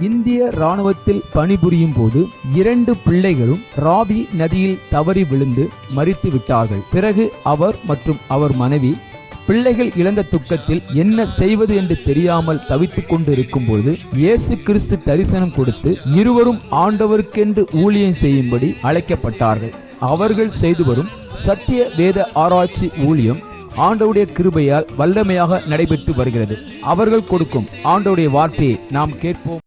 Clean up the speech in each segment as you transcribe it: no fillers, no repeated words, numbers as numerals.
இந்திய இராணுவத்தில் பணிபுரியும் போது 2 பிள்ளைகளும் ராவி நதியில் தவறி விழுந்து மரித்து விட்டார்கள். பிறகு அவர் மற்றும் அவர் மனைவி பிள்ளைகள் இழந்த துக்கத்தில் என்ன செய்வது என்று தெரியாமல் தவித்துக் கொண்டு இருக்கும்போது இயேசு கிறிஸ்து தரிசனம் கொடுத்து இருவரும் ஆண்டவருக்கென்று ஊழியம் செய்யும்படி அழைக்கப்பட்டார்கள். அவர்கள் செய்து வரும் சத்திய வேத ஆராய்ச்சி ஊழியம் ஆண்டவருடைய கிருபையால் வல்லமையாக நடைபெற்று வருகிறது. அவர்கள் கொடுக்கும் ஆண்டவருடைய வார்த்தையை நாம் கேட்போம்.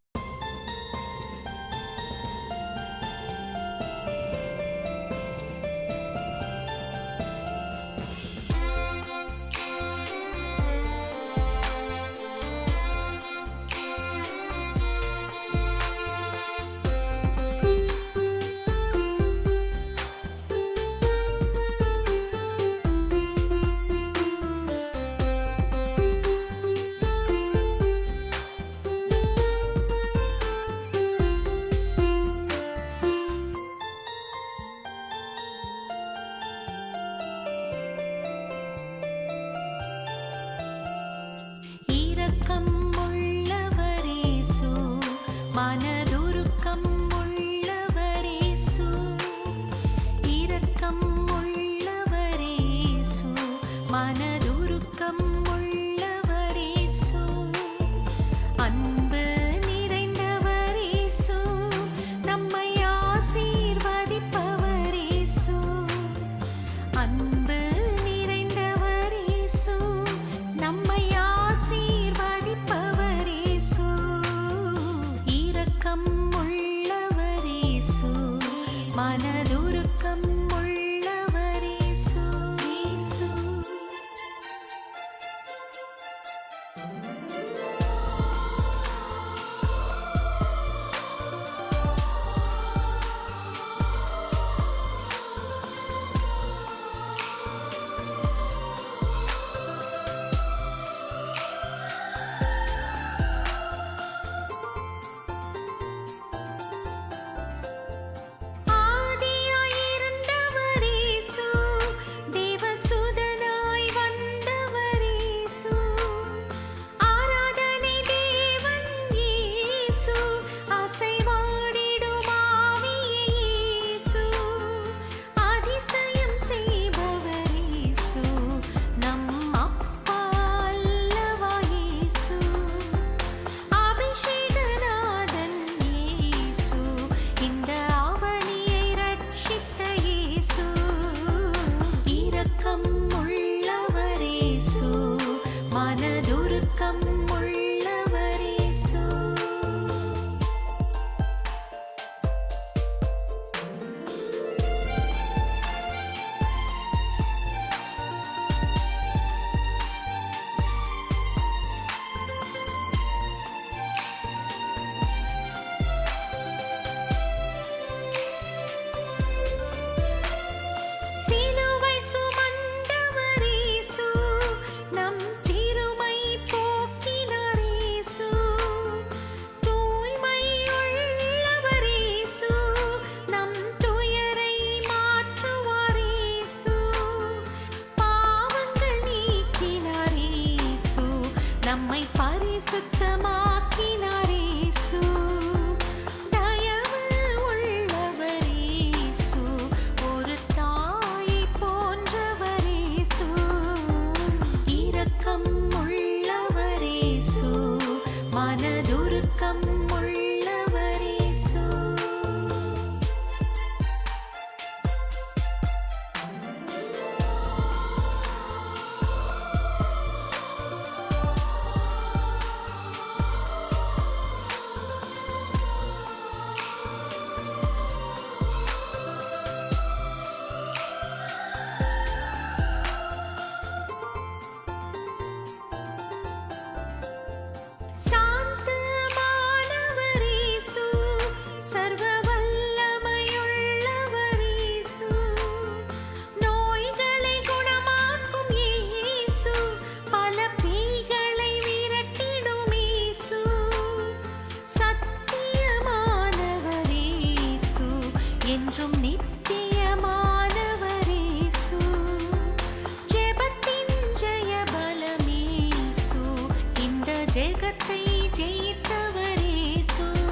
ஜெகத்தை ஜெயித்தவரேசு.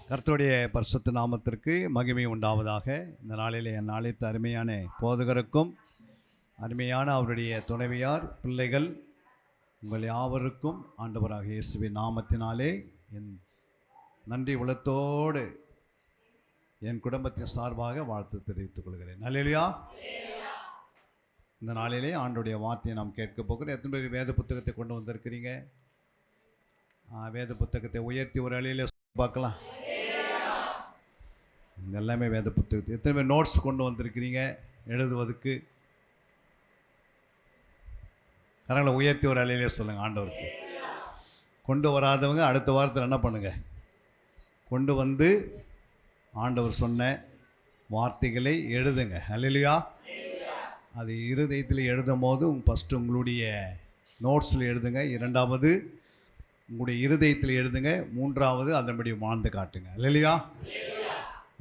கர்த்தருடைய பரிசுத்த நாமத்திற்கு மகிமை உண்டாவதாக. இந்த நாளிலே என் அழைத்த அருமையான போதகருக்கும் அருமையான அவருடைய துணைவியார் பிள்ளைகள் உங்கள் யாவருக்கும் ஆண்டவராக இயேசுவின் நாமத்தினாலே என் நன்றி உள்ளத்தோடு என் குடும்பத்தின் சார்பாக வாழ்த்து தெரிவித்துக் கொள்கிறேன். அல்லேலூயா. இந்த நாளிலே ஆண்டவருடைய வார்த்தையை நாம் கேட்க போகிறோம். எத்தனை பேர் வேத புத்தகத்தை கொண்டு வந்திருக்கிறீங்க? வேத புத்தகத்தை உயர்த்தி ஒரு அழியில பார்க்கலாம். எல்லாமே வேத புத்தகத்தை. எத்தனை பேர் நோட்ஸ் கொண்டு வந்திருக்கிறீங்க எழுதுவதுக்கு? கரங்களை உயர்த்தி ஒரு அலையிலே சொல்லுங்கள் ஆண்டவருக்கு. கொண்டு வராதவங்க அடுத்த வாரத்தில் என்ன பண்ணுங்கள், கொண்டு வந்து ஆண்டவர் சொன்ன வார்த்தைகளை எழுதுங்க. அல்லேலூயா. அது இருதயத்தில் எழுதும் போது ஃபஸ்ட்டு உங்களுடைய நோட்ஸில் எழுதுங்க, இரண்டாவது உங்களுடைய இருதயத்தில் எழுதுங்க, மூன்றாவது அதன்படி வாழ்ந்து காட்டுங்க. அல்லேலூயா.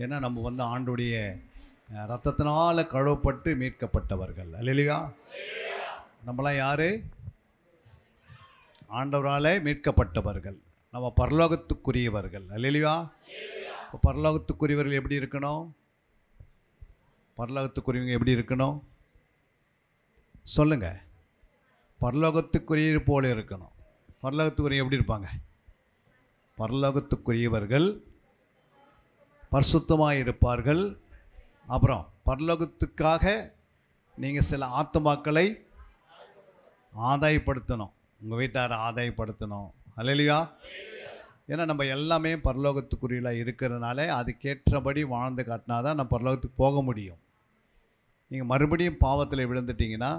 ஏன்னா நம்ம வந்து ஆண்டுடைய இரத்தத்தினால் கழுவப்பட்டு மீட்கப்பட்டவர்கள். அல்லேலூயா. நம்மளாம் யார்? ஆண்டவரால் மீட்கப்பட்டவர்கள். நம்ம பரலோகத்துக்குரியவர்கள். அல்லேலூயா. இப்போ பரலோகத்துக்குரியவர்கள் எப்படி இருக்கணும்? பரலோகத்துக்குரியவங்க எப்படி இருக்கணும் சொல்லுங்கள். பரலோகத்துக்குரியவர் போல இருக்கணும். பரலோகத்துக்குரிய எப்படி இருப்பாங்க? பரலோகத்துக்குரியவர்கள் பரிசுத்தமாக இருப்பார்கள். அப்புறம் பரலோகத்துக்காக நீங்கள் சில ஆத்துமாக்களை ஆதாயப்படுத்தணும், உங்கள் வீட்டாரை ஆதாயப்படுத்தணும். அல்லேலூயா. ஏன்னா நம்ம எல்லாமே பரலோகத்துக்குரியலாக இருக்கிறதுனால அதுக்கேற்றபடி வாழ்ந்து காட்டினா தான் நம்ம பரலோகத்துக்கு போக முடியும். நீங்கள் மறுபடியும் பாவத்தில் விழுந்துட்டிங்கன்னா,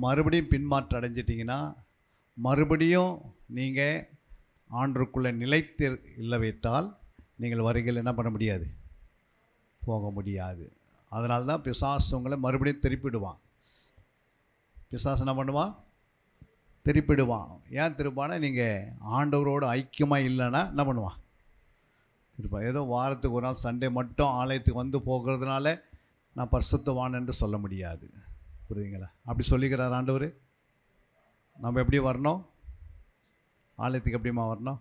மறுபடியும் பின்மாற்றம் அடைஞ்சிட்டிங்கன்னா, மறுபடியும் நீங்கள் ஆண்டுக்குள்ளே நிலைத்து இல்லவிட்டால் நீங்கள் வருகையில் என்ன பண்ண முடியாது, போக முடியாது. அதனால தான் பிசாசு உங்களை மறுபடியும் திருப்பிடுவான். பிசாசு என்ன பண்ணுவான்? திருப்பிடுவான். ஏன் திருப்பானா, நீங்கள் ஆண்டவரோடு ஐக்கியமாக இல்லைன்னா என்ன பண்ணுவான்? திருப்பா. ஏதோ வாரத்துக்கு ஒரு நாள் சண்டே மட்டும் ஆலயத்துக்கு வந்து போகிறதுனால நான் பரிசுத்தவான் என்று சொல்ல முடியாது. புரியுதுங்களா? அப்படி சொல்லிக்கிறார் ஆண்டவர். நம்ம எப்படி வரணும்? ஆலயத்துக்கு எப்படிமா வரணும்?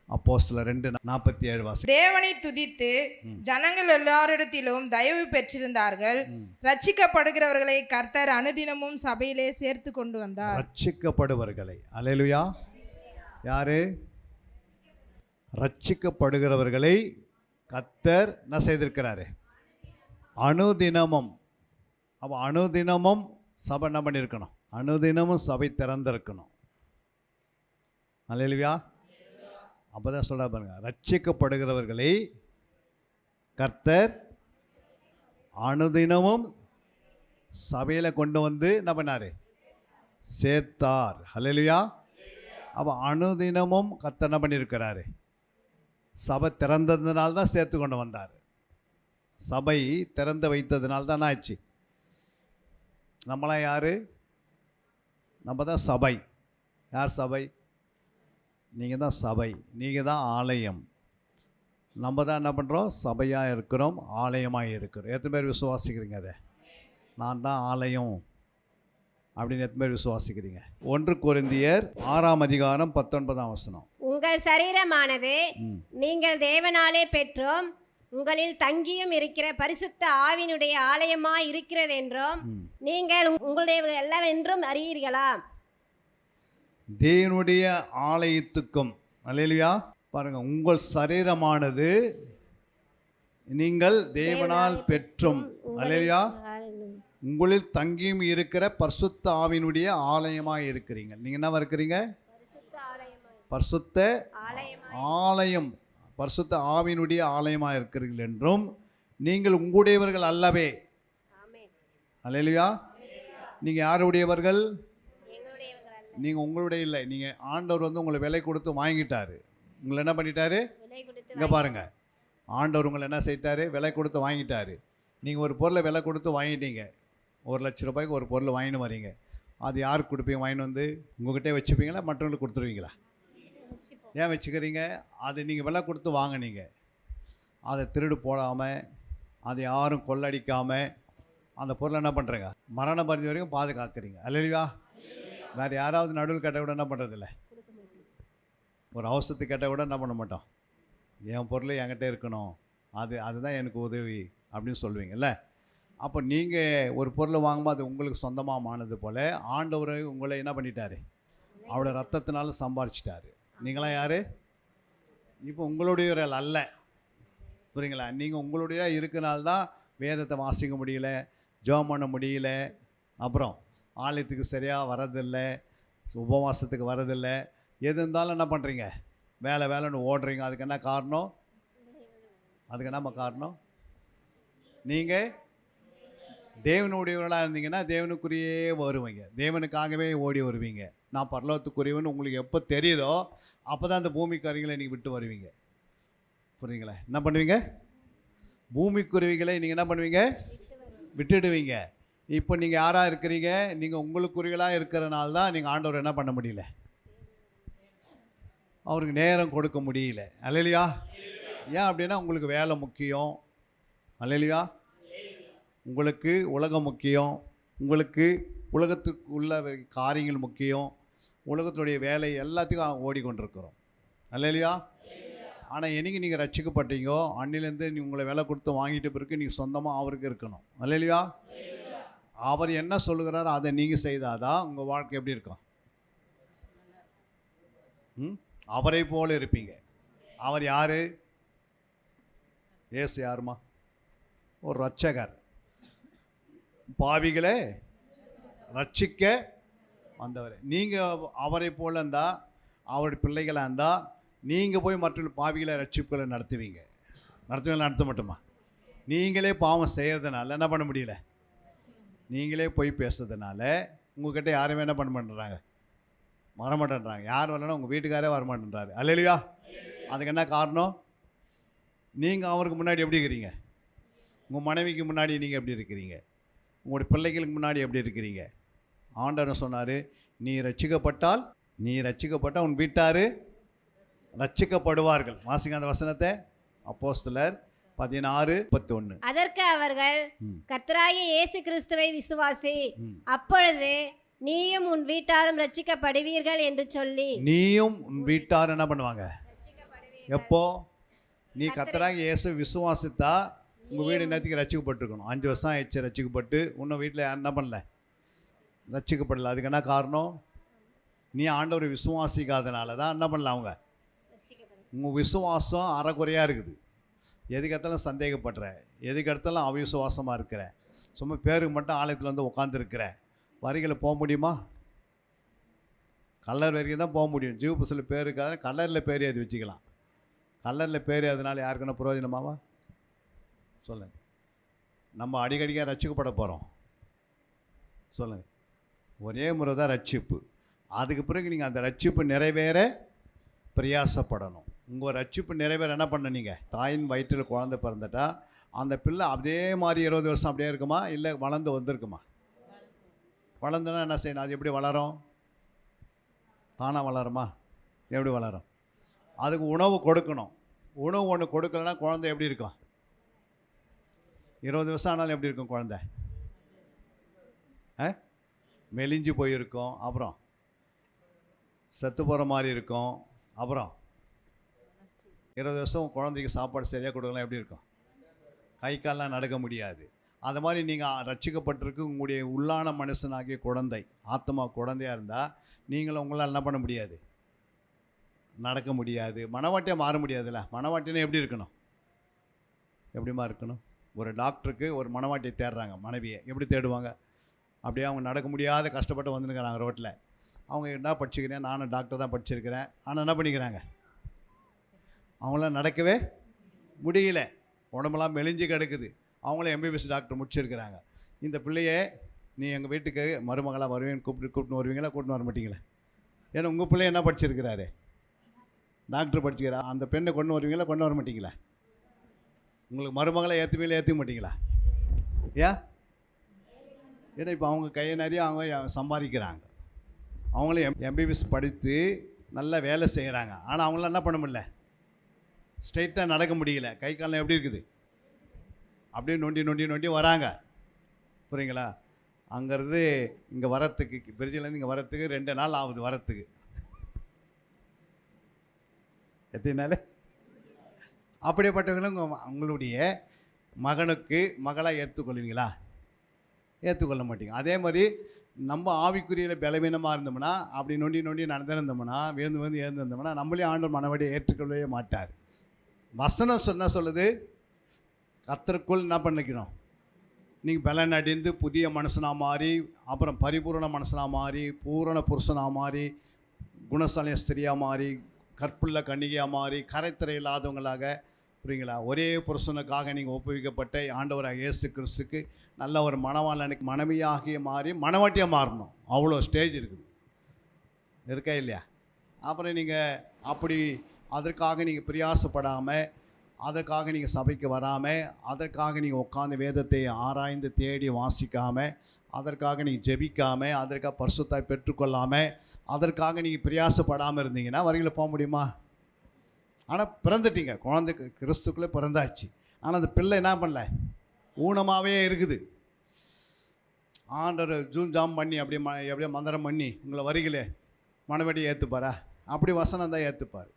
அப்போஸ்தலர் 2:47 வாசி. தேவனை துதித்து ஜனங்கள் எல்லாரிடத்திலும் தயவு பெற்றிருந்தார்கள். ரட்சிக்கப்படுகிறவர்களை கர்த்தர் அனுதினமும் சபையிலே சேர்த்து கொண்டு வந்தார். ரட்சிக்கப்படுவர்களை. அல்லேலூயா. யாரு? ரட்சிக்கப்படுகிறவர்களை கர்த்தர் என்ன செய்திருக்கிறாரு? அனுதினமும். அப்போ அனுதினமும் சபை என்ன பண்ணியிருக்கணும்? அனுதினமும் சபை திறந்திருக்கணும். அல்லேலூயா. அப்போ தான் சொல்ல பாருங்க, ரட்சிக்கப்படுகிறவர்களை கர்த்தர் அனுதினமும் சபையில் கொண்டு வந்து என்ன பண்ணார்? சேர்த்தார். அல்லேலூயா. அப்போ அனுதினமும் கர்த்தர் என்ன பண்ணியிருக்கிறாரு? சபை திறந்ததுனால தான் சேர்த்து கொண்டு வந்தார். சபை திறந்து வைத்ததுனால தான் ஆச்சு. நம்மளாம் யார்? நம்ம தான் சபை. யார் சபை? நீங்கள் தான் சபை. நீங்கள் தான் ஆலயம். நம்ம தான் என்ன பண்ணுறோம்? சபையாக இருக்கிறோம், ஆலயமாக இருக்கிறோம். எத்தனை பேர் விசுவாசிக்கிறீங்க அதை? நான் தான் ஆலயம் அப்படின்னு எத்தனை பேர் விசுவாசிக்கிறீங்க? 1 கொரிந்தியர் 6:19. உங்கள் சரீரமானது நீங்கள் தேவனாலே பெற்றும் உங்களில் தங்கியும் இருக்கிற பரிசுத்த ஆவினுடைய ஆலயமாய் இருக்கிறது என்றும் நீங்கள் உங்களுடைய எல்லாவென்றும் அறியீர்களா? தேவனுடைய ஆலயத்துக்கும். அல்லேலூயா. பாருங்க, உங்கள் சரீரமானது நீங்கள் தேவனால் பெற்றும். அல்லேலூயா. உங்களில் தங்கியும் இருக்கிற பரிசுத்த ஆவியினுடைய ஆலயமாக இருக்கிறீங்க. நீங்கள் என்ன இருக்கிறீங்க? பரிசுத்த ஆலயம். பரிசுத்த ஆவியினுடைய ஆலயமாக இருக்கிறீர்கள் என்றும் நீங்கள் உங்களுடையவர்கள் அல்லவே. அல்லேலூயா. நீங்கள் யாருடையவர்கள்? நீங்கள் உங்களுடைய இல்லை. நீங்கள் ஆண்டவர் வந்து உங்களை விலை கொடுத்து வாங்கிட்டாரு. உங்களை என்ன பண்ணிட்டாரு? இங்கே பாருங்கள், ஆண்டவர் உங்களை என்ன செய்தார்? விலை கொடுத்து வாங்கிட்டாரு. நீங்கள் ஒரு பொருளை விலை கொடுத்து வாங்கிட்டீங்க. 1 லட்ச ரூபாய்க்கு ஒரு பொருள் வாங்கின்னு வரீங்க. அது யாருக்கு கொடுப்பீங்க? வாங்கின்னு வந்து உங்கள்கிட்டே வச்சுப்பீங்களா, மற்றவங்களுக்கு கொடுத்துருவீங்களா? ஏன் வச்சுக்கிறீங்க? அது நீங்கள் விலை கொடுத்து வாங்கினீங்க. அதை திருடு போடாமல், அதை யாரும் கொள்ளடிக்காமல் அந்த பொருளை என்ன பண்ணுறீங்க? மரண பரிதி வரைக்கும் பாதுகாக்கிறீங்க. அல்லேலூயா. வேறு யாராவது நடுவில் கேட்டால் கூட என்ன பண்ணுறதில்ல. ஒரு அவசரத்துக்கு கேட்டால் கூட என்ன பண்ண மாட்டோம், என் பொருள் என்கிட்ட இருக்கணும், அதுதான் எனக்கு உதவி அப்படின்னு சொல்லுவீங்கல்ல. அப்போ நீங்கள் ஒரு பொருளை வாங்கும்போது அது உங்களுக்கு சொந்தமாக ஆனது போல் ஆண்டவர் உங்களை என்ன பண்ணிட்டாரு? அவரோட ரத்தத்தினால சம்பாரிச்சிட்டாரு. நீங்களாம் யார்? இப்போ உங்களுடையவர்கள் அல்ல, புரியுங்களா? நீங்கள் உங்களுடைய இருக்கனால்தான் வேதத்தை வாசிக்க முடியல, ஜெபம் பண்ண முடியல, அப்புறம் ஆலயத்துக்கு சரியாக வரதில்லை, உபவாசத்துக்கு வரதில்லை. எது இருந்தாலும் என்ன பண்ணுறீங்க? வேலைன்னு ஓடுறீங்க. அதுக்கு என்ன காரணம்? அதுக்கு என்னம்மா காரணம்? நீங்கள் தேவனுடையவர்களாக இருந்தீங்கன்னா தேவனுக்குரியே வருவீங்க, தேவனுக்காகவே ஓடி வருவீங்க. நான் பரலோகத்துக்குரியவன்னு உங்களுக்கு எப்போ தெரியுதோ அப்போ தான் அந்த பூமிக்குரியவங்களை நீங்கள் விட்டு வருவீங்க, புரியுங்களா? என்ன பண்ணுவீங்க? பூமிக்குருவிகளை நீங்கள் என்ன பண்ணுவீங்க? விட்டுடுவீங்க. இப்போ நீங்கள் யாராக இருக்கிறீங்க? நீங்கள் உங்களுக்குரியவர்களாக இருக்கிறனால தான் நீங்கள் ஆண்டவர் என்ன பண்ண முடியல, அவருக்கு நேரம் கொடுக்க முடியல. அல்லேலூயா. ஏன் அப்படின்னா உங்களுக்கு வேலை முக்கியம். அல்லேலூயா. உங்களுக்கு உலகம் முக்கியம், உங்களுக்கு உலகத்துக்கு உள்ள காரியங்கள் முக்கியம், உலகத்துடைய வேலை எல்லாத்துக்கும் ஓடிக்கொண்டிருக்கிறோம். அல்லேலூயா. ஆனால் என்னைக்கு நீங்கள் ரட்சிக்கப்பட்டீங்கோ அன்னிலேருந்து உங்களை விலை கொடுத்து வாங்கிட்டு பிறகு நீங்கள் சொந்தமாக அவருக்கு இருக்கணும். அல்லேலூயா. அவர் என்ன சொல்லுகிறாரோ அதை நீங்கள் செய்தாதான் உங்கள் வாழ்க்கை எப்படி இருக்கும்? அவரை போல இருப்பீங்க. அவர் யார்? இயேசு யாருமா? ஒரு இரட்சகர். பாவிகளை ரட்சிக்க வந்தவர். நீங்கள் அவரை போல இருந்தால், அவருடைய பிள்ளைகளாக இருந்தால் நீங்கள் போய் மற்ற பாவிகளை ரட்சிப்புகளை நடத்த மட்டுமா? நீங்களே பாவம் செய்கிறதுனால என்ன பண்ண முடியல? நீங்களே போய் பேசுறதுனால உங்கள்கிட்ட யாருமே என்ன பண்ண மாட்டேன்றாங்க? வரமாட்டேன்றாங்க. யார் வரலன்னா உங்கள் வீட்டுக்காரே வரமாட்டேன்றாரு. அல்லேலூயா. அதுக்கு என்ன காரணம்? நீங்கள் அவருக்கு முன்னாடி எப்படி இருக்கிறீங்க? உங்கள் மனைவிக்கு முன்னாடி நீங்கள் எப்படி இருக்கிறீங்க? உங்களுடைய பிள்ளைகளுக்கு முன்னாடி எப்படி இருக்கிறீங்க? ஆண்டவர் சொன்னார், நீ ரட்சிக்கப்பட்டால் உன் வீட்டார் ரட்சிக்கப்படுவார்கள். வாசிங்க அந்த வசனத்தை. அப்போஸ்தலர் 16:31. அதற்கு அவர்கள், கர்த்தராகிய இயேசு கிறிஸ்துவை விசுவாசி, அப்பொழுது நீயும் உன் வீட்டாரும் ரட்சிக்கப்படுவீர்கள் என்று சொல்லி. நீயும் உன் வீட்டார் என்ன பண்ணுவாங்க? எப்போ? நீ கர்த்தராகிய இயேசு விசுவாசித்தா உங்கள் வீடு நேரத்துக்கு ரட்சிக்கப்பட்டிருக்கணும். 5 வருஷம் ஆயிடுச்சு ரட்சிக்கப்பட்டு, இன்னும் வீட்டில் என்ன பண்ணல? ரட்சிக்கப்படலை. அதுக்கு என்ன காரணம்? நீ ஆண்டவர் விசுவாசிக்காதனால தான் என்ன பண்ணல அவங்க. உங்கள் விசுவாசம் அறக்குறையாக இருக்குது. எதுக்கெடுத்தாலும் சந்தேகப்படுற, எதுக்கெடுத்தாலும் அவிசுவாசமாக இருக்கிற, சும்மா பேருக்கு மட்டும் ஆலயத்தில் வந்து உட்காந்துருக்கிற. வரிகளை போக முடியுமா? கல்லர் வரைக்கும் தான் போக முடியும். ஜீவ புஸ்தகத்தில் பேர் இருக்காது, கல்லரில் பேர் எழுதி வச்சுக்கலாம். கல்லரில் பேர் அதனால் யாருக்குன்னா பிரயோஜனமாவா? சொல்லுங்கள். நம்ம அடிக்கடியாக ரட்சிக்கப்பட போகிறோம். சொல்லுங்கள். ஒரே முறை தான் ரட்சிப்பு. அதுக்கு பிறகு நீங்கள் அந்த ரட்சிப்பு நிறைவேற பிரயாசப்படணும். உங்கள் ரட்சிப்பு நிறைவேற என்ன பண்ண? நீங்கள் தாயின் வயிற்றில் குழந்தை பிறந்துட்டா அந்த பிள்ளை அதே மாதிரி 20 வருஷம் அப்படியே இருக்குமா, இல்லை வளர்ந்து வந்திருக்குமா? வளர்ந்துன்னா என்ன செய்யணும்? அது எப்படி வளரும்? தானாக வளருமா? எப்படி வளரும்? அதுக்கு உணவு கொடுக்கணும். உணவு ஒன்று கொடுக்கலன்னா குழந்தை எப்படி இருக்கும்? 20 வருஷம் ஆனாலும் எப்படி இருக்கும் குழந்தை? மெலிஞ்சு போயிருக்கும், அப்புறம் செத்து போகிற மாதிரி இருக்கும், அப்புறம் 20 வருஷம் குழந்தைக்கு சாப்பாடு சரியாக கொடுக்கலாம் எப்படி இருக்கும்? கை கால்லாம் நடக்க முடியாது. அது மாதிரி நீங்கள் ரட்சிக்கப்பட்டிருக்கு உங்களுடைய உள்ளான மனுஷனாகிய குழந்தை, ஆத்மா குழந்தையாக இருந்தால் நீங்களும் உங்களால் என்ன பண்ண முடியாது? நடக்க முடியாது. மனவாட்டியாக மாற முடியாதுல்ல. மனவாட்டினா எப்படி இருக்கணும்? எப்படிமா இருக்கணும்? ஒரு டாக்டருக்கு ஒரு மனவாட்டியை தேடுறாங்க, மனைவியை எப்படி தேடுவாங்க? அப்படியே அவங்க நடக்க முடியாத கஷ்டப்பட்டு வந்துருக்கிறாங்க ரோட்டில். அவங்க என்ன படிச்சுக்கிறேன், நானும் டாக்டர் தான் படிச்சிருக்கிறேன், ஆனால் என்ன பண்ணிக்கிறாங்க? அவங்களாம் நடக்கவே முடியல, உடம்பெல்லாம் மெலிஞ்சு கிடக்குது. அவங்களும் எம்பிபிஎஸ் டாக்டர் முடிச்சிருக்கிறாங்க. இந்த பிள்ளையே நீ எங்கள் வீட்டுக்கு மருமகளாக வருவேன்னு கூப்பிட்டு வருவீங்களா? கூப்பிட்டு வர மாட்டீங்களா? ஏன்னா உங்கள் பிள்ளைய என்ன படிச்சிருக்கிறாரு? டாக்டர் படிச்சுக்கிறா. அந்த பெண்ணை கொண்டு வருவீங்களா? கொண்டு வர மாட்டீங்களா? உங்களுக்கு மருமகளை ஏற்றுக்க மாட்டீங்களா? ஏன்? ஏன்னா இப்போ அவங்க கையை நிறைய அவங்க சம்பாதிக்கிறாங்க. அவங்களும் எம்பிபிஎஸ் படித்து நல்லா வேலை செய்கிறாங்க. ஆனால் அவங்களாம் என்ன பண்ண முடியல? ஸ்ட்ரைட்டாக நடக்க முடியல. கை காலம் எப்படி இருக்குது? அப்படியே நொண்டி வராங்க. புரியுங்களா? அங்கேருந்து இங்கே வரத்துக்கு, பிரிட்ஜிலேருந்து இங்கே வரத்துக்கு 2 நாள் ஆகுது. வரத்துக்கு எத்தனை நாள்? அப்படிப்பட்டவங்களும் உங்களுடைய மகனுக்கு மகளாக ஏற்றுக்கொள்வீங்களா? ஏற்றுக்கொள்ள மாட்டீங்க. அதே மாதிரி நம்ம ஆவிக்குரியில் பலவீனமாக இருந்தோம்னா, அப்படி நொண்டி நொண்டி நடந்திருந்தோம்னா, விழுந்து எழுந்திருந்தோம்னா, நம்மளே ஆண்டவர் மனவடி ஏற்றுக்கொள்ளவே மாட்டார். வசனம் சொல்லுது, கர்த்தருக்குள் என்ன பண்ணிக்கணும், நீங்கள் பலன் அடைந்து புதிய மனுஷனாக மாறி, அப்புறம் பரிபூரண மனுஷனாக மாறி, பூரண புருஷனாக மாறி, குணசாலிய ஸ்திரியாக மாறி, கற்புள்ள கன்னிகையாக மாறி, கரைத்திரை இல்லாதவங்களாக, புரியுங்களா, ஒரே புருஷனுக்காக நீங்கள் ஒப்புவிக்கப்பட்ட ஆண்டவராக இயேசு கிறிஸ்துக்கு நல்ல ஒரு மணவாளனுக்கு மனைவியாகிய மாறி மணவாட்டியாக மாறணும். அவ்வளோ ஸ்டேஜ் இருக்குது, இருக்கா இல்லையா? அப்புறம் நீங்கள் அப்படி அதற்காக நீங்கள் பிரயாசப்படாமல், அதற்காக நீங்கள் சபைக்கு வராமல், அதற்காக நீங்கள் உட்காந்து வேதத்தை ஆராய்ந்து தேடி வாசிக்காமல், அதற்காக நீங்கள் ஜெபிக்காமல், அதற்காக பரிசுத்தாய் பெற்றுக்கொள்ளாமல், அதற்காக நீங்கள் பிரயாசப்படாமல் இருந்தீங்கன்னா வரையில் போக முடியுமா? ஆனால் பிறந்துட்டீங்க, குழந்தை கிறிஸ்துக்குள்ளே பிறந்தாச்சு. ஆனால் அந்த பிள்ளை என்ன பண்ணல, ஊனமாகவே இருக்குது. ஆண்டவர் ஜாம் பண்ணி அப்படியே மந்திரம் பண்ணி உங்களை வரிகளே மனவெடியை ஏற்றுப்பாரா? அப்படி வசனம் தான் ஏற்றுப்பார்.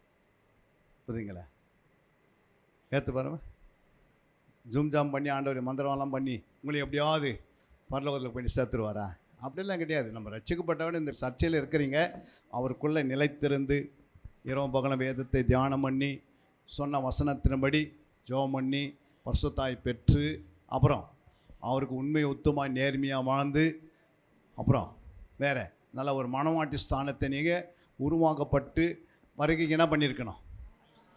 புரியுதுங்களா? ஏற்றுப்பாரு. ஜாம் பண்ணி ஆண்டவர் மந்திரம்லாம் பண்ணி உங்களை எப்படியாவது பரலோகத்தில் பண்ணி சேர்த்துருவாரா? அப்படிலாம் கிடையாது. நம்ம ரட்சிக்கப்பட்டவன் இந்த சர்ச்சையில் இருக்கிறீங்க, அவருக்குள்ளே நிலைத்திருந்து இரவு பகலும் வேதத்தை தியானம் பண்ணி சொன்ன வசனத்தின்படி ஜெபம் பண்ணி பரிசுத்தாய் பெற்று, அப்புறம் அவருக்கு உண்மை உத்தமாக நேர்மையாக வாழ்ந்து, அப்புறம் வேறு நல்ல ஒரு மனவாட்டி ஸ்தானத்தை நீங்கள் உருவாக்கப்பட்டு வருகைக்கு என்ன பண்ணியிருக்கணும்,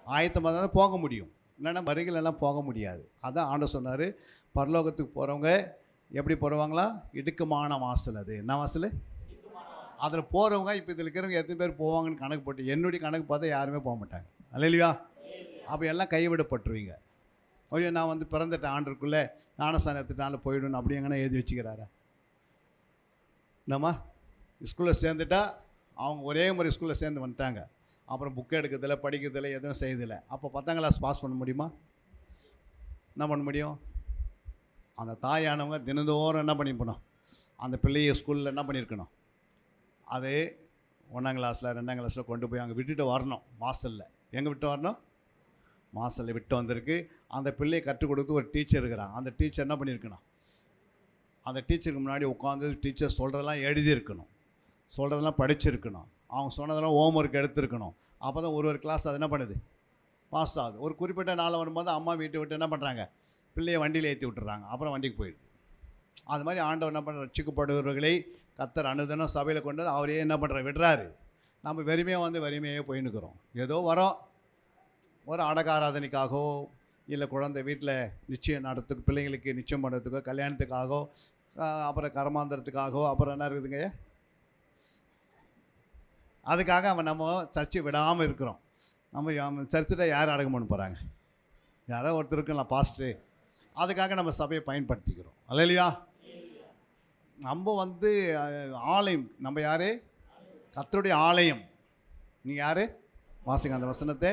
ஆயத்தமாக தான் போக முடியும். இல்லைன்னா வருகையிலெல்லாம் போக முடியாது. அதான் ஆண்டவர் சொன்னார், பரலோகத்துக்கு போகிறவங்க எப்படி போகிறவாங்களா, இடுக்கமான வாசல். அது என்ன வாசல்? அதில் போகிறவங்க இப்போ இதில் இருக்கிறவங்க எத்தனை பேர் போவாங்கன்னு கணக்கு போட்டு, என்னுடைய கணக்கு பார்த்தா யாருமே போக மாட்டாங்க. அல்லையா? அப்போ எல்லாம் கைவிடப்பட்டுருவீங்க. ஐயோ நான் வந்து பிறந்துட்டேன் ஆண்டுக்குள்ளே ஞானஸ்தானத்தினால போயிடணும் அப்படி எங்கன்னா எழுதி வச்சுக்கிறாரா? நம்ம ஸ்கூலில் சேர்ந்துட்டா அவங்க ஒரே மாதிரி ஸ்கூலில் சேர்ந்து வந்துட்டாங்க, அப்புறம் புக்கு எடுக்கிறதில்ல, படிக்கிறதில்ல, எதுவும் செய்யறதில்லை. அப்போ 10ஆம் கிளாஸ் பாஸ் பண்ண முடியுமா? என்ன பண்ண முடியும்? அந்த தாயானவங்க தினந்தோறும் என்ன பண்ணிப்பணும், அந்த பிள்ளையை ஸ்கூலில் என்ன பண்ணியிருக்கணும், அது 1ஆம் கிளாஸில் 2ஆம் கிளாஸில் கொண்டு போய் அங்கே விட்டுட்டு வரணும். வாசலில் எங்கே விட்டு வரணும்? வாசலில் விட்டு வந்திருக்கு. அந்த பிள்ளையை கற்றுக் கொடுத்து ஒரு டீச்சர் இருக்கிறாங்க. அந்த டீச்சர் என்ன பண்ணியிருக்கணும், அந்த டீச்சருக்கு முன்னாடி உட்காந்து டீச்சர் சொல்கிறதெல்லாம் எழுதியிருக்கணும், சொல்கிறதெல்லாம் படிச்சிருக்கணும், அவங்க சொன்னதெல்லாம் ஹோம் ஒர்க் எடுத்துருக்கணும். அப்போ தான் ஒரு கிளாஸ் அது என்ன பண்ணுது, பாஸ் ஆகுது. ஒரு குறிப்பிட்ட நாள் வரும்போது அம்மா வீட்டை விட்டு என்ன பண்ணுறாங்க, பிள்ளையை வண்டியில் ஏற்றி விட்டுறாங்க, அப்புறம் வண்டிக்கு போயிடுது. அது மாதிரி ஆண்டவர் என்ன பண்ணுற, ரட்சிக்கப்படுகிறவர்களை கர்த்தர் அனுதினம் சபையில் கொண்டு வந்து அவரே என்ன பண்ணுற விடுறாரு. நம்ம வெறுமையாக வந்து வெறுமையாக போயின்னுக்கிறோம். ஏதோ வரோம், ஒரு அடக்க ஆராதனைக்காகவோ, இல்லை குழந்தை வீட்டில் நிச்சயம் நடத்துக்கு, பிள்ளைங்களுக்கு நிச்சயம் பண்ணுறதுக்கோ, கல்யாணத்துக்காகவோ, அப்புறம் கர்மாந்திரத்துக்காகவோ, அப்புறம் என்ன இருக்குதுங்க, அதுக்காக நம்ம சர்ச்சை விடாமல் இருக்கிறோம். நம்ம சர்ச்சிட்ட யார் அடக்கம் பண்ண போகிறாங்க? யாரோ ஒருத்தர் இருக்கலாம் பாஸ்டர், அதுக்காக நம்ம சபையை பயன்படுத்திக்கிறோம். அல்லையா? நம்ம வந்து ஆலயம், நம்ம யார்? கர்த்தருடைய ஆலயம். நீங்கள் யார்? வாசிங்க அந்த வசனத்தை.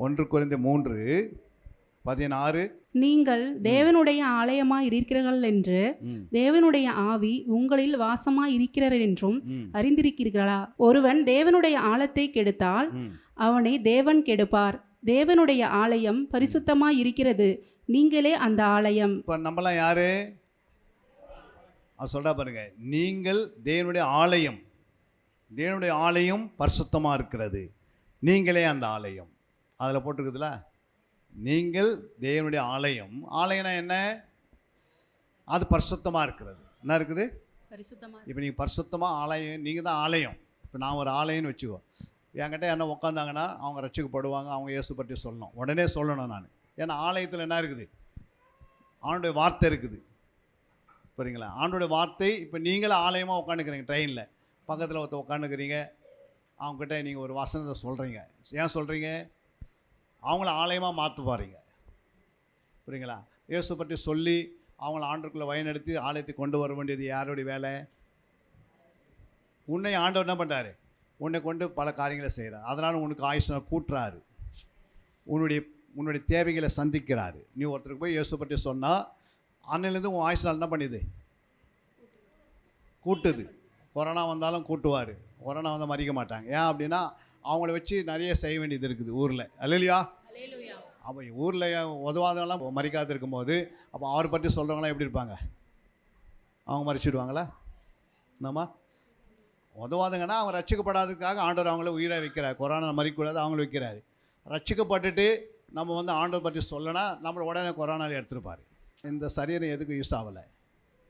1 கொரிந்தியர் 3:16. நீங்கள் தேவனுடைய ஆலயமாய் இருக்கிறீர்கள் என்று தேவனுடைய ஆவி உங்களில் வாசமாய் இருக்கிறார் என்றும் அறிந்திருக்கிறீர்களா? ஒருவன் தேவனுடைய ஆலயத்தை கெடுத்தால் அவனை தேவன் கெடுப்பார். தேவனுடைய ஆலயம் பரிசுத்தமாய் இருக்கிறது, நீங்களே அந்த ஆலயம். இப்போ நம்மளாம் யாரு? சொல்கிறா பாருங்க, நீங்கள் தேவனுடைய ஆலயம், தேவனுடைய ஆலயம் பரிசுத்தமாக இருக்கிறது, நீங்களே அந்த ஆலயம். அதில் போட்டிருக்குதுல, நீங்கள் தேவனுடைய ஆலயம். ஆலயம்னா என்ன? அது பரிசுத்தமாக இருக்கிறது. என்ன இருக்குது? பரிசுத்தமாக. இப்போ நீங்கள் பரிசுத்தமாக ஆலயம், நீங்கள் தான் ஆலயம். இப்போ நான் ஒரு ஆலயம்னு வச்சுக்கோ, என்கிட்ட என்ன உட்காந்தாங்கன்னா அவங்க ரட்சிக்கப்படுவாங்க, அவங்க இயேசு பற்றி சொல்லணும், உடனே சொல்லணும் நான். ஏன்னா ஆலயத்தில் என்ன இருக்குது? ஆண்டுடைய வார்த்தை இருக்குது. புரியுங்களா? ஆண்டோடைய வார்த்தை. இப்போ நீங்களும் ஆலயமாக உட்காந்துக்கிறீங்க, ட்ரெயினில் பக்கத்தில் ஒருத்தர் உட்காந்துக்கிறீங்க, அவங்ககிட்ட நீங்கள் ஒரு வசனத்தை சொல்கிறீங்க. ஏன் சொல்கிறீங்க? அவங்கள ஆலயமாக மாற்ற பாருங்க. புரியுங்களா? இயேசு பற்றி சொல்லி அவங்கள ஆண்டவருக்குள்ளே வழிநடத்தி ஆலயத்தை கொண்டு வர வேண்டியது யாருடைய வேலை? உன்னை ஆண்டவர் என்ன பண்ணுறாரு? உன்னை கொண்டு பல காரியங்களை செய்கிறார். அதனால் உனக்கு ஆயுஷை கூட்டுறாரு, உன்னுடைய தேவைகளை சந்திக்கிறாரு. நீ ஒருத்தருக்கு போய் இயேசு பற்றி சொன்னால் அன்னிலேருந்து உன் ஆயுஷ் நாள் என்ன பண்ணுது? கூட்டுது. கொரோனா வந்தாலும் கூட்டுவார், கொரோனா வந்தால் மறிக்க மாட்டாங்க. ஏன் அப்படின்னா அவங்கள வச்சு நிறைய செய்ய வேண்டியது இருக்குது ஊரில். அல்லையா? அப்போ ஊரில் உதவாதெல்லாம் மறிக்காது இருக்கும்போது அப்போ அவரை பற்றி சொல்கிறவங்களாம் எப்படி இருப்பாங்க? அவங்க மறிச்சிடுவாங்களா? என்னம்மா உதவாதுங்கன்னா அவங்க ரட்சிக்கப்படாததுக்காக ஆண்டவர் அவங்கள உயிரை வைக்கிறார். கொரோனா மறிக்கக்கூடாது, அவங்கள வைக்கிறாரு. ரட்சிக்கப்பட்டுட்டு நம்ம வந்து ஆண்டவர் பற்றி சொல்லனா நம்மளை உடனே கொரோனாவில் எடுத்துருப்பார். இந்த சரீரம் எதுக்கு யூஸ் ஆகலை.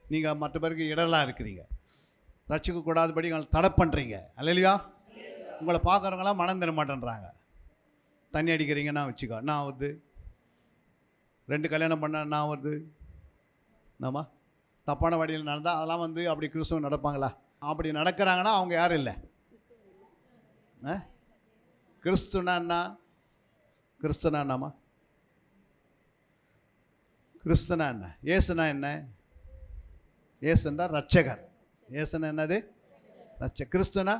நீங்கள் மற்ற பேருக்கு இடலாக இருக்கிறீங்க, ரட்சிக்கக்கூடாதபடி உங்களை தடை பண்ணுறீங்க. அல்லையா? உங்களை பார்க்குறவங்களாம் மனம் தர மாட்டேன்றாங்க. தண்ணி அடிக்கிறீங்கன்னா வச்சுக்கோ, நான் வருது 2 கல்யாணம் பண்ண நான் வருது. என்னம்மா தப்பான வழியில் நடந்தால் அதெல்லாம் வந்து அப்படி கிறிஸ்துவம் நடப்பாங்களா? அப்படி நடக்கிறாங்கன்னா அவங்க யாரும் இல்லை. கிறிஸ்துனா என்ன? கிறிஸ்துனா என்னம்மா? கிறிஸ்துனா என்ன? ஏசுனா என்ன? ஏசுன்னா ரட்சகர். ஏசுனா என்னது? கிறிஸ்துனா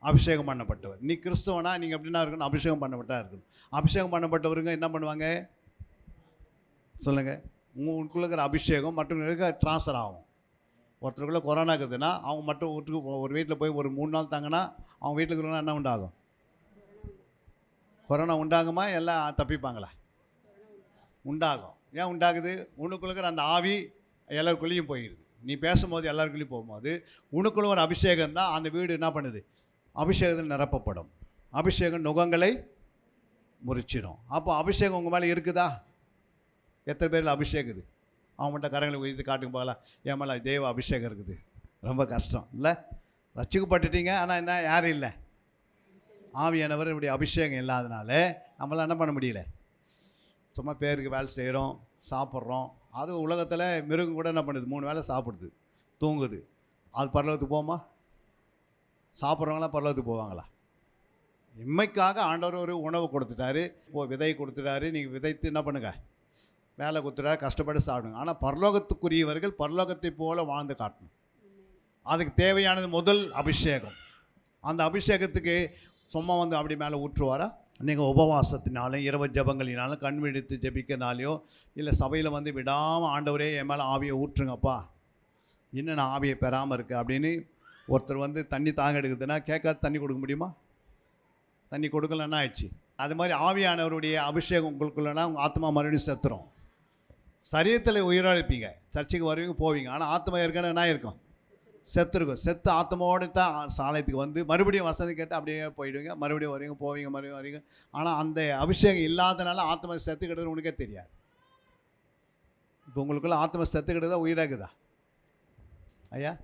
அபிஷேகம் பண்ணப்பட்டவர். நீ கிறிஸ்துவனா நீங்கள் எப்படின்னா இருக்கணும்? அபிஷேகம் பண்ணப்பட்டா இருக்கணும். அபிஷேகம் பண்ணப்பட்டவருங்க என்ன பண்ணுவாங்க சொல்லுங்கள்? உங்களுக்குள்ள இருக்கிற அபிஷேகம் மற்றவங்களுக்கு ட்ரான்ஸ்ஃபர் ஆகும். ஒருத்தருக்குள்ளே கொரோனா இருக்குதுன்னா அவங்க மட்டும் வீட்டுக்கு ஒரு வீட்டில் போய் ஒரு 3 நாள் தாங்கன்னா அவங்க வீட்டில் இருக்கிறவங்க என்ன உண்டாகும்? கொரோனா உண்டாகுமா? எல்லாம் தப்பிப்பாங்களா? உண்டாகும். ஏன் உண்டாகுது? உனக்குள்ள இருக்கிற அந்த ஆவி எல்லாருக்குள்ளேயும் போயிடுது. நீ பேசும்போது எல்லாருக்குள்ளேயும் போகும்போது உனக்குள்ள ஒரு அபிஷேகம் தான் அந்த வீடு என்ன பண்ணுது? அபிஷேகத்தில் நிரப்பப்படும். அபிஷேகம் நுகங்களை முறிச்சிடும். அப்போ அபிஷேகம் உங்கள் மேலே இருக்குதா? எத்தனை பேரில் அபிஷேகம் இருக்குது? அவங்க மட்டும் கரங்களை உயர்த்தி காட்டுங்க போகலாம், என் மேலே தேவ அபிஷேகம் இருக்குது. ரொம்ப கஷ்டம் இல்லை? ரட்சிக்கப்பட்டுட்டீங்க, ஆனால் என்ன யாரும் இல்லை, ஆவியானவர் இப்படி அபிஷேகம் இல்லாதனால நம்மளால் என்ன பண்ண முடியல. சும்மா பேருக்கு வேலை செய்கிறோம், சாப்பிட்றோம். அது உலகத்தில் மிருகம் கூட என்ன பண்ணுது? 3 வேளை சாப்பிடுது, தூங்குது. அது பரலோகத்துக்கு போமா? சாப்பிட்றவங்களாம் பரலோகத்துக்கு போவாங்களா? இம்மைக்காக ஆண்டவர் ஒரு உணவு கொடுத்துட்டாரு, விதை கொடுத்துட்டாரு. நீங்கள் விதைத்து என்ன பண்ணுங்க? வேலை கொடுத்துட்டாரு, கஷ்டப்பட்டு சாப்பிடுங்க. ஆனால் பரலோகத்துக்குரியவர்கள் பரலோகத்தை போல வாழ்ந்து காட்டணும். அதுக்கு தேவையானது முதல் அபிஷேகம். அந்த அபிஷேகத்துக்கு சும்மா வந்து அப்படி மேலே ஊற்றுவாரா? நீங்கள் உபவாசத்தினாலும் இரவு ஜபங்களினாலும் கண் விழித்து ஜபிக்கிறனாலையோ இல்லை சபையில் வந்து விடாமல் ஆண்டவரே என் மேலே ஆவியை ஊற்றுங்கப்பா, இன்னும் நான் ஆவியை பெறாமல் இருக்கேன் அப்படின்னு ஒருத்தர் வந்து தண்ணி தாங்க எடுக்குதுன்னா கேட்காது தண்ணி கொடுக்க முடியுமா? தண்ணி கொடுக்கலன்னா ஆயிடுச்சு. அது மாதிரி ஆவியானவருடைய அபிஷேகம் உங்களுக்குள்ளனா உங்கள் ஆத்மா மறுபடியும் செத்துரும். சரீரத்தில் உயிராக இருப்பீங்க, சர்ச்சைக்கு வருவீங்க போவீங்க, ஆனால் ஆத்மா ஏற்கனவே என்ன இருக்கும்? செத்துருக்கும். செத்து ஆத்மாவோடு தான் சாலயத்துக்கு வந்து மறுபடியும் வசதி கேட்டு அப்படியே போயிடுவீங்க, மறுபடியும் வருவீங்க போவீங்க, மறுபடியும் வருவீங்க. ஆனால் அந்த அபிஷேகம் இல்லாதனால ஆத்மா செத்து கிட்டது உனக்கே தெரியாது. இப்போ உங்களுக்குள்ள ஆத்மா செத்து கிட்டதா உயிராகுதா? ஐயா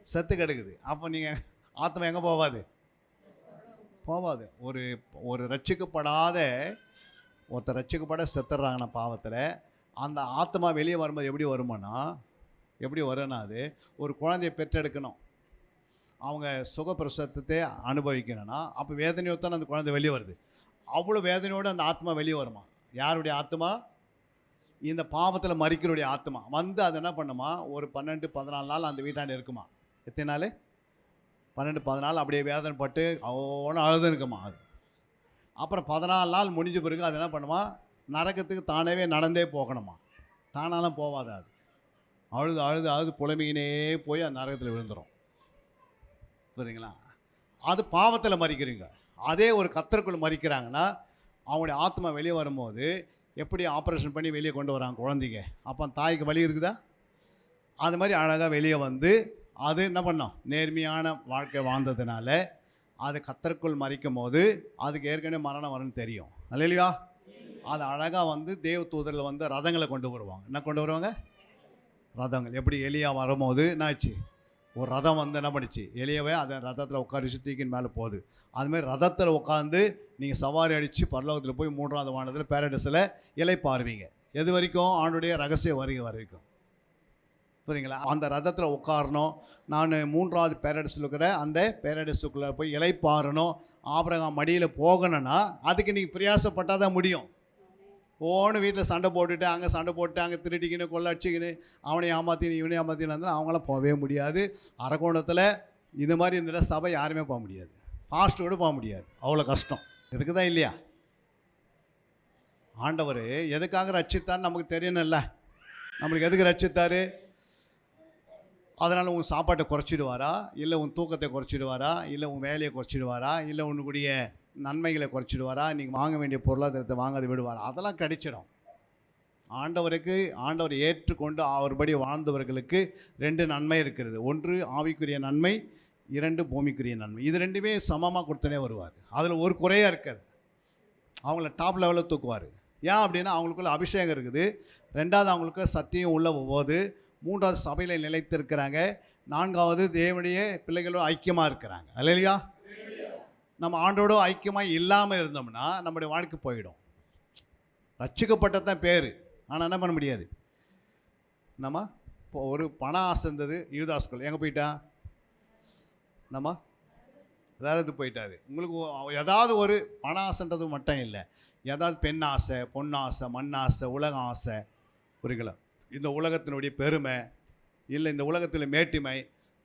செத்து கிடக்குது. அப்போ நீங்கள் ஆத்மா எங்கே போவாது? போவாது. ஒரு ரட்சிக்கப்படாத ஒருத்தர் ரட்சிக்கப்பட செத்துடுறாங்கன்னா பாவத்தில், அந்த ஆத்மா வெளியே வரும்போது எப்படி வருமானா, எப்படி வரும்னா அது ஒரு குழந்தைய பெற்றெடுக்கணும், அவங்க சுகப்பிரசவத்தை அனுபவிக்கணும்னா அப்போ வேதனையோடு தான் அந்த குழந்தை வெளியே வருது. அவ்வளோ வேதனையோடு அந்த ஆத்மா வெளியே வருமா? யாருடைய ஆத்மா? இந்த பாவத்தில் மறிக்கிறோடைய ஆத்மா வந்து அது என்ன பண்ணுமா? ஒரு 12-14 நாள் அந்த வீட்டாண்டு இருக்குமா? எத்தனை நாள்? 12-14 அப்படியே வேதனைப்பட்டு ஒன்றும் அழுது இருக்குமா அது. அப்புறம் 14 நாள் முடிஞ்ச பிறகு அது என்ன பண்ணுமா? நரகத்துக்கு தானவே நடந்தே போகணுமா? தானாலாம் போகாது. அது அழுது அழுது அழுது புலமையினே போய் அந்த நரகத்தில் விழுந்துடும். புரியுதுங்களா? அது பாவத்தில் மறிக்கிறீங்க. அதே ஒரு கர்த்தருக்குள் மறிக்கிறாங்கன்னா அவங்களுடைய ஆத்மா வெளியே வரும்போது எப்படி ஆப்ரேஷன் பண்ணி வெளியே கொண்டு வராங்க குழந்தைங்க, அப்போ தாய்க்கு வலி இருக்குதா? அது மாதிரி அழகாக வெளியே வந்து அது என்ன பண்ணோம்? நேர்மையான வாழ்க்கை வாழ்ந்ததுனால அது கர்த்தருக்குள் மறிக்கும் போது அதுக்கு ஏற்கனவே மரணம் வரும்னு தெரியும். இல்லையா? அது அழகாக வந்து தேவ தூதரில் வந்து ரதங்களை கொண்டு வருவாங்க. என்ன கொண்டு வருவாங்க? ரதங்கள். எப்படி எலியா வரும்போது என்னாச்சு? ஒரு ரதம் வந்து என்ன பண்ணிச்சு? எலியவே அதை ரதத்தில் உட்கார தூக்கின் மேலே போகுது. அதுமாதிரி ரதத்தில் உட்காந்து நீங்கள் சவாரி அடித்து பரலோகத்தில் போய் 3ஆவது வானத்தில் பேரடைஸில் இலை பாருவீங்க. எது வரைக்கும்? ஆண்டுடைய ரகசிய வருகை வரைக்கும். புரியுங்களா? அந்த ரதத்தில் உட்காரணும். நான் 3ஆவது பேரடைஸில் இருக்கிற அந்த பேரடைஸுக்குள்ளே போய் இலை பாரணும். ஆபிரகாம் மடியில் போகணுன்னா அதுக்கு நீங்கள் பிரயாசப்பட்டால் தான் முடியும். ஓன்னு வீட்டில் சண்டை போட்டுட்டு அங்கே சண்டை போட்டு அங்கே திருடிக்கின்னு கொள்ளடிச்சிக்கின்னு அவனை ஏமாத்தின்னு இவனை ஏமாத்தின்னு இருந்தால் அவங்களாம் போகவே முடியாது. அரக்கோணத்தில் இது மாதிரி இருந்துட்டால் சபை யாருமே போக முடியாது, ஃபாஸ்ட்டு கூட போக முடியாது. அவ்வளோ கஷ்டம் இருக்குதா இல்லையா? ஆண்டவர் எதுக்காக ரட்சித்தான்னு நமக்கு தெரியணும்ல. நம்மளுக்கு எதுக்கு ரட்சித்தார்? அதனால் உன் சாப்பாட்டை குறைச்சிடுவாரா? இல்லை உன் தூக்கத்தை குறைச்சிடுவாரா? இல்லை உன் வேலையை குறைச்சிடுவாரா? இல்லை உன்னுடைய நன்மைகளை குறைச்சிடுவாரா, நீங்கள் வாங்க வேண்டிய பொருளாதாரத்தை வாங்காத விடுவாரா? அதெல்லாம் கிடைச்சிடும். ஆண்டவர் ஏற்றுக்கொண்டு அவர்படி வாழ்ந்தவர்களுக்கு 2 நன்மை இருக்கிறது. 1 ஆவிக்குரிய நன்மை, 2 பூமிக்குரிய நன்மை. இது 2மே சமமாக கொடுத்தனே வருவார். அதில் ஒரு குறையாக இருக்காது. அவங்கள டாப் லெவலில் தூக்குவார். ஏன் அப்படின்னா அவங்களுக்குள்ள அபிஷேகம் இருக்குது. 2வது அவங்களுக்கு சத்தியம் உள்ள போது, 3வது சபையில் நிலைத்திருக்கிறாங்க, 4வது தேவனுடைய பிள்ளைகளோடு ஐக்கியமாக இருக்கிறாங்க. அல்லேலூயா. நம்ம ஆண்டோட ஐக்கியமாக இல்லாமல் இருந்தோம்னா நம்முடைய வாழ்க்கை போயிடும். ரட்சிக்கப்பட்டதான் பேர், ஆனால் என்ன பண்ண முடியாது. நம்ம இப்போ ஒரு பணம் ஆசை இருந்தது யூதாஸ்குள், எங்கே போயிட்டான்? நம்ம ஏதாவது போயிட்டாரு. உங்களுக்கு ஏதாவது ஒரு பண ஆசைன்றது மட்டும் இல்லை, ஏதாவது பெண் ஆசை, பொண்ணு ஆசை, மண் ஆசை, உலக ஆசை, புரியுங்களா? இந்த உலகத்தினுடைய பெருமை, இல்லை இந்த உலகத்தில் மேட்டிமை,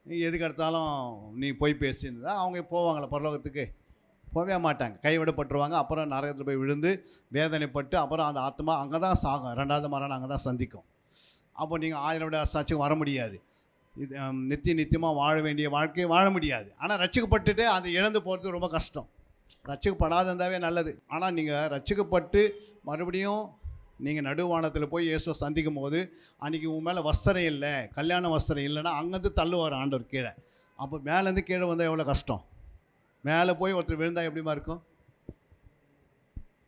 நீ எதுக்கு எடுத்தாலும் நீ போய் பேசியிருந்தா அவங்க போவாங்களா பரலோகத்துக்கு? போகவே மாட்டாங்க, கைவிடப்பட்டுருவாங்க. அப்புறம் நரகத்தில் போய் விழுந்து வேதனைப்பட்டு அப்புறம் அந்த ஆத்மா அங்கே தான் சாகும். 2வது மரணம் அங்கே தான் சந்திக்கும். அப்போ நீங்கள் 1000 விட சாட்சியம் வர முடியாது. இது நித்தியமாக வாழ வேண்டிய வாழ்க்கையை வாழ முடியாது. ஆனால் ரட்சிக்கப்பட்டுட்டு அது இழந்து போகிறது ரொம்ப கஷ்டம். ரட்சிக்கப்படாத இருந்தாவே நல்லது. ஆனால் நீங்கள் ரட்சிக்கப்பட்டு மறுபடியும் நீங்கள் நடுவானத்தில் போய் இயேசுவை சந்திக்கும் போது அன்றைக்கி உன் மேலே வஸ்திரம் இல்லை, கல்யாண வஸ்திரம் இல்லைன்னா அங்கேருந்து தள்ளுவார் ஆண்டவர் கீழே. அப்போ மேலேருந்து கீழே வந்தால் எவ்வளோ கஷ்டம். மேலே போய் ஒருத்தர் விழுந்தால் எப்படிமா இருக்கும்?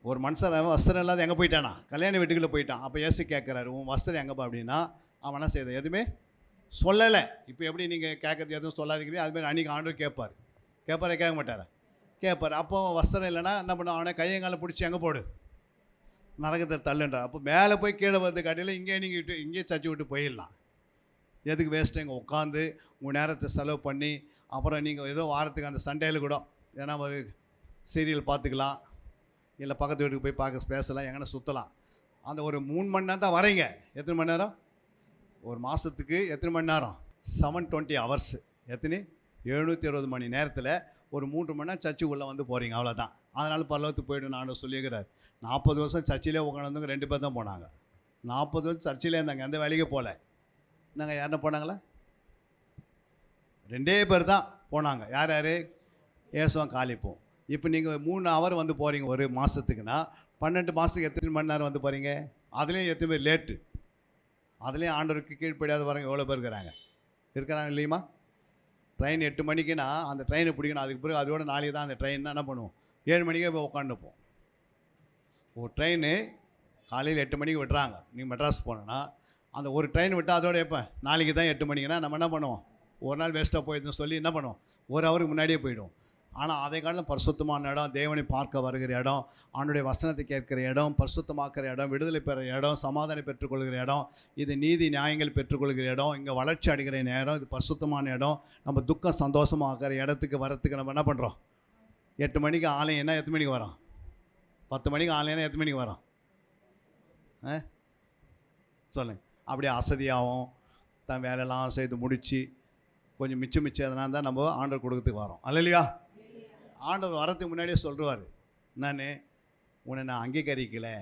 ஒரு மனுஷன் வஸ்திரம் இல்லாத எங்கே போயிட்டானா? கல்யாண வீட்டுக்குள்ளே போயிட்டான். அப்போ இயேசு கேட்குறாரு, உன் வஸ்திரம் எங்கேப்பா அப்படின்னா அவன் என்ன செய்த எதுவுமே சொல்லலை. இப்போ எப்படி நீங்கள் கேட்கறது எதுவும் சொல்லாதீங்க, அதுமாதிரி அன்றைக்கி ஆண்டவர் கேட்பார். கேட்க மாட்டாரா? கேட்பார். அப்போ வஸ்திரம் இல்லைன்னா என்ன பண்ணுவோம்? அவனை கையங்கால பிடிச்சி எங்கே போடு, நரகத்தை தள்ளுன்றார். அப்போ மேலே போய் கீழே வந்து கடையில் இங்கேயே சர்ச்சை விட்டு போயிடலாம். எதுக்கு வேஸ்ட்டு இங்கே உட்காந்து உங்கள் நேரத்தை செலவு பண்ணி அப்புறம் நீங்கள் ஏதோ வாரத்துக்கு அந்த சண்டேயில் கூட ஏன்னா ஒரு சீரியல் பார்த்துக்கலாம், இல்லை பக்கத்து வீட்டுக்கு போய் பார்க்க பேசலாம், எங்கன்னா சுற்றலாம். அந்த ஒரு 3 மணி நேரம் தான் வரீங்க. எத்தனை மணி நேரம்? ஒரு மாதத்துக்கு எத்தனை மணி நேரம்? 720 ஹவர்ஸ். எத்தனை? 720 மணி நேரத்தில் ஒரு 3 மணி நேரம் சர்ச்சுக்குள்ளே வந்து போகிறீங்க, அவ்வளோதான். அதனால் பரலோகத்துக்கு போய்ட்டு நான் சொல்லியிருக்கிறார். 40 வருஷம் சர்ச்சிலே உட்காந்துங்க 2 பேர் தான் போனாங்க. 40 வருஷம் சர்ச்சிலே இருந்தாங்க, எந்த வேலைக்கே போகல. நாங்கள் யாருன்னா போனாங்களா? 2 பேர் தான் போனாங்க. யார் யார்? ஏசுவான் காலிப்போம். இப்போ நீங்கள் 3 ஹவர் வந்து போகிறீங்க ஒரு மாதத்துக்குன்னா 12 மாதத்துக்கு எத்தனை மணி நேரம் வந்து போகிறீங்க? அதுலேயும் எத்தனை பேர் லேட்டு, அதுலேயும் ஆண்டவருக்கு கீழ்ப்படியாத வரவங்க எவ்வளோ பேர் இருக்கிறாங்க இல்லையுமா? ட்ரெயின் 8 மணிக்குன்னா அந்த ட்ரெயினை பிடிக்கணும். அதுக்கு பிறகு அதோட நாளைக்கு தான் அந்த ட்ரெயின்னா என்ன பண்ணுவோம்? 7 மணிக்கே போய் உட்காந்துப்போம். ஒரு ட்ரெயின் காலையில் 8 மணிக்கு விட்டுறாங்க. நீங்கள் மெட்ராஸ் போனோன்னா அந்த ஒரு ட்ரெயின் விட்டால் அதோட எப்போ நாளைக்கு தான் 8 மணிக்குன்னா நம்ம என்ன பண்ணுவோம்? ஒரு நாள் வேஸ்ட்டாக போயிடுதுன்னு சொல்லி என்ன பண்ணுவோம்? 1 ஹவருக்கு முன்னாடியே போய்டும். ஆனால் அதை காலம் பரிசுத்தமான இடம், தேவனை பார்க்க வருகிற இடம், அவனுடைய வசனத்தை கேட்கிற இடம், பரிசுத்தமாக்குற இடம், விடுதலை பெற இடம், சமாதானம் பெற்றுக்கொள்கிற இடம், இது நீதி நியாயங்கள் பெற்றுக்கொள்கிற இடம், இங்கே வளர்ச்சி அடைகிற நேரம், இது பரிசுத்தமான இடம். நம்ம துக்கம் சந்தோஷமாக்குற இடத்துக்கு வரத்துக்கு நம்ம என்ன பண்ணுறோம்? 8 மணிக்கு ஆலயம்னா எத்தனை மணிக்கு வரோம்? 10 மணிக்கு ஆலயம்னா எத்தனை மணிக்கு வரோம்? சொல்லுங்கள். அப்படியே அசதியாகவும் தான் வேலையெல்லாம் செய்து முடித்து கொஞ்சம் மிச்சம் எதனா தான் நம்ம ஆண்டவர் கொடுக்கறதுக்கு வரோம். அல்லையா? ஆண்டவர் வரத்துக்கு முன்னாடியே சொல்லுவார், உன்னை நான் அங்கீகரிக்கலை,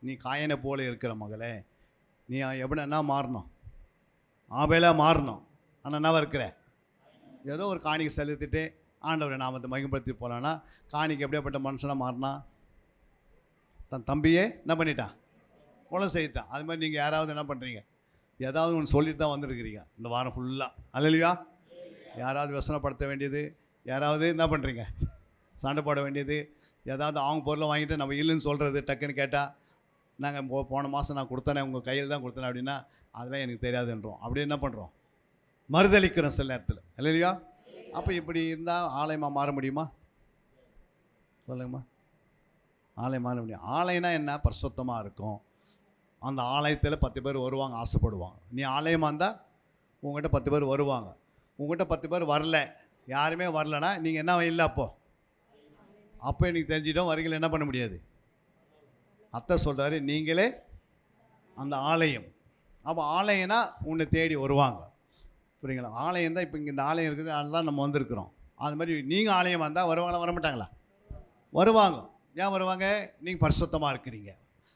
நீ காயனை போல இருக்கிற மகளே, நீ எப்படின்னா மாறணும், ஆபேலாக மாறணும். ஆனால் என்ன இருக்கிற ஏதோ ஒரு காணிக்கை செலுத்திட்டு ஆண்டவரை நாமத்தை மகிமைப்படுத்தி போகலான்னா காணிக்கை எப்படியாப்பட்ட மனுஷனாக மாறினா? தன் தம்பியே என்ன பண்ணிட்டான்? கொலை செய்தான். அது மாதிரி நீங்கள் யாராவது என்ன பண்ணுறீங்க? ஏதாவது ஒன்று சொல்லிட்டு தான் வந்துருக்கிறீங்க இந்த வாரம் ஃபுல்லாக. அல்லையா? யாராவது வசனப்படுத்த வேண்டியது, யாராவது என்ன பண்ணுறீங்க? சண்டை போட வேண்டியது, ஏதாவது அவங்க பொருளை வாங்கிட்டு நம்ம இல்லைன்னு சொல்கிறது. டக்குன்னு கேட்டால் நாங்கள் போன மாதம் நான் கொடுத்தேனே, உங்கள் கையில் தான் கொடுத்தேன் அப்படின்னா அதெல்லாம் எனக்கு தெரியாதுன்றோம். அப்படி என்ன பண்ணுறோம்? மறுதளிக்கிறோம் சில நேரத்தில். இல்லையா? அப்போ இப்படி இருந்தால் ஆலயமாக மாற முடியுமா? சொல்லுங்கம்மா. ஆலயம் மாற முடியும். ஆலயம்னா என்ன? பரிசுத்தமாக இருக்கும். அந்த ஆலயத்தில் 10 பேர் வருவாங்க, ஆசைப்படுவாங்க. நீ ஆலயமாக இருந்தால் உங்கள்கிட்ட 10 பேர் வருவாங்க. உங்கள்கிட்ட 10 பேர் வரல, யாருமே வரலன்னா நீங்கள் என்ன இல்லை? அப்போ எனக்கு தெரிஞ்சிட்டோம் வரீங்கள என்ன பண்ண முடியாது. அத்தை சொல்கிறாரு, நீங்களே அந்த ஆலயம். அப்போ ஆலயம்னா உன்னை தேடி வருவாங்க. புரியுங்களா? ஆலயம் தான். இப்போ இங்கே இந்த ஆலயம் இருக்குது, அதுதான் நம்ம வந்திருக்கிறோம். அது மாதிரி நீங்கள் ஆலயம் வந்தால் வருவாங்களா வரமாட்டாங்களா? வருவாங்க. ஏன் வருவாங்க? நீங்கள் பரிசுத்தமாக இருக்கிறீங்க.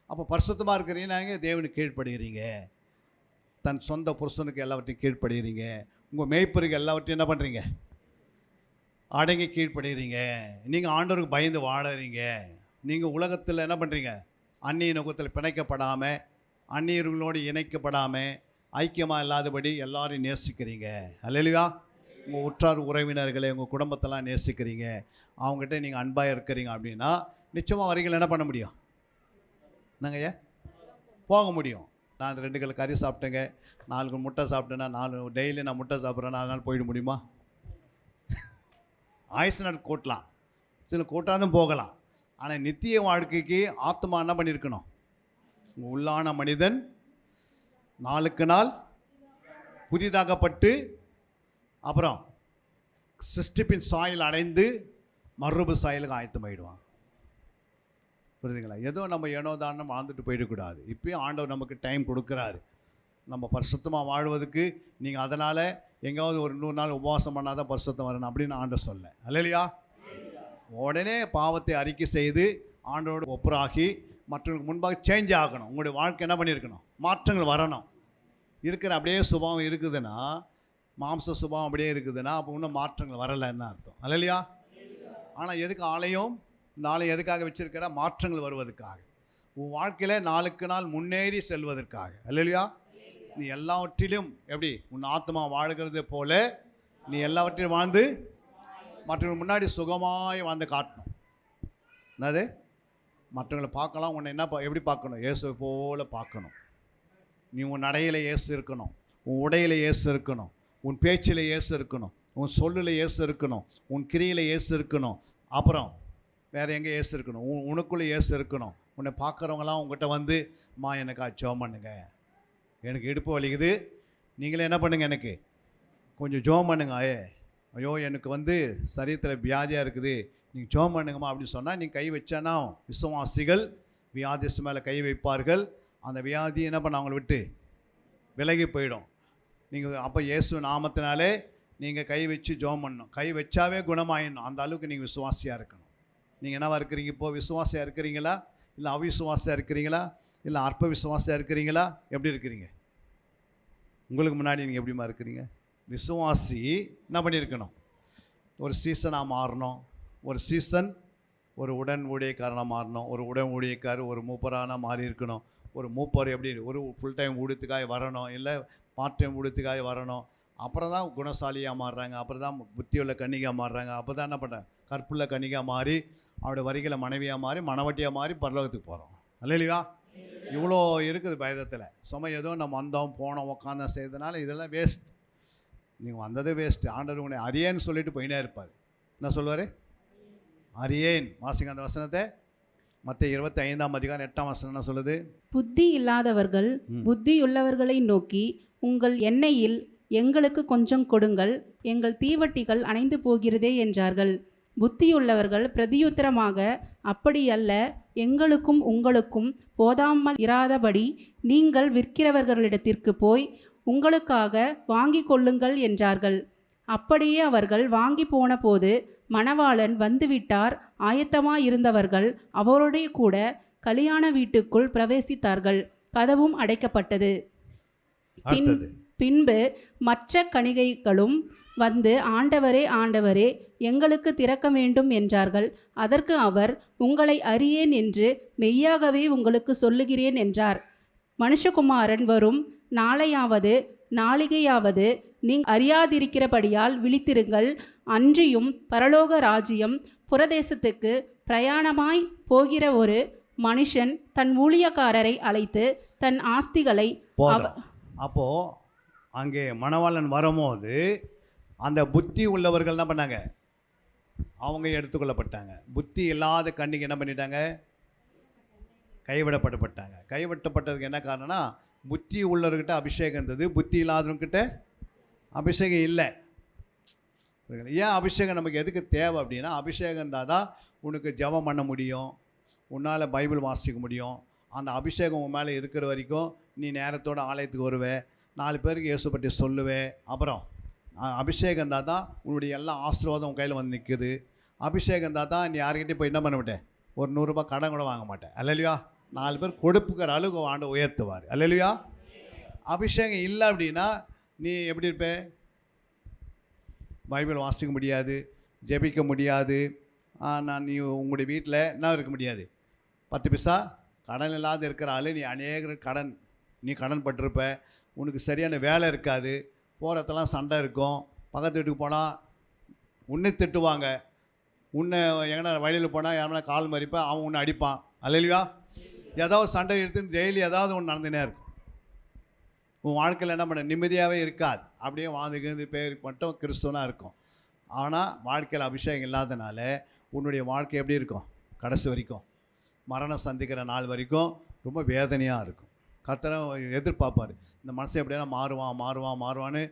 அப்போ பரிசுத்தமாக இருக்கிறீங்க, நீங்கள் தேவனுக்கு கீழ்ப்படுகிறீங்க, தன் சொந்த புருஷனுக்கு எல்லாவற்றையும் கீழ்ப்படுகிறீங்க, உங்கள் மேய்ப்பருக்கு எல்லாவற்றையும் என்ன பண்ணுறீங்க? அடங்கி கீழ்ப்படுகிறீங்க. நீங்கள் ஆண்டவருக்கு பயந்து வாழறீங்க. நீங்கள் உலகத்தில் என்ன பண்ணுறீங்க? அந்நிய நோக்கத்தில் பிணைக்கப்படாமல், அந்நியர்களோடு இணைக்கப்படாமல், ஐக்கியமாக இல்லாதபடி எல்லாரையும் நேசிக்கிறீங்க. அல்லேலூயா. உங்கள் உற்றார் உறவினர்களை, உங்கள் குடும்பத்தெல்லாம் நேசிக்கிறீங்க. அவங்ககிட்ட நீங்கள் அன்பாக இருக்கிறீங்க அப்படின்னா நிச்சயமாக வரைக்கும் என்ன பண்ண முடியும்? என்னங்க ஐயா? போக முடியும். நான் 2 கிலோ கறி சாப்பிட்டேங்க, 4 முட்டை சாப்பிட்டேன்னா, 4 டெய்லி நான் முட்டை சாப்பிட்றேன்னா அதனால் போயிட முடியுமா? ஆயுசு நாள் கூட்டலாம், சில கூட்டாதும் போகலாம். ஆனால் நித்திய வாழ்க்கைக்கு ஆத்மா என்ன பண்ணியிருக்கணும்? உள்ளான மனிதன் நாளுக்கு நாள் புதிதாகப்பட்டு அப்புறம் சிருஷ்டிப்பின் சாயல் அடைந்து மறுரூப சாயலுக்கு ஆயத்தமாயிடுவான். புரியுதுங்களா? ஏதோ நம்ம ஏனோதானம் வாழ்ந்துட்டு போயிடக்கூடாது. இப்போயும் ஆண்டவர் நமக்கு டைம் கொடுக்குறாரு நம்ம பரிசுத்தமாக வாழ்வதற்கு. நீங்கள் அதனால் எங்கேயாவது ஒரு 100 நாள் உபவாசம் பண்ணாதான் பரிசுத்தம் வரணும் அப்படின்னு ஆண்டவர் சொல்ல. அல்லேலூயா. உடனே பாவத்தை அறிக்கை செய்து ஆண்டவரோடு ஒப்புராகி மற்றவங்களுக்கு முன்பாக சேஞ்ச் ஆகணும். உங்களுடைய வாழ்க்கை என்ன பண்ணியிருக்கணும்? மாற்றங்கள் வரணும். இருக்கிற அப்படியே சுபாவம் இருக்குதுன்னா, மாம்ச சுபாவம் அப்படியே இருக்குதுன்னா, அப்போ இன்னும் மாற்றங்கள் வரலைன்னு அர்த்தம். அல்லேலூயா. ஆனால் எதுக்கு ஆலயம்? இந்த ஆலயம் எதுக்காக வச்சிருக்கிற? மாற்றங்கள் வருவதற்காக, உன் வாழ்க்கையில் நாளுக்கு நாள் முன்னேறி செல்வதற்காக. அல்லேலூயா. நீ எல்லாவற்றிலும் எப்படி உன் ஆத்மா வாழ்கிறது போல நீ எல்லாவற்றிலும் வாழ்ந்து மற்றவங்களுக்கு முன்னாடி சுகமாய் வாழ்ந்து காட்டணும். என்னது? மற்றவங்களை பார்க்கலாம், உன்னை என்ன எப்படி பார்க்கணும்? இயேசுவை போல பார்க்கணும். நீ உன் நடையில் இயேசு இருக்கணும், உன் உடையில் இயேசு இருக்கணும், உன் பேச்சில் இயேசு இருக்கணும், உன் சொல்லில் இயேசு இருக்கணும், உன் கிரியில் இயேசு இருக்கணும். அப்புறம் வேறு எங்கே இயேசு இருக்கணும்? உனக்குள்ளே இயேசு இருக்கணும். உன்னை பார்க்குறவங்களாம் உங்கள்கிட்ட வந்து, அம்மா எனக்கு ஜெபம் பண்ணுங்க, எனக்கு இடுப்பு வலிக்குது, நீங்களே என்ன பண்ணுங்க, எனக்கு கொஞ்சம் ஜெபம் பண்ணுங்க, ஐயோ எனக்கு வந்து சரீரத்தில் வியாதியாக இருக்குது, நீங்கள் ஜெபம் பண்ணுங்கம்மா அப்படின்னு சொன்னால், நீங்கள் கை வச்சானா விசுவாசிகள் வியாதிஸ் மேலே கை வைப்பார்கள். அந்த வியாதி என்ன பண்ண அவங்கள விட்டு விலகி போயிடும். நீங்கள் அப்போ இயேசு நாமத்தினாலே நீங்கள் கை வச்சு ஜெபம் பண்ணணும். கை வச்சாவே குணமாயிடணும். அந்த அளவுக்கு நீங்கள் விசுவாசியாக இருக்கணும். நீங்கள் என்னவா இருக்கிறீங்க? இப்போது விசுவாசியாக இருக்கிறீங்களா, இல்லை அவிசுவாசியாக இருக்கிறீங்களா, இல்லை அற்ப விசுவாசியாக இருக்கிறீங்களா? எப்படி இருக்கிறீங்க? உங்களுக்கு முன்னாடி நீங்கள் எப்படிமா இருக்கிறீங்க? விசுவாசி என்ன பண்ணியிருக்கணும்? ஒரு சீசனாக மாறணும். ஒரு சீசன் ஒரு உடன் ஊழியக்காரனாக மாறணும். ஒரு உடன் ஊழியக்காரர் ஒரு மூப்பரான மாறி இருக்கணும். ஒரு மூப்பர் எப்படி ஒரு ஃபுல் டைம் ஊழியத்துக்காக வரணும், இல்லை பார்ட் டைம் ஊழியத்துக்காக வரணும். அப்புறம் தான் குணசாலியாக மாறுறாங்க, அப்புறம் தான் புத்தியுள்ள கன்னிகாக மாறுறாங்க. அப்போ தான் என்ன பண்ணுறாங்க? கற்புள்ள கன்னிகாக மாறி அவருடைய வரிகளை மனைவியாக மாறி மனவட்டியாக மாறி பரலோகத்துக்கு போகிறோம். அல்லேலூயா. இவ்வளோ இருக்குது பயதத்தில். சும்மா ஏதோ நம்ம வந்தோம் போனோம் உட்காந்தோம் செய்ததுனால இதெல்லாம் வேஸ்ட். நீங்கள் வந்ததே வேஸ்ட்டு. ஆண்டவர் உங்களை அறியேன்னு சொல்லிட்டு போயினே இருப்பார். என்ன சொல்லுவார்? அறியேன். வாசிங்க அந்த வசனத்தை. மத்தேயு 25:8 என்ன சொல்லுது? புத்தி இல்லாதவர்கள் புத்தியுள்ளவர்களை நோக்கி, உங்கள் எண்ணெயில் எங்களுக்கு கொஞ்சம் கொடுங்கள், எங்கள் தீவட்டிகள் அணைந்து போகிறதே என்றார்கள். புத்தியுள்ளவர்கள் பிரதியுத்தரமாக, அப்படியல்ல, எங்களுக்கும் உங்களுக்கும் போதாமல் இராதபடி நீங்கள் விற்கிறவர்களிடத்திற்கு போய் உங்களுக்காக வாங்கி கொள்ளுங்கள் என்றார்கள். அப்படியே அவர்கள் வாங்கி போன போது மணவாளன் வந்துவிட்டார். ஆயத்தமாயிருந்தவர்கள் அவரோடே கூட கல்யாண வீட்டுக்குள் பிரவேசித்தார்கள். கதவும் அடைக்கப்பட்டது. பின்பு மற்ற கணிகைகளும் வந்து, ஆண்டவரே ஆண்டவரே, எங்களுக்கு திறக்க வேண்டும் என்றார்கள். அதற்கு அவர், உங்களை அறியேன் என்று மெய்யாகவே உங்களுக்கு சொல்லுகிறேன் என்றார். மனுஷகுமாரன் வரும் நாளையாவது நாளிகையாவது நீங்கள் அறியாதிருக்கிறபடியால் விழித்திருங்கள். அன்றியும் பரலோக ராஜ்யம் புரதேசத்துக்கு பிரயாணமாய் போகிற ஒரு மனுஷன் தன் ஊழியக்காரரை அழைத்து தன் ஆஸ்திகளை அப்போது அங்கே மணவாளன் வரும்போது அந்த புத்தி உள்ளவர்கள் என்ன பண்ணாங்க? அவங்க எடுத்துக்கொள்ளப்பட்டாங்க. புத்தி இல்லாத கண்ணிக்கு என்ன பண்ணிட்டாங்க? கைவிடப்பட்டாங்க. கைவிடப்பட்டதுக்கு என்ன காரணம்னா, புத்தி உள்ளவர்கிட்ட அபிஷேகம் இருந்தது, புத்தி இல்லாதவங்கிட்ட அபிஷேகம் இல்லை. ஏன் அபிஷேகம் நமக்கு எதுக்கு தேவை அப்படின்னா, அபிஷேகம் இருந்தால் தான் உனக்கு ஜெபம் பண்ண முடியும், உன்னால் பைபிள் வாசிக்க முடியும். அந்த அபிஷேகம் உன் மேலே இருக்கிற வரைக்கும் நீ நேரத்தோடு ஆலயத்துக்கு வருவே, 4 பேருக்கு இயேசு பற்றி சொல்லுவே. அப்புறம் அபிஷேகம் இருந்தால் தான் உன்னுடைய எல்லா ஆசீர்வாதம் உன் கையில் வந்து நிற்குது. அபிஷேகம் இருந்தால் தான் நீ யார்கிட்டையும் போய் என்ன பண்ண மாட்டேன், ஒரு 100 ரூபாய் கடன் கூட வாங்க மாட்டேன். அல்லேலூயா. 4 பேர் கொடுப்புக்கிற அளவுக்கு ஆண்டு உயர்த்துவார். அல்லேலூயா. அபிஷேகம் இல்லை அப்படின்னா நீ எப்படி இருப்ப? பைபிள் வாசிக்க முடியாது, ஜெபிக்க முடியாது. நான் நீ உங்களுடைய வீட்டில் என்ன இருக்க முடியாது, 10 பைசா கடன் இல்லாத இருக்கிற ஆள் நீ. அநேக கடன் பட்டிருப்ப, உனக்கு சரியான வேலை இருக்காது, போகிறதெல்லாம் சண்டை இருக்கும், பக்கத்து வீட்டுக்கு போனால் உன்னை திட்டுவாங்க, உன்னை எங்கன்னா வழியில் போனால் யாருன்னா கால் மறிப்பேன், அவன் உன்னை அடிப்பான். அல்லையா? ஏதாவது சண்டை எடுத்துன்னு டெய்லி ஏதாவது ஒன்று நடந்துனே இருக்கும். உன் வாழ்க்கையில் என்ன பண்ண நிம்மதியாகவே இருக்காது. அப்படியே வாழ்ந்துக்கிறது பேர் மட்டும் கிறிஸ்துவனாக இருக்கும். ஆனால் வாழ்க்கையில் அபிஷேகம் இல்லாதனால உன்னுடைய வாழ்க்கை எப்படி இருக்கும், கடைசி வரைக்கும் மரணம் சந்திக்கிற நாள் வரைக்கும் ரொம்ப வேதனையாக இருக்கும். கர்த்தரை எதிர்பார்ப்பார், இந்த மனசை எப்படியா மாறுவான்னு.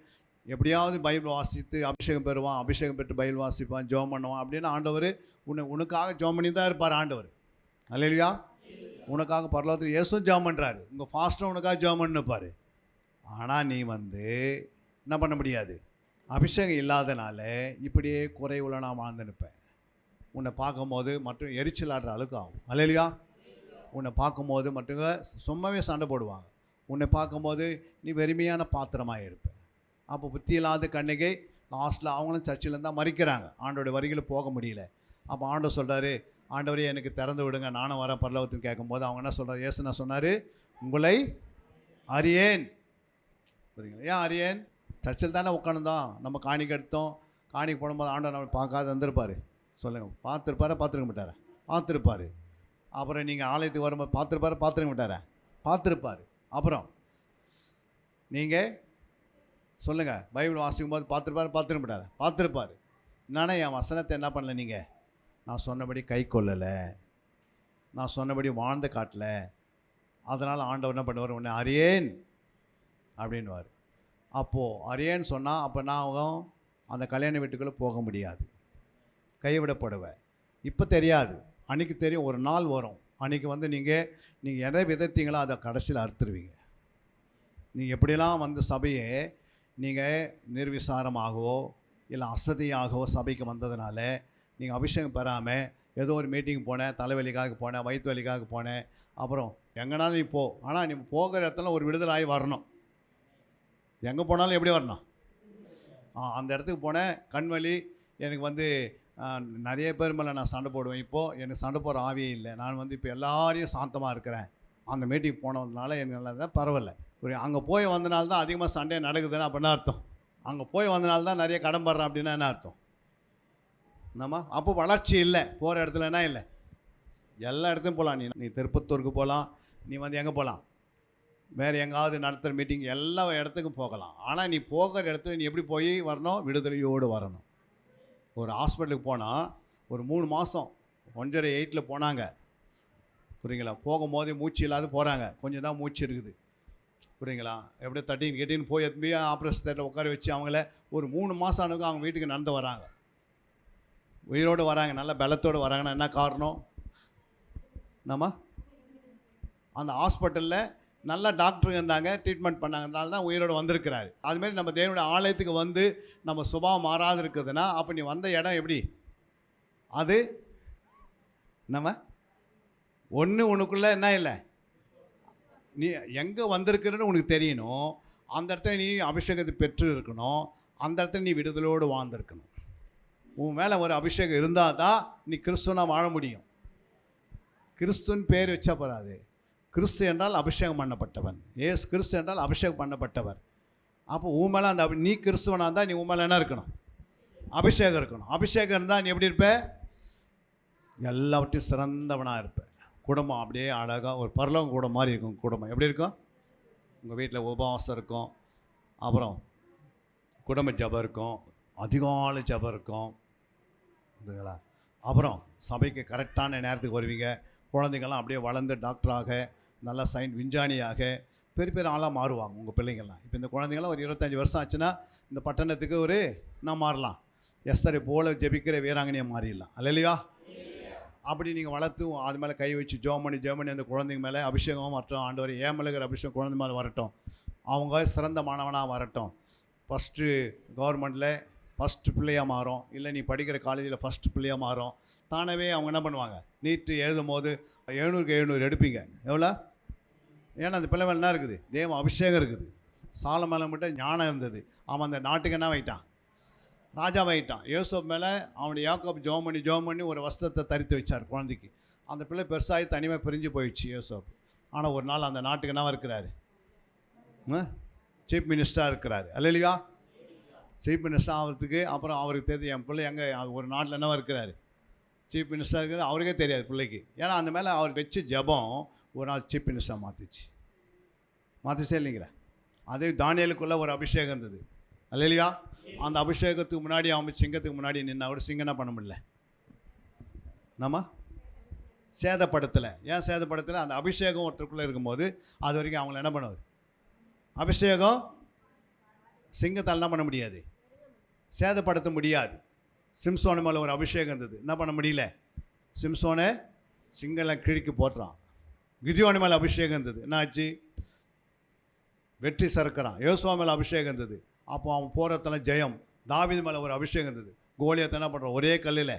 எப்படியாவது பைபிள் வாசித்து அபிஷேகம் பெறுவான், அபிஷேகம் பெற்று பைபிள் வாசிப்பான், ஜெபம் பண்ணுவான் அப்படின்னு ஆண்டவர் உனக்காக ஜெபம் பண்ணி தான் இருப்பார் ஆண்டவர். அல்லேலூயா. உனக்காக பரலோகத்தில் இயேசுவும் ஜெபம் பண்ணுறாரு, உங்கள் ஃபாஸ்ட்டாக உனக்காக ஜெபம் பண்ணிப்பார். ஆனால் நீ என்ன பண்ண முடியாது, அபிஷேகம் இல்லாதனால இப்படியே குறைவுள்ள நான் வாழ்ந்து நிற்பேன். உன்னை பார்க்கும்போது மற்றும் எரிச்சல் ஆடுற அளவுக்கு ஆகும். அல்லேலூயா. உன்னை பார்க்கும்போது மட்டுங்க சும்மாவே சண்டை போடுவாங்க. உன்னை பார்க்கும்போது நீ வெறுமையான பாத்திரமாக இருப்ப. அப்போ புத்தி இல்லாத கன்னிகை லாஸ்ட்டில் அவங்களும் சர்ச்சில் தான் மறிக்கிறாங்க, ஆண்டோடைய வரிகளை போக முடியல. அப்போ ஆண்டவர் சொல்கிறாரு, ஆண்டவரே எனக்கு திறந்து விடுங்க, நானும் வரேன் பரலோகத்துக்கு. கேட்கும்போது அவங்க என்ன சொல்கிறார், இயேசு என்ன சொன்னார், உங்களை அறியேன். புரியுங்களா? ஏன் அறியேன்? சர்ச்சில் தானே உட்காந்துதான் நம்ம காணிக்கு எடுத்தோம். காணிக்கு போடும்போது ஆண்டவர் நம்ம பார்க்காத வந்திருப்பார். சொல்லுங்கள், பார்த்துருக்க மாட்டாரா? பார்த்துருப்பார். அப்புறம் நீங்கள் ஆலயத்துக்கு வரும்போது பார்த்துருக்க மாட்டாரா? பார்த்துருப்பார். அப்புறம் நீங்கள் சொல்லுங்கள், பைபிள் வாசிக்கும் போது பார்த்துருக்க மாட்டாரா? பார்த்துருப்பார். என்னன்னா என் வசனத்தை என்ன பண்ணல, நீங்கள் நான் சொன்னபடி கை கொள்ளலை, நான் சொன்னபடி வாழ்ந்து காட்டல, அதனால் ஆண்டவர் என்ன பண்ணுவார், உன்னை அறியேன் அப்படின்வார். அப்போது அறியேன்னு சொன்னால் அப்போ நான் அந்த கல்யாண வீட்டுக்குள்ளே போக முடியாது, கைவிடப்படுவேன். இப்போ தெரியாது, அன்றைக்கி தெரியும். ஒரு நாள் வரும், அன்றைக்கி நீங்கள் எதை விதைத்தீங்களோ அதை கடைசியில் அறுத்துருவீங்க. நீங்கள் எப்படிலாம் சபையை நீங்கள் நிர்விசாரமாகவோ இல்லை அசதியாகவோ சபைக்கு வந்ததுனால நீங்கள் அபிஷேகம் பெறாமல் ஏதோ ஒரு மீட்டிங் போனேன், தலைவலிக்காக போனேன், வயிற்று வலிக்காக போனேன், அப்புறம் எங்கேனாலும் நீ போ, ஆனால் நீ போகிற இடத்துல ஒரு விடுதலாகி வரணும். எங்கே போனாலும் எப்படி வரணும்? அந்த இடத்துக்கு போனேன், கண் வலி, எனக்கு நிறைய பேர் மேலே நான் சண்டை போடுவேன். இப்போது எனக்கு சண்டை போடுற ஆவியே இல்லை. நான் இப்போ எல்லாரையும் சாந்தமாக இருக்கிறேன். அந்த மீட்டிங் போனதுனால எனக்கு நல்லா பரவாயில்ல. அங்கே போய் வந்தனால தான் அதிகமாக சண்டே நடக்குதுன்னு அப்படின்னா அர்த்தம். அங்கே போய் வந்தனால தான் நிறைய கடன் படுறேன் அப்படின்னா என்ன அர்த்தம்? நம்ம அப்போ வளர்ச்சி இல்லை. போகிற இடத்துல என்ன இல்லை, எல்லா இடத்துலையும் போகலாம். நீ திருப்பத்தூருக்கு போகலாம், நீ எங்கே போகலாம், வேறு எங்காவது நடத்துகிற மீட்டிங் எல்லா இடத்துக்கும் போகலாம். ஆனால் நீ போகிற இடத்துல நீ எப்படி போய் வரணும், விடுதலையோடு வரணும். ஒரு ஹாஸ்பிட்டலுக்கு போனால் ஒரு 3 மாதம் 1.8 போனாங்க, புரியுங்களா? போகும்போதே மூச்சு இல்லாத போகிறாங்க, கொஞ்சம் தான் மூச்சு இருக்குது, புரியுங்களா? எப்படியோ தட்டின்னு கெட்டின்னு போய் எத்தனை ஆப்ரேஷன் தேட்டரில் உட்கார வச்சு அவங்கள ஒரு 3 மாதம் ஆனவங்க அவங்க வீட்டுக்கு நடந்து வராங்க, உயிரோடு வராங்க, நல்ல பலத்தோடு வராங்கன்னா என்ன காரணம்? நம்ம அந்த ஹாஸ்பிட்டலில் நல்ல டாக்டர் இருந்தாங்க, ட்ரீட்மெண்ட் பண்ணாங்கனால தான் உயிரோடு வந்திருக்கிறாரு. அதுமாரி நம்ம தேவனுடைய ஆலயத்துக்கு நம்ம சுபாவம் மாறாது இருக்குதுன்னா அப்போ நீ வந்த இடம் எப்படி, அது நம்ம உனக்குள்ளே என்ன இல்லை, நீ எங்கே வந்திருக்கிறன்னு உனக்கு தெரியணும். அந்த இடத்துல நீ அபிஷேகத்தை பெற்று இருக்கணும், அந்த இடத்துல நீ விடுதலோடு வாழ்ந்துருக்கணும். உன் மேலே ஒரு அபிஷேகம் இருந்தால் தான் நீ கிறிஸ்துவனாக வாழ முடியும். கிறிஸ்துன்னு பேர் வச்சா போகாது. கிறிஸ்து என்றால் அபிஷேகம் பண்ணப்பட்டவன், ஏசு கிறிஸ்து என்றால் அபிஷேகம் பண்ணப்பட்டவர். அப்போ உன் மேலே நீ கிறிஸ்துவனாக இருந்தால் நீ உன் மேலே என்ன இருக்கணும், அபிஷேகம் இருக்கணும். அபிஷேகம் இருந்தால் நீ எப்படி இருப்ப, எல்லாவற்றையும் சிறந்தவனாக இருப்ப. குடும்பம் அப்படியே அழகாக ஒரு பரலோகம் கூட மாதிரி இருக்கும். குடும்பம் எப்படி இருக்கும், உங்கள் வீட்டில் உபவாசம் இருக்கும், அப்புறம் குடும்ப ஜபம் இருக்கும், அதிகாலை ஜபம் இருக்கும், இதுங்களா. அப்புறம் சபைக்கு கரெக்டான நேரத்துக்கு வருவீங்க. குழந்தைங்கள்லாம் அப்படியே வளர்ந்து டாக்டராக, நல்லா விஞ்ஞானியாக பெரிய பெரிய ஆளாக மாறுவாங்க உங்கள் பிள்ளைங்கள்லாம். இப்போ இந்த குழந்தைங்களாம் ஒரு 25 வருஷம் ஆச்சுன்னா இந்த பட்டணத்துக்கு நான் மாறலாம், எஸ்தரை போல ஜெபிக்கிற வீராங்கனையை மாறிடலாம். அல்லையா? அப்படி நீங்கள் வளர்த்து அது மேலே கை வச்சு ஜெர்மனி அந்த குழந்தைங்க மேலே அபிஷேகம் வரட்டும். ஆண்டவர் ஏமலுகிற அபிஷேகம் குழந்தை மேலே வரட்டும். அவங்க சிறந்த மாணவனாக வரட்டும். ஃபஸ்ட்டு கவர்மெண்ட்டில் ஃபஸ்ட்டு பிள்ளையாக மாறும், இல்லை நீ படிக்கிற காலேஜில் ஃபஸ்ட்டு பிள்ளையாக மாறும். தானவே அவங்க என்ன பண்ணுவாங்க, நீட்டு எழுதும் போது 700 எடுப்பீங்க. எவ்வளோ? ஏன்னா அந்த பிள்ளை மேலே என்ன இருக்குது, தேவ அபிஷேகம் இருக்குது. சால மேலே மட்டும் ஞானம் இருந்தது. அவன் அந்த நாட்டுக்கு என்ன வைட்டான், ராஜாவாயிட்டான். யோசேப்பு மேலே அவனுடைய யாக்கோபு ஜெபம் பண்ணி ஒரு வஸ்திரத்தை தரித்து வச்சார் குழந்தைக்கு. அந்த பிள்ளை பெருசாகி தனியாக பிரிஞ்சு போயிடுச்சு யோசேப்பு. ஆனால் ஒரு நாள் அந்த நாட்டுக்கு என்ன இருக்கிறாரு? சீஃப் மினிஸ்டராக இருக்கிறாரு. அல்லையா? சீஃப் மினிஸ்டர் ஆகிறதுக்கு அப்புறம் அவருக்கு தெரியுது என் பிள்ளை எங்கே ஒரு நாட்டில் என்னவா இருக்கிறாரு, சீஃப் மினிஸ்டராக இருக்கிறது அவருக்கே தெரியாது பிள்ளைக்கு. ஏன்னா அந்த மேலே அவர் வச்சு ஜெபம் ஒரு நாள் சீஃப் மினிஸ்டராக மாற்றிச்சே இல்லைங்களா? அதே தானியேலுக்குள்ளே ஒரு அபிஷேகம் இருந்தது. அல்லையா? அந்த அபிஷேகத்துக்கு முன்னாடி அவன் சிங்கத்துக்கு முன்னாடி நின்று அவர் சிங்கம் என்ன பண்ண முடியல, நம்ம சேதப்படுத்தலை. ஏன் சேதப்படுத்தலை? அந்த அபிஷேகம் ஒருத்தருக்குள்ளே இருக்கும்போது அது வரைக்கும் அவங்கள என்ன பண்ணுவது, அபிஷேகம் சிங்கத்தால் என்ன பண்ண முடியாது, சேதப்படுத்த முடியாது. சிம்சோனு மேலே ஒரு அபிஷேகம் இருந்தது, என்ன பண்ண முடியல, சிம்சோனை சிங்கெல்லாம் கிழக்கு போட்டுறான். கிதியோனு மேலே அபிஷேகம் இருந்தது, என்ன ஆச்சு, வெற்றி சறுக்கிறான். யோசுவா மேலே அபிஷேகம் இருந்தது, அப்போ அவன் போகிறதெல்லாம் ஜெயம். தாவீது மேலே ஒரு அபிஷேகம் இருந்தது, கோலியத்தை என்ன பண்ணுறான், ஒரே கல்லில்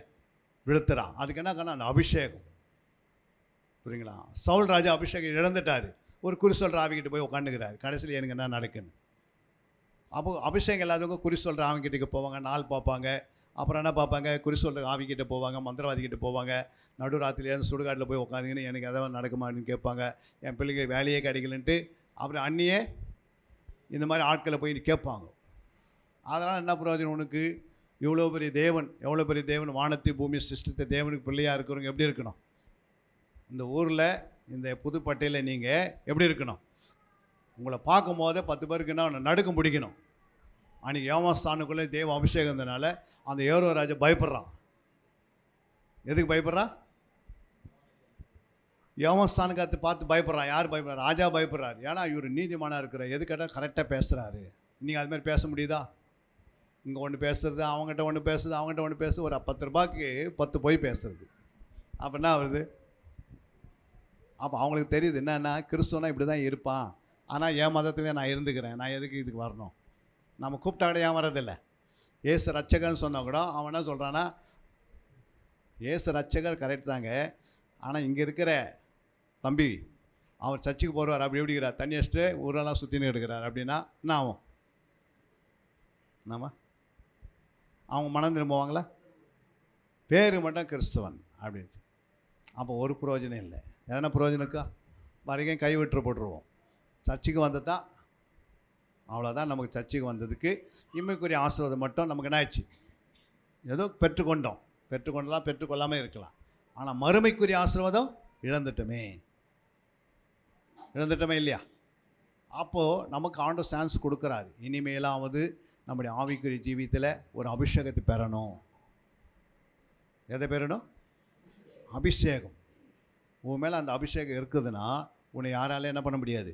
விழுத்துறான். அதுக்கு என்ன காரணம், அந்த அபிஷேகம். புரியுங்களா? சவுல் ராஜா அபிஷேகம் இழந்துட்டார். ஒரு குறி சொல்கிற ஆவிக்கிட்ட போய் உட்காந்துக்கிறார். கடைசியில் எனக்கு என்ன நடக்குன்னு. அப்போ அபிஷேகம் இல்லாதவங்க குறி சொல்கிற ஆவிக்கிட்டக்கு போவாங்க, நாள் பார்ப்பாங்க, அப்புறம் என்ன பார்ப்பாங்க, குறி சொல்கிற ஆவிக்கிட்ட போவாங்க, மந்திரவாதிக்கிட்ட போவாங்க. நடுராத்திரிலேருந்து சுடுகாட்டில் போய் உட்காந்துங்கன்னு எனக்கு எதாவது நடக்குமான்னு கேட்பாங்க. என் பிள்ளைக்கு வேலையே கிடைக்கலன்ட்டு அப்புறம் அண்ணியே இந்த மாதிரி ஆட்களை போய் கேட்பாங்க. அதனால் என்ன பிரயோஜனம் உனக்கு? எவ்வளோ பெரிய தேவன் வானத்தை பூமி சிருஷ்டித்த தேவனுக்கு பிள்ளையாக இருக்கிறவங்க எப்படி இருக்கணும்? இந்த ஊரில் இந்த புதுப்பட்டையில் நீங்கள் எப்படி இருக்கணும்? உங்களை பார்க்கும் போதே 10 பேருக்கு என்ன நடுக்கம் பிடிக்கணும். அன்றைக்கி யோமாஸ்தானுக்குள்ளே தேவ அபிஷேகம் இருந்தனால அந்த ஏரோ ராஜா பயப்படுறான். எதுக்கு பயப்படுறான்? யோமாஸ்தானுக்கு பார்த்து பயப்படுறான். யார் பயப்படுறா? ராஜா பயப்படுறாரு. ஏன்னா இவர் நீதிமானாக இருக்கிற, எது கேட்டால் கரெக்டாக பேசுகிறாரு. நீங்கள் அது மாதிரி பேச முடியுதா? இங்கே ஒன்று பேசுறது, அவங்ககிட்ட ஒன்று பேசுறது, அவங்ககிட்ட ஒன்று பேசுறது, ஒரு 10 ரூபாய்க்கு 10 போய் பேசுறது. அப்போ என்ன ஆகுது? அப்போ அவங்களுக்கு தெரியுது என்னென்னா கிறிஸ்துவனா இப்படி தான் இருப்பான். ஆனால் என் மதத்திலே நான் இருந்துக்கிறேன், நான் எதுக்கு இதுக்கு வரணும்? நம்ம கூப்பிட்டா கூட ஏன் வரதில்லை? ஏசு ரட்சகர்னு சொன்னால் கூட அவன் என்ன சொல்கிறான்னா, ஏசு ரட்சகர் கரெக்ட் தாங்க, ஆனால் இங்கே இருக்கிற தம்பி அவர் சர்ச்சுக்கு போடுவார், அப்படி எப்படிங்கிறார், தண்ணி வச்சுட்டு ஊரெல்லாம் சுற்றின்னு எடுக்கிறார். அப்படின்னா என்ன ஆகும்? நம்ம அவங்க மனம் திரும்புவாங்களா? பேர் மட்டும் கிறிஸ்துவன் அப்படின்ட்டு. அப்போ ஒரு பிரயோஜனம் இல்லை. எதனா பிரயோஜனக்கா? வரைக்கும் கை விட்டு போட்டுருவோம். சர்ச்சுக்கு வந்தது தான் அவ்வளோதான். நமக்கு சர்ச்சுக்கு வந்ததுக்கு இம்மைக்குரிய ஆசீர்வாதம் மட்டும் நமக்கு என்ன ஆயிடுச்சு, ஏதோ பெற்றுக்கொண்டலாம் பெற்றுக்கொள்ளாமல் இருக்கலாம். ஆனால் மறுமைக்குரிய ஆசீர்வாதம் இழந்துட்டோமே இல்லையா? அப்போது நமக்கு ஆண்டவர் சான்ஸ் கொடுக்குறாரு. இனிமேலாவது நம்முடைய ஆவிக்குரிய ஜீவியத்தில் ஒரு அபிஷேகத்தை பெறணும். எதை பெறணும்? அபிஷேகம். உன் மேலே அந்த அபிஷேகம் இருக்குதுன்னா உன்னை யாராலே என்ன பண்ண முடியாது,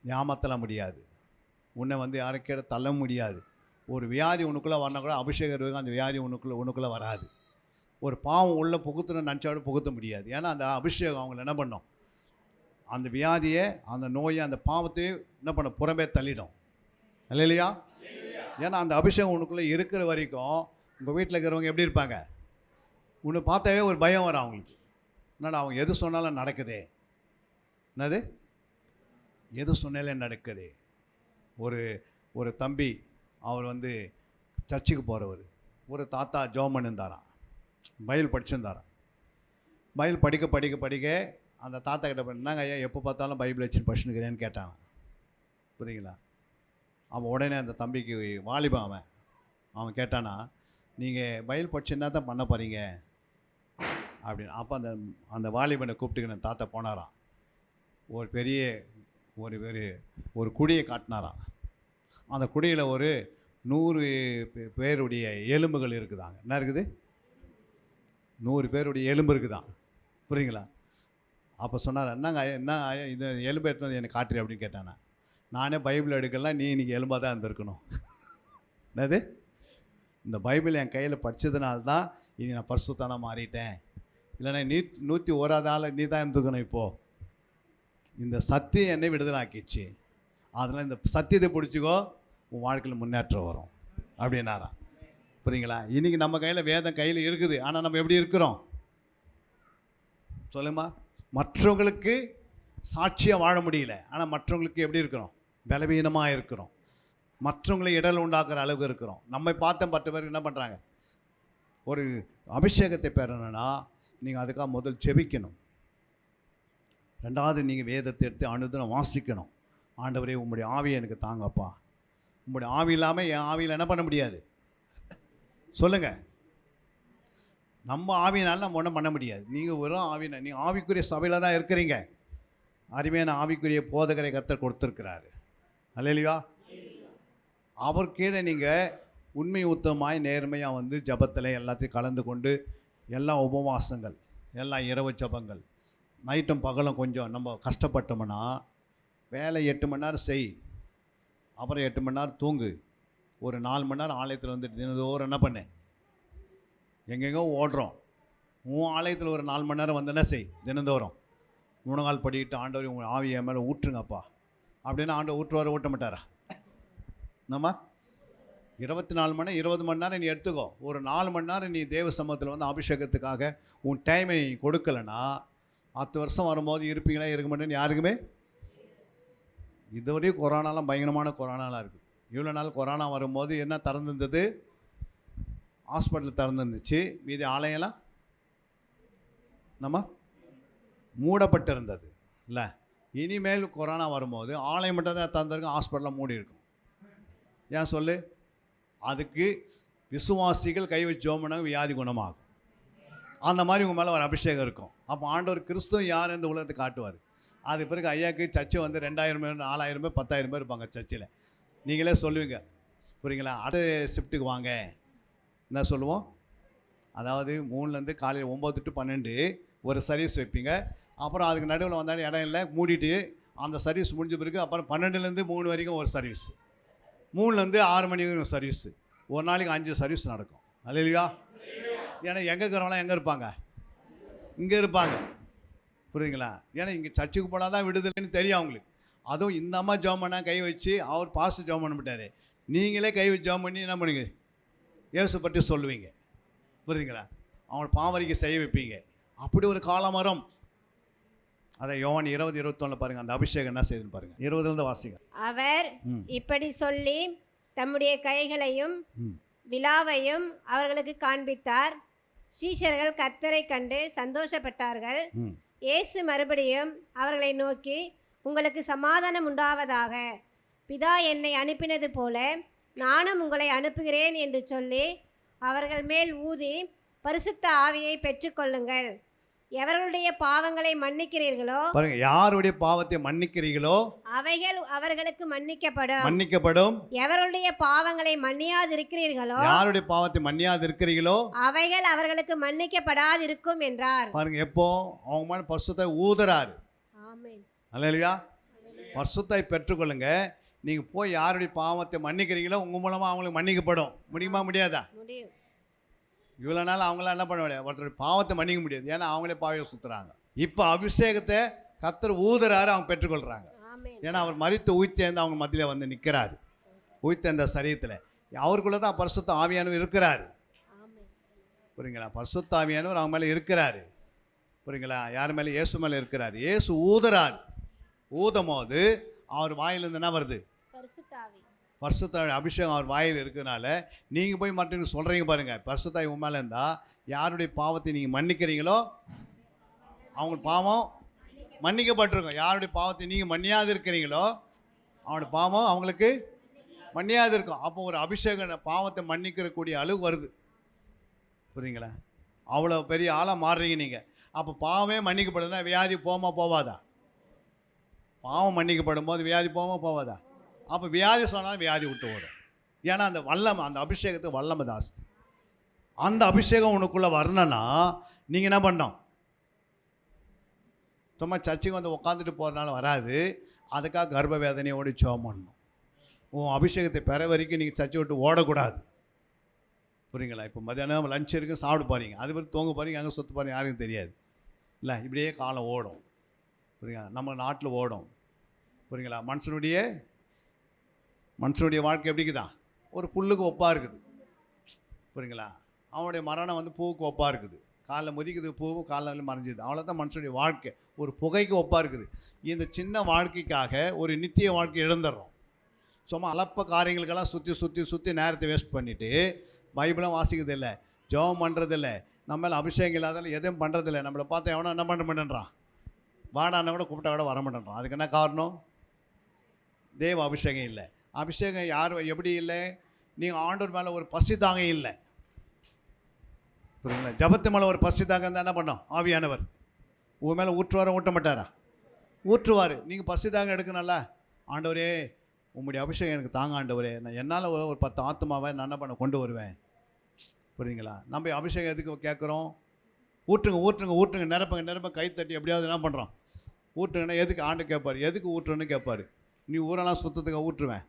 ஞாபகத்தல முடியாது. உன்னை யாரும் கேட்ட தள்ள முடியாது. ஒரு வியாதி உனக்குள்ளே வரணும் கூட அபிஷேகம் இருக்கும், அந்த வியாதி உனக்குள்ளே வராது. ஒரு பாவம் உள்ளே புகுத்துன்னு நினச்சாவோட புகுத்த முடியாது. ஏன்னா அந்த அபிஷேகம் அவங்கள என்ன பண்ணும், அந்த வியாதியை, அந்த நோயை, அந்த பாவத்தையும் என்ன பண்ண புறம்பே தள்ளிடும். இல்லையா? ஏன்னா அந்த அபிஷேகம் உனக்குள்ளே இருக்கிற வரைக்கும் உங்கள் வீட்டில் இருக்கிறவங்க எப்படி இருப்பாங்க, உன்னை பார்த்தாவே ஒரு பயம் வரும் அவங்களுக்கு. என்னடா அவங்க எது சொன்னாலும் நடக்குதே, என்னது எது சொன்னாலே நடக்குது. ஒரு தம்பி அவர் சர்ச்சுக்கு போகிறவர், ஒரு தாத்தா ஜோமன் இருந்தாராம், பைபிள் படிச்சிருந்தாராம். பைபிள் படிக்க அந்த தாத்தா கிட்ட என்னங்க ஐயா எப்போ பார்த்தாலும் பைபிள் வச்சு படிச்சுனுக்கிறேன்னு கேட்டான். புரியுங்களா? அவன் உடனே அந்த தம்பிக்கு வாலிபன் அவன் கேட்டானா, நீங்கள் பைபிள் படிச்சு என்ன தான் பண்ண போகிறீங்க அப்படின்னு. அப்போ அந்த வாலிபனை கூப்பிட்டுக்கின தாத்தா போனாராம். ஒரு பெரிய ஒரு குடியை காட்டினாராம். அந்த குடியில் ஒரு 100 பேருடைய எலும்புகள் இருக்குதாங்க. என்ன இருக்குது? 100 பேருடைய எலும்பு இருக்குதான். புரியுங்களா? அப்போ சொன்னார், என்ன இந்த எலும்பு எடுத்து வந்து எனக்கு காட்டுறேன் அப்படின்னு கேட்டானா. நானே பைபிள் எடுக்கலாம், நீ இன்றைக்கி எலும்பாக தான் இருந்திருக்கணும். என்னது? இந்த பைபிள் என் கையில் படித்ததுனால்தான் இனி நான் பரிசுத்தனா மாறிட்டேன். இல்லைன்னா 101வது ஆள் நீ தான் இருந்துக்கணும். இப்போது இந்த சத்தியம் என்னை விடுதலாக்கிச்சு, அதனால் இந்த சத்தியத்தை பிடிச்சிக்கோ, உன் வாழ்க்கையில் முன்னேற்றம் வரும் அப்படின்னாராம். புரியுங்களா? இன்றைக்கி நம்ம கையில் வேதம் கையில் இருக்குது, ஆனால் நம்ம எப்படி இருக்கிறோம் சொல்லுமா? மற்றவங்களுக்கு சாட்சியாக வாழ முடியல, ஆனால் மற்றவங்களுக்கு எப்படி இருக்கிறோம்? பலவீனமாக இருக்கிறோம். மற்றவங்களை இடல் உண்டாக்குற அளவுக்கு இருக்கிறோம். நம்மை பார்த்த 10 பேருக்கு என்ன பண்ணுறாங்க? ஒரு அபிஷேகத்தை பெறணும்னா நீங்கள் அதுக்காக முதல் ஜெபிக்கணும். ரெண்டாவது நீங்கள் வேதத்தை எடுத்து அனுதினம் வாசிக்கணும். ஆண்டவரே உங்களுடைய ஆவியை எனக்கு தாங்கப்பா. உங்களுடைய ஆவி இல்லாமல் என் ஆவியில் என்ன பண்ண முடியாது? சொல்லுங்கள். நம்ம ஆவியினால நம்ம ஒன்றும் பண்ண முடியாது. நீங்கள் ஒரு ஆவின, நீங்கள் ஆவிக்குரிய சபையில் தான் இருக்கிறீங்க. அருமையான ஆவிக்குரிய போதகரை கர்த்தர் கொடுத்துருக்கிறாரு. அல்லேலூயா. அவர் கீழே நீங்கள் உண்மை உத்தமாய் நேர்மையாக வந்து ஜபத்தில் எல்லாத்தையும் கலந்து கொண்டு எல்லா உபவாசங்கள், எல்லா இரவு ஜபங்கள், நைட்டும் பகலும் கொஞ்சம் நம்ம கஷ்டப்பட்டோம்னா வேலை 8 மணி நேரம் செய், அப்புறம் 8 மணி நேரம் தூங்கு, ஒரு 4 மணி நேரம் ஆலயத்தில் வந்து தினந்தோறும் என்ன பண்ணு, எங்கெங்கோ ஓடுறோம். உன் ஆலயத்தில் ஒரு 4 மணி நேரம் வந்து என்ன செய், தினந்தோறும் முழங்கால் படிக்கிட்டு ஆண்டவர் உங்கள் ஆவியை மேலே ஊற்றுங்கப்பா அப்படின்னு ஆண்டவர் ஊற்றுவார். ஊட்ட மாட்டாரா? நம்ம 24 மணி 20 மணி நேரம் நீ எடுத்துக்கோ. ஒரு 4 மணி நேரம் நீ தேவ சமூகத்தில் வந்து அபிஷேகத்துக்காக உன் டைமை நீ கொடுக்கலன்னா 10 வருஷம் வரும்போது இருப்பீங்களா இருக்க மாட்டேன்னு யாருக்குமே. இதுவரையும் கொரோனாலாம் பயங்கரமான கொரோனாலாம் இருக்குது. இவ்வளோ நாள் கொரோனா வரும்போது என்ன திறந்துருந்தது? ஹாஸ்பிட்டல் திறந்துருந்துச்சு. மீதி ஆலயம்லாம் நம்ம மூடப்பட்டிருந்தது இல்லை. இனிமேல் கொரோனா வரும்போது ஆலயம் மட்டும் தான் திறந்திருக்கும், ஹாஸ்பிட்டலில் மூடி இருக்கும். ஏன் சொல்லு? அதுக்கு விசுவாசிகள் கை வச்சு ஜெபம்னா வியாதி குணமாகும். அந்த மாதிரி உங்கள் மேலே ஒரு அபிஷேகம் இருக்கும். அப்போ ஆண்டவர் கிறிஸ்துவ யார் இந்த உலகத்தை காட்டுவார். அது பிறகு ஐயாவுக்கு சர்ச்சை வந்து 2000 பேர் 4000 பேர் 10,000 பேர் இருப்பாங்க சர்ச்சில். நீங்களே சொல்லுவீங்க, புரியுங்களா? அடுத்த ஷிஃப்ட்டுக்கு வாங்க என்ன சொல்லுவோம்? அதாவது 3லேருந்து காலையில் 9 to 12 ஒரு சர்வீஸ் வைப்பீங்க. அப்புறம் அதுக்கு நடுவில் வந்தாலும் இடம் இல்லை, மூடிட்டு அந்த சர்வீஸ் முடிஞ்ச பிறகு அப்புறம் 12லேருந்து 3 வரைக்கும் ஒரு சர்வீஸ், 3லேருந்து 6 மணி வரைக்கும் சர்வீஸ். ஒரு நாளைக்கு 5 சர்வீஸ் நடக்கும். அல்லேலூயா. ஏன்னா எங்கே இருக்கிறவங்களாம் எங்கே இருப்பாங்க? இங்கே இருப்பாங்க. புரியுதுங்களா? ஏன்னா இங்கே சர்ச்சுக்கு போனால் தான் விடுதலைன்னு தெரியும் அவங்களுக்கு. அதுவும் இந்த அம்மா ஜெபம் பண்ணால் கை வச்சு அவர் பாஸ்டர் ஜெபம் பண்ண மாட்டார். நீங்களே கை வச்சு ஜெபம் பண்ணி என்ன பண்ணுங்க, இயேசு பற்றி சொல்லுவீங்க. புரியுதுங்களா? அவங்கள பாவரிக்கை செய்ய வைப்பீங்க. அப்படி ஒரு காலமரம். அதை யோவான் 20:21 பாருங்கள். அந்த அபிஷேகம் என்ன செய்யுதுன்னு பாருங்கள். 20லேருந்து வாசிங்க. அவர் இப்படி சொல்லி தம்முடைய கைகளையும் விலாவையும் அவர்களுக்கு காண்பித்தார். சீஷர்கள் கர்த்தரை கண்டு சந்தோஷப்பட்டார்கள். இயேசு மறுபடியும் அவர்களை நோக்கி, உங்களுக்கு சமாதானம் உண்டாவதாக. பிதா என்னை அனுப்பினது போல நானும் உங்களை அனுப்புகிறேன் என்று சொல்லி அவர்கள் மேல் ஊதி, பரிசுத்த ஆவியை பெற்றுக்கொள்ளுங்கள். எவர்களுடைய பாவங்களை மன்னிக்கிறீர்களோ, பாருங்க, யாருடைய பாவத்தை மன்னிக்கிறீர்களோ அவைகள் அவர்களுக்கு மன்னிக்கப்படும். மன்னிக்கப்படும். எவருடைய பாவங்களை மன்னியாதிருக்கிறீர்களோ, யாருடைய பாவத்தை மன்னியாது இருக்கிறீர்களோ அவைகள் அவர்களுக்கு மன்னிக்கப்படாதிருக்கும் என்றார். பாருங்க, எப்போ அவங்க மேல பரிசுத்தை ஊதுறாரு. ஆமென். அல்லேலூயா. பரிசுத்தை பெற்றுக்கொள்ளுங்க. நீங்க போய் யாருடைய பாவத்தை மன்னிக்கிறீங்களோ உங்க மூலமா அவங்களுக்கு மன்னிக்கப்படும். முடியுமா? முடியாதா? முடியும். இவ்வளோ நாள் அவங்களாம் என்ன பண்ண முடியாது, ஒருத்தருடைய பாவத்தை மன்னிக்க முடியாது. ஏன்னா அவங்களே பாவையை சுற்றுறாங்க. இப்போ அபிஷேகத்தை கர்த்தர் ஊதுறாரு, அவங்க பெற்றுக்கொள்கிறாங்க. ஏன்னா அவர் மரித்து உயிர்த்தேர்ந்து அவங்க மத்தியில் வந்து நிற்கிறாரு. உயிர்த்தேர்ந்த சரீரத்தில் அவருக்குள்ளே தான் பரிசுத்த ஆவியானவர் இருக்கிறாரு. புரியுங்களா? பரிசுத்த ஆவியானவர் அவங்க மேலே இருக்கிறாரு. புரியுங்களா? யார் மேலே? இயேசு மேலே இருக்கிறாரு. இயேசு ஊதுறாரு. ஊதும் போது அவர் வாயிலிருந்து என்ன வருது? பரிசுத்த ஆவி. பரிசுத்த அபிஷேகம் அவர் வாயில் இருக்கிறதுனால நீங்கள் போய் மற்றவங்க சொல்கிறீங்க பாருங்கள், பரிசுத்தாய் உன் மேலே இருந்தால் யாருடைய பாவத்தை நீங்கள் மன்னிக்கிறீங்களோ அவங்க பாவம் மன்னிக்கப்பட்டிருக்கும். யாருடைய பாவத்தை நீங்கள் மன்னியாது இருக்கிறீங்களோ அவனுடைய பாவம் அவங்களுக்கு மன்னியாது இருக்கும். அப்போ ஒரு அபிஷேகம் பாவத்தை மன்னிக்கிறக்கூடிய அளவு வருது. புரியுங்களா? அவ்வளோ பெரிய ஆளாக மாறுறீங்க நீங்கள். அப்போ பாவமே மன்னிக்கப்படுதுன்னா வியாதி போமா போவாதா? பாவம் மன்னிக்கப்படும் போது வியாதி போமா போவாதா? அப்போ வியாதி சொன்னாலும் வியாதி விட்டு ஓடும். ஏன்னா அந்த வல்லமை, அந்த அபிஷேகத்துக்கு வல்லமை ஜாஸ்தி. அந்த அபிஷேகம் உனக்குள்ளே வரணும்னா நீங்கள் என்ன பண்ணணும்? சும்மா சர்ச்சுக்கு வந்து உட்காந்துட்டு போகிறதுனால வராது. அதுக்காக கர்ப்ப வேதனையோடு ஜெபம் பண்ணணும். உன் அபிஷேகத்தை பெற வரைக்கும் நீங்கள் சர்ச்சை விட்டு ஓடக்கூடாது. புரியுங்களா? இப்போ மதியானம் லஞ்ச் இருக்குது, சாப்பிட்டு போகிறீங்க, அது மாதிரி தூங்க போகிறீங்க, அங்கே சுற்று போகிறீங்க, யாருக்கும் தெரியாது இல்லை. இப்படியே காலம் ஓடும். புரியுங்களா? நம்ம நாட்டில் ஓடும். புரியுங்களா? மனுஷனுடைய வாழ்க்கை எப்படிக்குதான்? ஒரு புல்லுக்கு ஒப்பாக இருக்குது. புரியுங்களா? அவனுடைய மரணம் வந்து பூவுக்கு ஒப்பாக இருக்குது. காலில் முதிக்குது பூவு, காலில் மறைஞ்சிது. அவ்வளோதான் மனுஷனுடைய வாழ்க்கை. ஒரு புகைக்கு ஒப்பாக இருக்குது. இந்த சின்ன வாழ்க்கைக்காக ஒரு நித்திய வாழ்க்கை இழந்துடுறோம். சும்மா அலப்ப காரியங்களுக்கெல்லாம் சுற்றி நேரத்தை வேஸ்ட் பண்ணிவிட்டு பைபிளும் வாசிக்கிறது இல்லை, ஜெபம் பண்ணுறதில்ல, நம்ம மேலே அபிஷேகம் இல்லாதாலும் எதுவும் பண்ணுறதில்ல. நம்மளை பார்த்து எவனோ என்ன பண்ண மாட்டேன்றான், வாடான கூட கூப்பிட்டா கூட வர மாட்டேன்றான். அதுக்கு என்ன காரணம்? தேவ அபிஷேகம் இல்லை. அபிஷேகம் யார் எப்படி இல்லை? நீங்கள் ஆண்டவர் மேலே ஒரு பசி தாங்க இல்லை, புரியுங்களா? ஜபத்து மேலே ஒரு பசி தாங்க இருந்தால் என்ன பண்ணோம்? ஆவியானவர் உங்கள் மேலே ஊற்றுவாரா ஊட்ட மாட்டாரா? ஊற்றுவார். நீங்கள் பசி தாங்க எடுக்கணும்ல. ஆண்டவரே உங்களுடைய அபிஷேகம் எனக்கு தாங்க ஆண்டவரே, நான் என்னால் ஒரு 10 ஆத்மாவை நான் என்ன பண்ண கொண்டு வருவேன், புரியுதுங்களா? நம்ம அபிஷேகம் எதுக்கு கேட்குறோம்? ஊற்றுங்க ஊற்றுங்க ஊற்றுங்க, நிரப்பங்க கை தட்டி எப்படியாவது என்ன பண்ணுறோம்? ஊற்றுங்கன்னா எதுக்கு ஆண்டு கேட்பார், எதுக்கு ஊற்றுன்னு கேட்பார். நீ ஊரெல்லாம் சுத்தத்துக்கு ஊற்றுவேன்.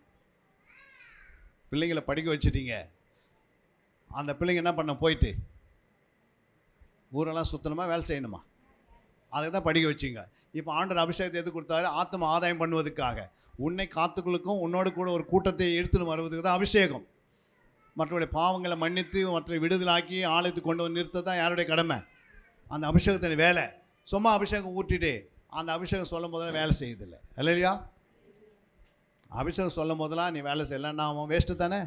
பிள்ளைங்களை படிக்க வச்சுட்டீங்க, அந்த பிள்ளைங்க என்ன பண்ண போயிட்டு ஊரெல்லாம் சுற்றணுமா வேலை செய்யணுமா? அதுக்கு தான் படிக்க வச்சிங்க. இப்போ ஆண்டவர் அபிஷேகத்தை எது கொடுத்தாரு? ஆத்மா ஆதாயம் பண்ணுவதற்காக, உன்னை காத்துக்களுக்கும் உன்னோடு கூட ஒரு கூட்டத்தை எடுத்துன்னு வருவதுக்கு தான் அபிஷேகம். மற்றவருடைய பாவங்களை மன்னித்து மற்ற விடுதலாக்கி ஆலயத்துக்கு கொண்டு வந்து நிறுத்த தான் யாருடைய கடமை? அந்த அபிஷேகத்தின் வேலை. சும்மா அபிஷேகம் ஊட்டிட்டு அந்த அபிஷேகம் சொல்லும் போதெல்லாம் வேலை செய்யுதில்லை, இல்லையா? அபிஷேகம் சொல்லும் போதெல்லாம் நீ வேலை செய்யலைன்னா அவன் வேஸ்ட்டு தானே.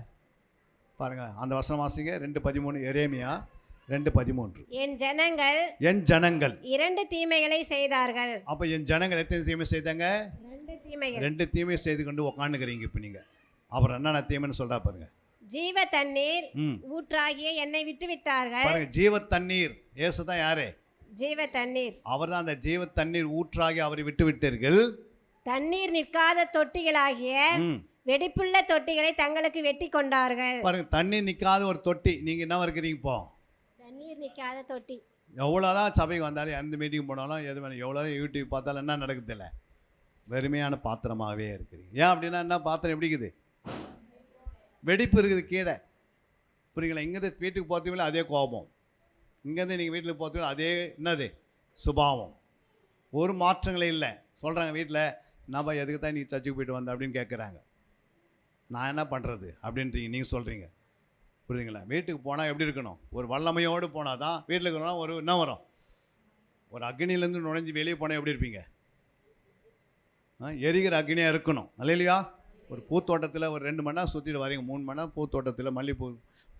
பாருங்கள் அந்த வசனம் வாசிங்க, 2:13, எரேமியா 2:13. என் ஜனங்கள் 2 தீமைகளை செய்தார்கள். அப்போ என் ஜனங்கள் எத்தனை தீமை செய்தாங்க? 2 தீமை செய்து கொண்டு உக்காந்துக்கிறீங்க. இப்போ நீங்கள் அப்புறம் என்னென்ன தீமைன்னு சொல்கிறா பாருங்க. ஜீவ தண்ணீர் ஊற்றாகிய என்னை விட்டு விட்டார்கள். பாருங்க, ஜீவ தண்ணீர் இயேசு தான். யாரு ஜீவ தண்ணீர்? அவர் தான். அந்த ஜீவ தண்ணீர் ஊற்றாகி அவரை விட்டு விட்டீர்கள். தண்ணீர் நிற்காத தொட்டிகளாகிய வெடிப்புள்ள தொட்டிகளை தங்களுக்கு வெட்டி கொண்டார்கள். பாருங்க, தண்ணீர் நிற்காத ஒரு தொட்டி. நீங்க என்ன இருக்கிறீங்க இப்போ? தண்ணீர் நிற்காத தொட்டி. எவ்வளோதான் சபைக்கு வந்தாலும் எந்த மீட்டிங் போனாலும் எது வேணும், எவ்வளோதான் யூடியூப் பார்த்தாலும் என்ன நடக்குது இல்லை, வெறுமையான பாத்திரமாகவே இருக்கிறீங்க. ஏன் அப்படின்னா என்ன, பாத்திரம் எப்படி இருக்குது? வெடிப்பு இருக்குது கீழே, புரியுங்களா? இங்கேருந்து வீட்டுக்கு போகிறதுக்குள்ள அதே கோபம், இங்கேருந்து நீங்கள் வீட்டில் போகிறதுக்குள்ள அதே என்னது சுபாவம். ஒரு மாற்றங்களே இல்லை. சொல்கிறாங்க வீட்டில், நம்ம எதுக்கு தான் நீ சர்ச்சுக்கு போயிட்டு வந்த அப்படின்னு கேட்குறாங்க. நான் என்ன பண்ணுறது அப்படின்றீங்க, நீங்கள் சொல்கிறீங்க, புரியுதுங்களா? வீட்டுக்கு போனால் எப்படி இருக்கணும்? ஒரு வல்லமையோடு போனால் தான். வீட்டில் இருக்கிறோம்னா ஒரு என்ன வரும்? ஒரு அக்னிலேருந்து நுழைஞ்சி வெளியே போனால் எப்படி இருப்பீங்க? எரிகிற அக்னியாக இருக்கணும், இல்லையா? ஒரு பூத்தோட்டத்தில் ஒரு 2 மணி நேரம் சுற்றிட்டு வரீங்க, 3 மணி நேரம் பூத்தோட்டத்தில் மல்லிகைப்பூ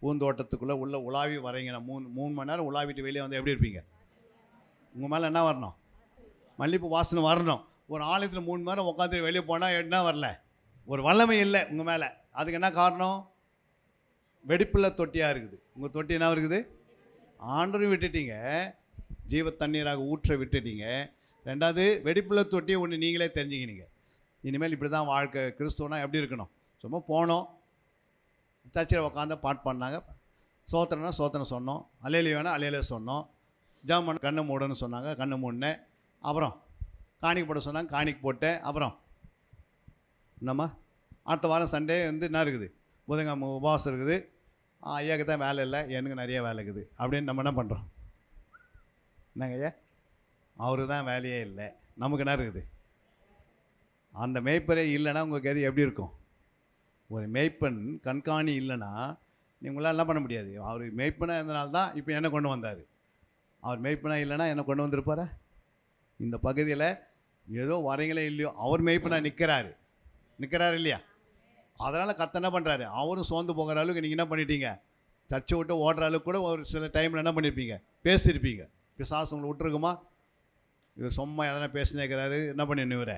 பூந்தோட்டத்துக்குள்ளே உள்ள உலாவி வரீங்க. நான் 3 மணி நேரம் உலாவிட்டு வெளியே வந்து எப்படி இருப்பீங்க? உங்கள் மேலே என்ன வரணும்? மல்லிகைப்பூ வாசனை வரணும். ஒரு ஆலயத்தில் 3 மணி நேரம் உட்காந்து வெளியே போனால் என்ன வரல? ஒரு வல்லமை இல்லை உங்கள் மேலே. அதுக்கு என்ன காரணம்? வெடிப்புள்ள தொட்டியாக இருக்குது. உங்கள் தொட்டி என்ன இருக்குது? ஆண்டரையும் விட்டுட்டீங்க, ஜீவ தண்ணீராக ஊற்ற விட்டுட்டீங்க. 2வது வெடிப்புள்ள தொட்டியை ஒன்று நீங்களே தெரிஞ்சுக்கினீங்க. இனிமேல் இப்படி தான் வாழ்க்கை. கிறிஸ்துவனா எப்படி இருக்கணும்? சும்மா போனோம், சர்ச்சில் உட்காந்து பாட்டு பண்ணாங்க, சோத்திரனா சோத்திரம் சொன்னோம், அலையில வேணால் அலையில சொன்னோம், ஜாமன் கண்ணை மூடன்னு சொன்னாங்க, கண்ணை மூடினேன். அப்புறம் காணிக்கு போட சொன்னாங்க, காணிக்கு போட்டேன். அப்புறம் நம்ம அடுத்த வாரம் சண்டே வந்து என்ன இருக்குது? புதன்கிழமை உபவாசம் இருக்குது. ஐயாவுக்கு தான் வேலை இல்லை, எனக்கு நிறைய வேலை இருக்குது அப்படின்னு நம்ம என்ன பண்ணுறோம்? என்னங்க ஐயா, அவருக்கு தான் வேலையே இல்லை, நமக்கு என்ன இருக்குது? அந்த மேய்ப்பரே இல்லைன்னா உங்களுக்கு எது எப்படி இருக்கும்? ஒரு மேய்ப்பன் கண்காணி இல்லைன்னா நீங்களால் என்ன பண்ண முடியாது. அவர் மேய்ப்பனாக இருந்தனால தான் இப்போ என்ன கொண்டு வந்தார். அவர் மேய்ப்பனாக இல்லைன்னா என்ன கொண்டு வந்திருப்பாரா? இந்த பகுதியில் ஏதோ வரீங்களே இல்லையோ அவர் மேய்ப்பனாக நிற்கிறாரு இல்லையா? அதனால் கத்த என்ன பண்ணுறாரு? அவரும் சோர்ந்து போகிற அளவுக்கு நீங்கள் என்ன பண்ணிட்டீங்க? சர்ச்சை விட்டு ஓடுற அளவுக்கு கூட ஒரு சில டைமில் என்ன பண்ணியிருப்பீங்க? பேசியிருப்பீங்க. பிசாசு உங்களை விட்டுருக்குமா? இது சும்மா எதனா பேசினேக்கிறாரு, என்ன பண்ணி இவரை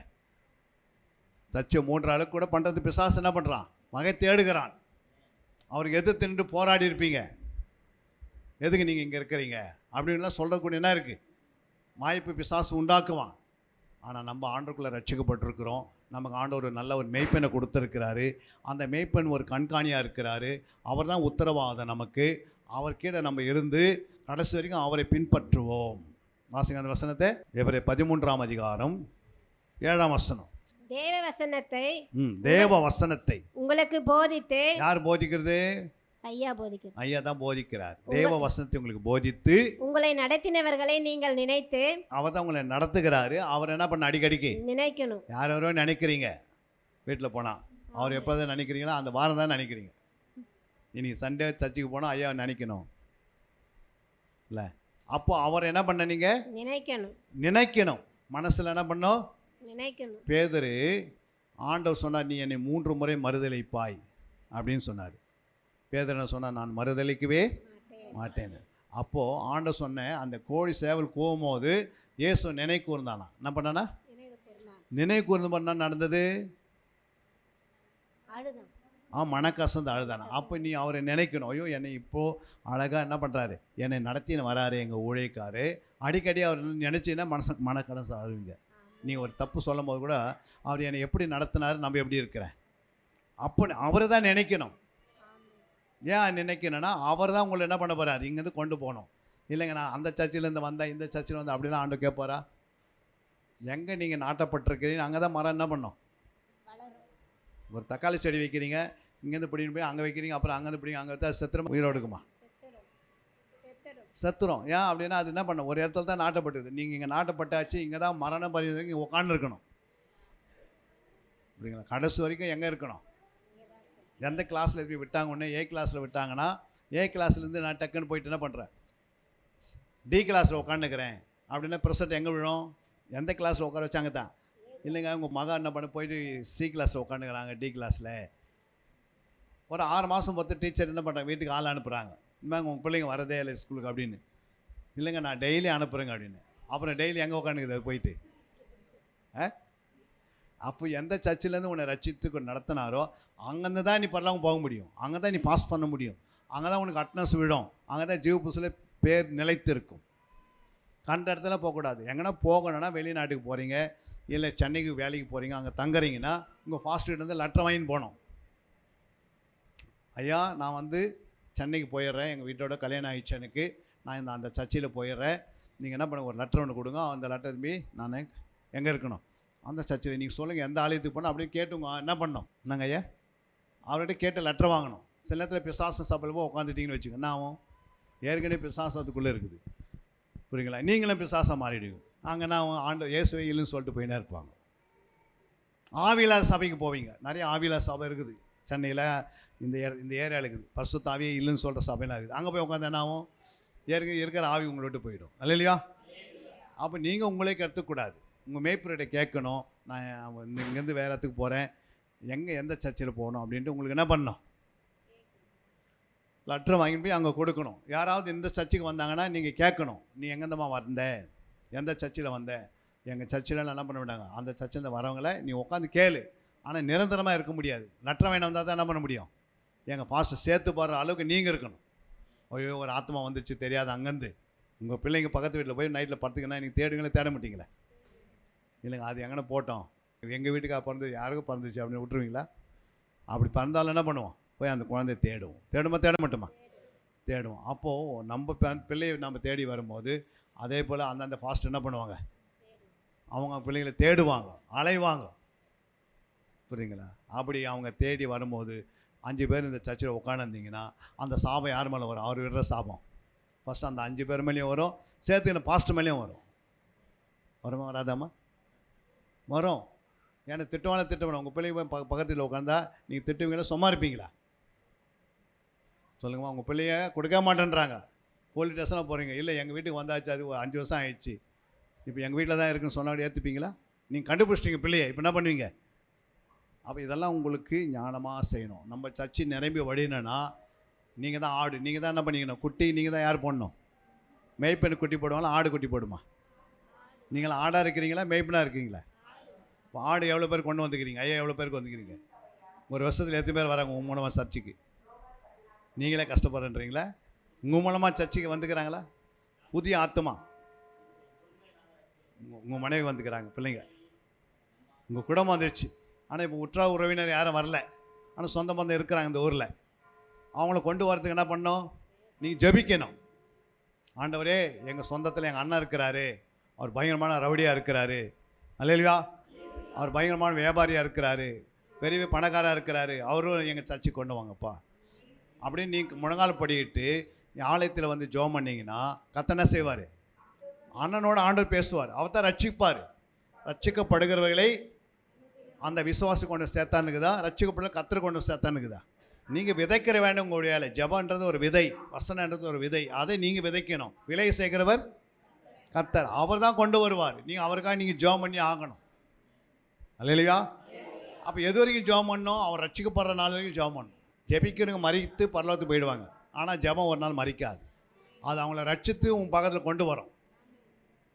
சர்ச்சை மூடுற அளவுக்கு கூட பண்ணுறது பிசாசு என்ன பண்ணுறான்? வகை தேடுகிறான். அவருக்கு எதிர்த்து நின்று போராடி இருப்பீங்க. எதுக்கு நீங்கள் இங்கே இருக்கிறீங்க அப்படின்லாம் சொல்கிறக்கூடிய என்ன இருக்குது? வாய்ப்பு பிசாசு உண்டாக்குவான். ஆனால் நம்ம ஆண்டவருக்குள்ளே ரட்சிக்கப்பட்டிருக்கிறோம். நமக்கு ஆண்டவர் ஒரு நல்ல ஒரு மேய்ப்பனை கொடுத்துருக்கிறாரு. அந்த மேய்ப்பன் ஒரு கண்காணியாக இருக்கிறாரு. அவர் தான் உத்தரவாதம் நமக்கு. அவர் கீழே நம்ம இருந்து கடைசி வரைக்கும் அவரை பின்பற்றுவோம். வாசிங்க அந்த வசனத்தை. எபிரேயர் 13ஆம் அதிகாரம் 7ஆம் வசனம். தேவ வசனத்தை உங்களுக்கு போதித்து. யார் போதிக்கிறது? ஐயா போதிக்கிறார். ஐயா தான் போதிக்கிறார். தேவ வசனத்தை உங்களுக்கு போதித்து உங்களை நடத்தினவர்களை நீங்கள் நினைத்து. அவர் தான் உங்களை நடத்துகிறாரு. அவர் என்ன பண்ண? அடிக்கடிக்கு நினைக்கணும். யாரோ நினைக்கிறீங்க வீட்டில் போனால். அவர் எப்போதான் நினைக்கிறீங்களோ அந்த வாரம் தான் நினைக்கிறீங்க. இன்னைக்கு சண்டே சர்ச்சுக்கு போனால் ஐயா நினைக்கணும் இல்லை? அப்போ அவர் என்ன பண்ண? நீங்கள் நினைக்கணும். மனசில் என்ன பண்ணோம்? நினைக்கணும். பேதுரு ஆண்டவர் சொன்னார், நீ என்னை 3 முறை மறுதலிப்பாய் அப்படின்னு சொன்னார். பேதுரு சொன்னார், நான் மறுதலிக்கவே மாட்டேன்னு. அப்போது ஆண்டவர் சொன்ன அந்த கோழி சேவல் கூவும்போது இயேசு நினை கூர்ந்தானா. என்ன பண்ணானா? நினை கூர்ந்து பண்ணா நடந்தது. மனக்கசந்து அழுதானா. அப்போ நீ அவரை நினைக்கணும், ஐயோ என்னை இப்போது அழகாக என்ன பண்ணுறாரு, என்னை நடத்தின்னு வராரு எங்கள் ஊழியக்காரு. அடிக்கடி அவர் நினச்சின்னா மனக்கடசு ஆகுவீங்க. நீ ஒரு தப்பு சொல்லும் போது கூட அவர் என்னை எப்படி நடத்தினார், நம்ம எப்படி இருக்கிறேன், அப்போ அவரை தான் நினைக்கணும். ஏன் நினைக்கணும்னா அவர் தான் உங்களை என்ன பண்ண போகிறார், இங்கேருந்து கொண்டு போகணும். இல்லைங்க நான் அந்த சர்ச்சிலேருந்து வந்தேன், இந்த சர்ச்சில் வந்து அப்படிலாம் ஆண்டு கேட்பாரா? எங்கே நீங்கள் நாட்டப்பட்டிருக்கிறீங்க அங்கே தான் மரம் என்ன பண்ணோம். ஒரு தக்காளி செடி வைக்கிறீங்க, இங்கேருந்து பிடின்னு போய் அங்கே வைக்கிறீங்க, அப்புறம் அங்கேருந்து பிடிங்க, அங்கே வைத்தா செத்துரும், உயிரோடு இருக்குமா? செத்துரும். ஏன் அப்படின்னா அது என்ன பண்ண, ஒரு இடத்துல தான் நாட்டப்பட்டது. நீங்கள் இங்கே நாட்டப்பட்டாச்சு, இங்கே தான் மரணம் பரிந்து இங்கே உட்காந்துருக்கணும். அப்படிங்களா? கடைசி வரைக்கும் எங்கே இருக்கணும்? எந்த கிளாஸில் போய் விட்டாங்க, ஒன்று ஏ கிளாஸில் விட்டாங்கன்னா ஏ கிளாஸ்லேருந்து நான் டக்குன்னு போயிட்டு என்ன பண்ணுறேன், டி கிளாஸில் உட்காந்துக்கிறேன் அப்படின்னா ப்ரெசென்ட் எங்கே விழும்? எந்த கிளாஸில் உட்கார வச்சாங்க தான். இல்லைங்க உங்கள் மகா என்ன பண்ண போயிட்டு சி கிளாஸில் உட்காந்துக்கிறாங்க, டி கிளாஸில். ஒரு 6 மாதம் பார்த்து டீச்சர் என்ன பண்ணுறாங்க, வீட்டுக்கு ஆள் அனுப்புகிறாங்க, இனிமேல் உங்கள் பிள்ளைங்க வரதே இல்லை ஸ்கூலுக்கு அப்படின்னு. இல்லைங்க நான் டெய்லி அனுப்புகிறேங்க அப்படின்னு. அப்புறம் டெய்லி எங்கே உட்காந்துக்குது போயிட்டு? அப்போ எந்த சர்ச்சிலேருந்து உன்னை ரட்சித்து நடத்தினாரோ அங்கேருந்து தான் நீ பரவாயில்ல போக முடியும், அங்கே தான் நீ பாஸ் பண்ண முடியும், அங்கே தான் உனக்கு அட்டனன்ஸ் விடும், அங்கே தான் ஜீவ புஸ்தகத்தில் பேர் நிலைத்து இருக்கும். கண்ட இடத்துல போகக்கூடாது. எங்கன்னா போகணுன்னா வெளிநாட்டுக்கு போகிறீங்க, இல்லை சென்னைக்கு வேலைக்கு போகிறீங்க, அங்கே தங்குறீங்கன்னா உங்கள் ஃபாஸ்ட்லேருந்து லெட்டர் வாங்கின்னு போகணும். ஐயா நான் வந்து சென்னைக்கு போயிடுறேன், எங்கள் வீட்டோட கல்யாணம் ஆகிடுச்சு எனக்கு, நான் அந்த சர்ச்சில் போயிடுறேன், நீங்கள் என்ன பண்ணுங்க ஒரு லெட்டர் ஒன்று கொடுங்க, அந்த லெட்டர் திரும்பி நான் எங்கே இருக்கணும் அந்த சர்ச்சில் நீங்கள் சொல்லுங்கள் எந்த ஆலயத்துக்கு போனால் அப்படியே கேட்டுங்க. என்ன பண்ணோம் நாங்கள் ஐயா அவர்கிட்ட கேட்டு லெட்டர் வாங்கணும். சில நேரத்தில் பிசாச சபையில் போய் உட்காந்துட்டிங்கன்னு வச்சுங்க, என்ன ஆகும்? ஏற்கனவே பிசாசத்துக்குள்ளே இருக்குது, புரியுங்களா? நீங்களும் பிசாசாக மாறிடுவீங்க. அங்கே நான் ஆண்டு இயேசுவே இல்லைன்னு சொல்லிட்டு போயினே இருப்பாங்க. ஆவியில்லா சபைக்கு போவீங்க. நிறைய ஆவியில்லா சபை இருக்குது சென்னையில், இந்த ஏரியாவில் இருக்குது. பரிசுத்த ஆவியே இல்லைன்னு சொல்கிற சபையெல்லாம் இருக்குது. அங்கே போய் உட்காந்து என்ன ஆகும்? இருக்கிற ஆவி உங்களை விட்டு போயிடும், இல்லையா? அப்போ நீங்கள் உங்களே கற்றுக்கூடாது, உங்கள் மேய்ப்பர்கிட்ட கேட்கணும், நான் இங்கேருந்து வேறு இடத்துக்கு போகிறேன், எந்த சர்ச்சில் போகணும் அப்படின்ட்டு உங்களுக்கு என்ன பண்ணணும், லெட்டர் வாங்கிட்டு போய் அங்கே கொடுக்கணும். யாராவது இந்த சர்ச்சுக்கு வந்தாங்கன்னா நீங்கள் கேட்கணும், நீ எங்கேருந்தம்மா வந்த, எந்த சர்ச்சில் வந்த, எங்கள் சர்ச்சில் என்ன பண்ண விட்டாங்க, அந்த சர்ச்சில் வரவங்களை நீ உட்காந்து கேளு. ஆனால் நிரந்தரமாக இருக்க முடியாது. லெட்டர் வாங்கி வந்தால் தான் என்ன பண்ண முடியும், எங்கள் ஃபாஸ்ட்டு சேர்த்து போடுற அளவுக்கு நீங்கள் இருக்கணும். ஐயோ ஒரு ஆத்மா வந்துச்சு தெரியாது, அங்கேருந்து உங்கள் பிள்ளைங்க பக்கத்து வீட்டில் போய் நைட்டில் படுத்துக்கன்னா நீங்கள் தேடுங்களே தேட மாட்டீங்களே. இல்லைங்க அது எங்கே போட்டோம், எங்கள் வீட்டுக்காக பிறந்தது யாருக்கும் பிறந்துச்சு அப்படின்னு விட்டுருவீங்களா? அப்படி பிறந்தாலும் என்ன பண்ணுவோம், போய் அந்த குழந்தைய தேடுவோம். தேட மாட்டோமா? தேடுவோம். அப்போது நம்ம பிள்ளையை நம்ம தேடி வரும்போது அதே போல் அந்தந்த ஃபாஸ்ட் என்ன பண்ணுவாங்க, அவங்க பிள்ளைங்களை தேடுவாங்க, அலைவாங்க, புரியுங்களா? அப்படி அவங்க தேடி வரும்போது 5 பேர் இந்த சர்ச்சில் உட்காந்துருந்தீங்கன்னா அந்த சாபம் யார் மேலே வரும்? அவர் விடுற சாபம் ஃபஸ்ட்டு அந்த 5 பேர் மேலேயும் வரும், சேர்த்து பாஸ்ட் மேலேயும் வரும். வருமா வராதாம்மா? வரும். ஏன்னா திட்டவேணும். உங்கள் பிள்ளைங்க பக்கத்தில் உட்காந்தா நீங்கள் திட்டுவீங்களா, சும்மா இருப்பீங்களா? சொல்லுங்கம்மா. உங்கள் பிள்ளைய கொடுக்க மாட்டேன்றாங்க, போலீஸ் ஸ்டேஷனில் போகிறீங்க, இல்லை எங்கள் வீட்டுக்கு வந்தாச்சு, அது ஒரு 5 வருஷம் ஆயிடுச்சு, இப்போ எங்கள் வீட்டில் தான் இருக்குன்னு சொன்னாடி ஏற்றுப்பீங்களா? நீங்கள் கண்டுபிடிச்சிட்டிங்க பிள்ளையை, இப்போ என்ன பண்ணுவீங்க? அப்போ இதெல்லாம் உங்களுக்கு ஞானமாக செய்யணும். நம்ம சர்ச்சை நிரம்பி வழினா நீங்கள் தான் ஆடு, நீங்கள் தான் என்ன பண்ணிக்கணும், குட்டி நீங்கள் தான் யார் போடணும்? மேய்ப்பெண் குட்டி போடுவாங்களா, ஆடு குட்டி போடுமா? நீங்களாம் ஆடாக இருக்கிறீங்களா, மேய்ப்பனாக இருக்கீங்களா? இப்போ ஆடு எவ்வளோ பேர் கொண்டு வந்துக்கிறீங்க? ஐயா எவ்வளோ பேருக்கு வந்துக்கிறீங்க? ஒரு வருஷத்தில் எத்தனை பேர் வராங்க உங்கள் மூலமாக சர்ச்சுக்கு? நீங்களே கஷ்டப்படுறீங்களா? உங்கள் மூலமாக சர்ச்சுக்கு வந்துக்கிறாங்களா? புதிய ஆத்மா உங்கள் மனைவி வந்துக்கிறாங்க, பிள்ளைங்க, உங்கள் குடும்பம் வந்துடுச்சு. ஆனால் இப்போ உற்றா உறவினர் யாரும் வரல, ஆனால் சொந்த பந்தம் இருக்கிறாங்க இந்த ஊரில். அவங்கள கொண்டு வரதுக்கு என்ன பண்ணணும்? நீங்கள் ஜெபிக்கணும். ஆண்டவரே எங்கள் சொந்தத்தில் எங்கள் அண்ணன் இருக்கிறாரு, அவர் பயங்கரமான ரவுடியாக இருக்கிறாரு, அல்லேலூயா, அவர் பயங்கரமான வியாபாரியாக இருக்கிறாரு, பெரிய பணக்காராக இருக்கிறாரு, அவரும் எங்கள் சர்ச்சுக்கு கொண்டு வாங்கப்பா அப்படின்னு நீங்கள் முழங்கால் படிக்கிட்டு ஆலயத்தில் வந்து ஜெபம் பண்ணிங்கன்னா கர்த்தர் என்ன செய்வார்? அண்ணனோட ஆண்டவர் பேசுவார், அவர் தான் ரட்சிப்பார். ரட்சிக்கப்படுகிறவர்களை அந்த விசுவாசி கொண்டு சேர்த்தானுக்குதா, ரட்சிக்கப்படுற கர்த்தர் கொண்டு சேர்த்தானுக்குதா? நீங்கள் விதைக்கிற வேண்டும் உங்களுடைய வேலை. ஜெபன்றது ஒரு விதை, வசனன்றது ஒரு விதை, அதை நீங்கள் விதைக்கணும். விலை சேர்க்கிறவர் கர்த்தர், அவர் தான் கொண்டு வருவார். நீங்கள் அவருக்காக நீங்கள் ஜெபம் பண்ணி ஆகணும், அல்லேலூயா. அப்போ எது வரைக்கும் ஜெபம் பண்ணணும்? அவன் ரட்சிக்கப்படுற நாள் வரைக்கும் ஜெபம் பண்ணணும். ஜெபிக்கிறவங்க மறித்து பரலோகத்துக்கு போயிடுவாங்க. ஆனால் ஜெபம் ஒரு நாள் மறிக்காது. அது அவங்கள ரட்சித்து உங்கள் பக்கத்தில் கொண்டு வரும்.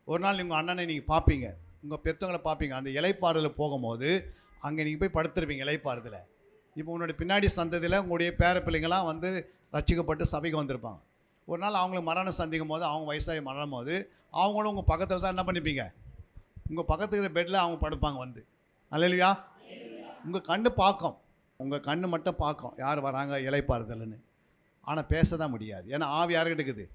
ஒரு நாள் உங்கள் அண்ணனை நீங்கள் பார்ப்பீங்க, உங்கள் பெற்றவங்களை பார்ப்பீங்க. அந்த இலைப்பாறுதல் போகும்போது அங்கே நீங்கள் போய் படுத்துருப்பீங்க இலைப்பாறுதல். இப்போ உன்னுடைய பின்னாடி சந்ததியில் உங்களுடைய பேர பிள்ளைங்களாம் வந்து ரட்சிக்கப்பட்டு சபைக்கு வந்திருப்பாங்க. ஒரு நாள் அவங்களுக்கு மரணம் சந்திக்கும் போது, அவங்க வயசாகி மரணம் போது, அவங்களும் உங்கள் பக்கத்தில் தான் என்ன பண்ணிப்பீங்க? உங்கள் பக்கத்துக்கு இருக்கிற பெட்டில் அவங்க படுப்பாங்க வந்து. அல்லேலூயா. உங்கள் கண்ணு பார்க்கும், உங்கள் கண்ணு மட்டும் பார்க்கும் யார் வராங்க இலைப்பாறுதல்னு. ஆனால் பேச தான் முடியாது. ஏன்னா ஆவி யார்கிட்ட இருக்குது?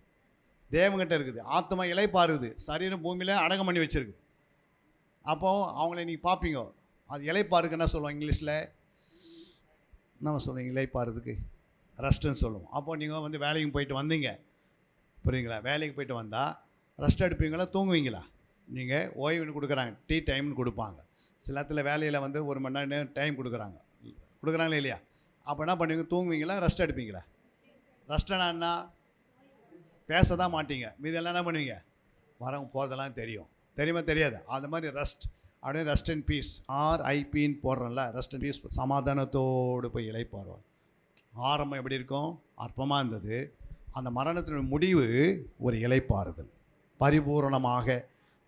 தேவங்கிட்ட இருக்குது. ஆத்மா இலைப்பாறுது, சரீரம் பூமியில் அடக்கம் பண்ணி வச்சுருக்கு. அப்போது அவங்கள நீங்கள் பார்ப்பீங்க. அது இலைப்பாருக்கு என்ன சொல்லுவோம் இங்கிலீஷில்? நம்ம சொல்லுவோம் இலைப்பாறுதுக்கு ரெஸ்ட்டுன்னு சொல்லுவோம். அப்போது நீங்கள் வந்து வேலைக்கு போயிட்டு வந்தீங்க, புரியுங்களா? வேலைக்கு போயிட்டு வந்தால் ரெஸ்ட் எடுப்பீங்களா, தூங்குவீங்களா? நீங்கள் ஓய்வுன்னு கொடுக்குறாங்க, டீ டைம்னு கொடுப்பாங்க. சில இடத்துல வேலையில் வந்து 1 மணி நேரம் டைம் கொடுக்குறாங்களே இல்லையா? அப்போ என்ன பண்ணுவீங்க? தூங்குவீங்களா, ரெஸ்ட் எடுப்பீங்களா? ரெஸ்ட்னா என்ன? பேச தான் மாட்டீங்க. மீதெல்லாம் என்ன பண்ணுவீங்க? வரவங்க போகிறதெல்லாம் தெரியும். தெரியுமா தெரியாது? அந்த மாதிரி ரெஸ்ட், அப்படியே ரெஸ்ட் அண்ட் பீஸ், RIPன்னு போடுறோம்ல, ரெஸ்ட் அண்ட் பீஸ். சமாதானத்தோடு போய் இளைப்பாறுவார். ஆரம்பம் எப்படி இருக்கும்? அற்பமாக இருந்தது. அந்த மரணத்தினுடைய முடிவு ஒரு இளைப்பாறுதல். பரிபூரணமாக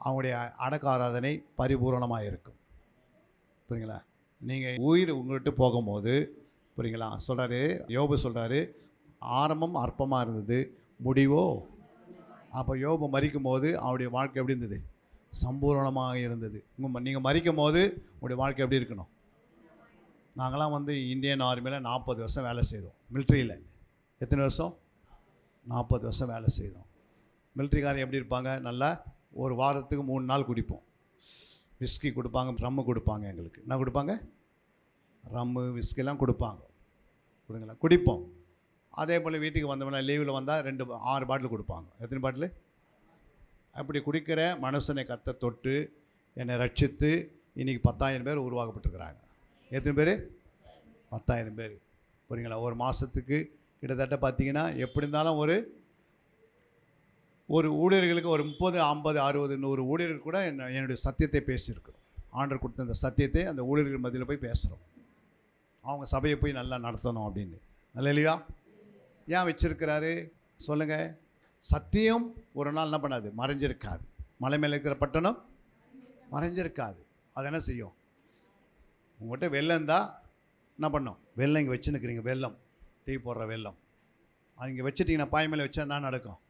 அவங்களுடைய அடக்க ஆராதனை பரிபூரணமாக இருக்கும். புரியுங்களா? நீங்கள் உயிர் உங்கள்கிட்ட போகும்போது, புரியுங்களா, சொல்கிறாரு யோபு சொல்கிறாரு, ஆரம்பம் அற்பமாக இருந்தது, முடிவோ. அப்போ யோபு மரிக்கும் போது அவருடைய வாழ்க்கை எப்படி இருந்தது? சம்பூரணமாக இருந்தது. நீங்கள் மரிக்கும் போது உங்களுடைய வாழ்க்கை எப்படி இருக்கணும்? நாங்களாம் வந்து இந்தியன் ஆர்மியில் 40 வருஷம் வேலை செய்தோம். மிலிட்ரியில் எத்தனை வருஷம்? 40 வருஷம் வேலை செய்தோம். மிலிட்ரிக்காரன் எப்படி இருப்பாங்க? நல்லா ஒரு வாரத்துக்கு 3 நாள் குடிப்போம். விஸ்கி கொடுப்பாங்க, ரம்மு கொடுப்பாங்க. எங்களுக்கு என்ன கொடுப்பாங்க? ரம்மு, விஸ்கிலாம் கொடுப்பாங்க. புரியுங்களா? குடிப்போம். அதே போல் வீட்டுக்கு வந்தோம்னா லீவில் வந்தால் 6 பாட்டில் கொடுப்பாங்க. எத்தனை பாட்டில்? அப்படி குடிக்கிற மனுஷனை கத்த தொட்டு என்னை ரட்சித்து இன்றைக்கி 10,000 பேர் உருவாக்கப்பட்டிருக்கிறாங்க. எத்தனை பேர்? 10,000 பேர். புரியுங்களா? ஒரு மாதத்துக்கு கிட்டத்தட்ட பார்த்தீங்கன்னா எப்படி இருந்தாலும் ஒரு ஊழியர்களுக்கு ஒரு 30, 50, 60, 100 ஊழியர்கள் கூட என்னுடைய சத்தியத்தை பேசியிருக்கிறோம். ஆண்டவர் கொடுத்த அந்த சத்தியத்தை அந்த ஊழியர்கள் மத்தியில் போய் பேசுகிறோம். அவங்க சபையை போய் நல்லா நடத்தணும் அப்படின்னு. அல்லேலூயா. ஏன் வச்சிருக்கிறாரு சொல்லுங்கள்? சத்தியம் ஒரு நாள் என்ன பண்ணாது? மறைஞ்சிருக்காது. மலை மேலே இருக்கிற பட்டணம் மறைஞ்சிருக்காது. அது என்ன செய்யும்? உங்கள்கிட்ட வெள்ளம் தான் என்ன பண்ணோம்? வெள்ளம் இங்கே வச்சுன்னுக்கிறீங்க, வெள்ளம், டீ போடுற வெள்ளம். அது இங்கே வச்சுட்டிங்கன்னா பாய் மேலே வச்சா என்ன நடக்கும்?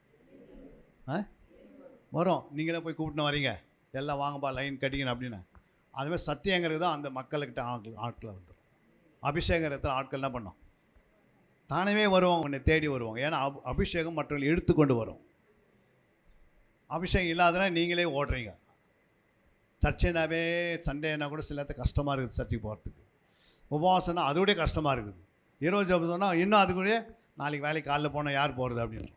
வரும். நீங்களே போய் கூப்பிட்டு வரீங்க, எல்லாம் வாங்கப்பா லைன் கட்டிக்கணும் அப்படின்னு. அதுமாதிரி சத்தியங்கிறது தான் அந்த மக்கள்கிட்ட ஆட்களை வந்துடும். அபிஷேகத்தில் ஆட்கள் என்ன பண்ணோம்? தானவே வருவாங்க, உன்னை தேடி வருவாங்க. ஏன்னா அபிஷேகம் மற்றவங்களை இழுத்து கொண்டு வரும். அபிஷேகம் இல்லாதனா நீங்களே ஓடுறீங்க. சர்ச்சைனாவே சண்டேனா கூட சில நேரத்தில் கஷ்டமாக இருக்குது சர்ச்சைக்கு போகிறதுக்கு. உபவாசம்னா அதோடய கஷ்டமாக இருக்குது. இரவு ஜெபம் சொன்னால் இன்னும் அதுக்குள்ளே நாளைக்கு வேலைக்கு காலையில் போனால் யார் போகிறது அப்படின்னு.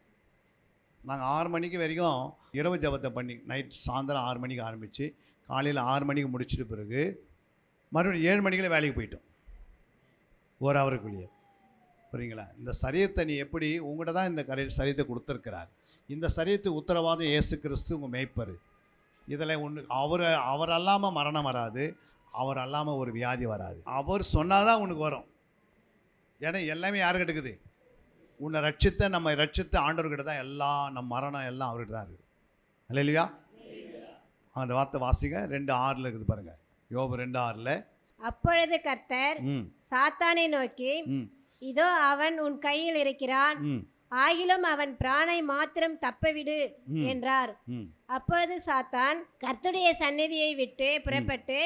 நாங்கள் 6 மணிக்கு வரைக்கும் இரவு ஜெபத்தை பண்ணி நைட் சாயந்தரம் 6 மணிக்கு ஆரம்பித்து காலையில் 6 மணிக்கு முடிச்சிட்டு பிறகு மறுபடியும் 7 மணிக்குள்ளே வேலைக்கு போயிட்டோம். 1 ஹவருக்குள்ளேயே. புரியுங்களா? இந்த சரீரத்தை நீ எப்படி உங்கள்கிட்ட தான் இந்த சரீரத்தை கொடுத்துருக்கிறார். இந்த சரீரத்தை உத்தரவாதம் இயேசு கிறிஸ்து உங்கள் மேய்ப்பர். இதில் அவர் அல்லாமல் மரணம் வராது, அவர் அல்லாமல் ஒரு வியாதி வராது. அவர் சொன்னால் தான் உனக்கு வரும். ஏன்னா எல்லாமே யாருக்கிட்ட இருக்குது? உன்னை ரட்சித்த நம்ம ரட்சித்த ஆண்டவர்கிட்ட தான் எல்லாம். நம்ம மரணம் எல்லாம் அவர்கிட்ட தான் இருக்குது. அல்லேலூயா. அந்த வார்த்தை வாசிங்க. 2:6 இருக்குது பாருங்கள். யோபு 2:6. அப்பொழுது கர்த்தர் சாத்தானை நோக்கி, இதோ அவன் உன் கையில் இருக்கிறான், ஆகிலும் அவன் பிராணை மாத்திரம் தப்பவிடு என்றார். அப்பொழுது சாத்தான் கர்த்தருடைய சந்நிதியை விட்டு புறப்பட்டு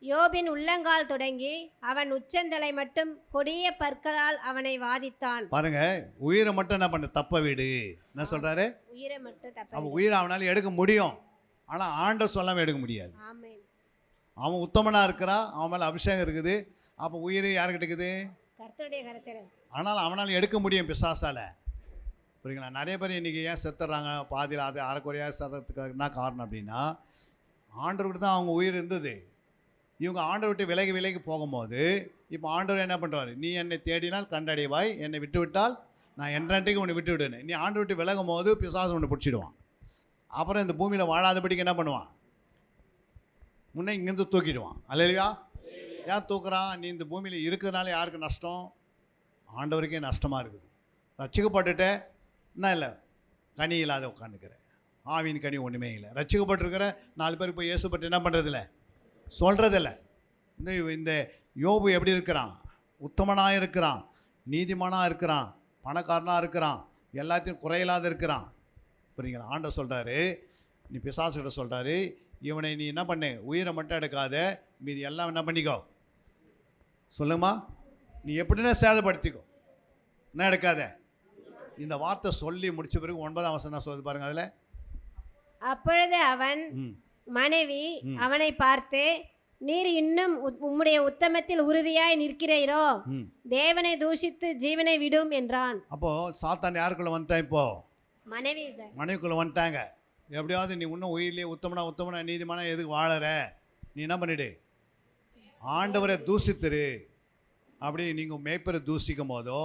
யோபின் உள்ளங்கால் தொடங்கி அவன் உச்சந்தலை மட்டும் கொடிய பற்களால் அவனை வாதித்தான். பாருங்க, உயிரை மட்டும் என்ன பண்ண? தப்ப விடு. என்ன சொல்றாரு? உயிரை மட்டும் தப்ப. அவன் உயிரை அவனால எடுக்க முடியும், ஆனா ஆண்டவர் சொல்லாம எடுக்க முடியாது. ஆமென். அவன் உத்தமனா இருக்கிறான், அவன் மேல அபிஷேகம் இருக்குது. அப்போ உயிர் யாருக்கிட்ட இருக்குது? கர்த்தருடைய கரத்தில். ஆனால் அவனால் எடுக்க முடியும் பிசாசால. புரியுங்களா? நிறைய பேர் இன்றைக்கி ஏன் செத்துறாங்க பாதியில்? அது அரைக்குறையாக செத்துறதுக்கு என்ன காரணம் அப்படின்னா, ஆண்டவர்கிட்ட தான் அவங்க உயிர் இருந்தது. இவங்க ஆண்டவர் விட்டு விலகி போகும்போது இப்போ ஆண்டவர் என்ன பண்ணுறாரு? நீ என்னை தேடினால் கண்டடைவாய், என்னை விட்டு விட்டால் நான் என்றைக்கு உன்னை விட்டு விடுன்னு. நீ ஆண்டவர் விட்டு விலகும் போது பிசாசு ஒன்று பிடிச்சிடுவான். அப்புறம் இந்த பூமியில் வாழாதபடிக்கு என்ன பண்ணுவான்? முன்னே இங்கேருந்து தூக்கிடுவான். அல்லேலூயா. ஏன் தூக்குறான்? நீ இந்த பூமியில் இருக்கிறதுனால யாருக்கு நஷ்டம்? ஆண்டவருக்கே நஷ்டமாக இருக்குது. ரட்சிக்கப்பட்டுட்ட என்ன இல்லை, கனி இல்லாத உட்காந்துக்கிற, ஆவின் கனி ஒன்றுமே இல்லை. ரட்சிக்கப்பட்டிருக்கிற 4 பேர் போய் இயேசு பற்றி என்ன பண்ணுறதில்ல, சொல்கிறதில்ல. இந்த யோபு எப்படி இருக்கிறான்? உத்தமனாக இருக்கிறான், நீதிமானாக இருக்கிறான், பணக்காரனாக இருக்கிறான், எல்லாத்தையும் குறையில்லாத இருக்கிறான். புரியுங்களா? ஆண்டவர் சொல்கிறாரு, நீ பிசாசுகிட்ட சொல்கிறாரு, இவனை நீ என்ன பண்ணு, உயிரை மட்டும் எடுக்காத, மீதி எல்லாம் என்ன பண்ணிக்கோ. சொல்லுமா, நீ எப்படின்னா சேதப்படுத்திக்கோ, என்ன எடுக்காத. இந்த வார்த்தை சொல்லி முடிச்ச பிறகு 9ஆம் வசனம் சொல்லுது பாருங்க. அதில் அப்பொழுது அவன் மனைவி அவனை பார்த்து, நீர் இன்னும் உம்முடைய உத்தமத்தில் உறுதியாய் நிற்கிறீரோ, தேவனை தூஷித்து ஜீவனை விடும் என்றான். அப்போ சாத்தான் யாருக்குள்ள வந்துட்டான்? இப்போ மனைவிக்குள்ள வந்துட்டாங்க. எப்படியாவது நீ இன்னும் உயிரிலே உத்தமனா நீதிமானா எதுக்கு வாழற, நீ என்ன பண்ணிடு, ஆண்டவரை தூஷித்துரு. அப்படி நீங்கள் மேய்ப்பரை தூஷிக்கும் போதோ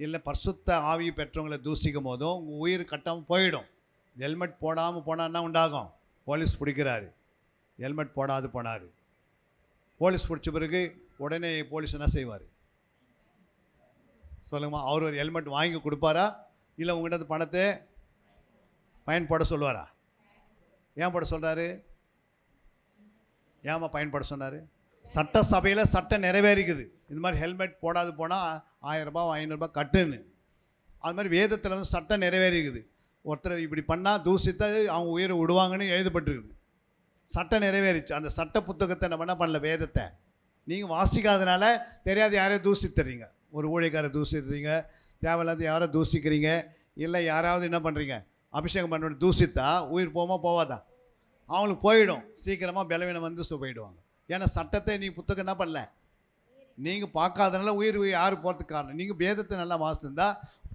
இல்லை பரிசுத்த ஆவி பெற்றவங்களை தூஷிக்கும் போதோ உங்கள் உயிர் கட்டாமல் போயிடும். ஹெல்மெட் போடாமல் போனான்னா உண்டாகும், போலீஸ் பிடிக்கிறாரு. ஹெல்மெட் போடாது போனார், போலீஸ் பிடிச்ச பிறகு உடனே போலீஸ் என்ன செய்வார் சொல்லுங்கம்மா? அவர் ஒரு ஹெல்மெட் வாங்கி கொடுப்பாரா, இல்லை உங்கள்கிட்ட பணத்தை பயன்பட சொல்லுவாரா? ஏன் போட சொல்கிறாரு? ஏமா பயன்பட சொன்னார்? சட்டசபையில் சட்டம் நிறைவேறிக்குது, இந்த மாதிரி ஹெல்மெட் போடாது போனால் 1000 ரூபாய் 500 ரூபாய் கட்டுன்னு. அது மாதிரி வேதத்தில் வந்து சட்டம் நிறைவேறிக்குது. ஒருத்தர் இப்படி பண்ணால் தூசித்தா அவங்க உயிரை விடுவாங்கன்னு எழுதப்பட்டிருக்குது. சட்டம் நிறைவேறிச்சு. அந்த சட்ட புத்தகத்தை நம்ம என்ன பண்ணல, வேதத்தை நீங்கள் வாசிக்காதனால தெரியாது யாரையும் தூசித்துறீங்க. ஒரு ஊழியக்காரை தூசித்துறீங்க, தேவையில்லாத யாரோ தூசிக்கிறீங்க, இல்லை யாராவது என்ன பண்ணுறீங்க, அபிஷேகம் பண்ண தூசித்தா உயிர் போமா போவாதா? அவங்களுக்கு போயிடும், சீக்கிரமாக பலவீனம் வந்து போயிடுவாங்க. ஏன்னா சட்டத்தை நீங்கள் புத்தகம் என்ன பண்ணல, நீங்கள் பார்க்காதனால உயிர் யார் போகிறதுக்கு காரணம். நீங்கள் வேதத்தை நல்லா வாசித்திருந்தா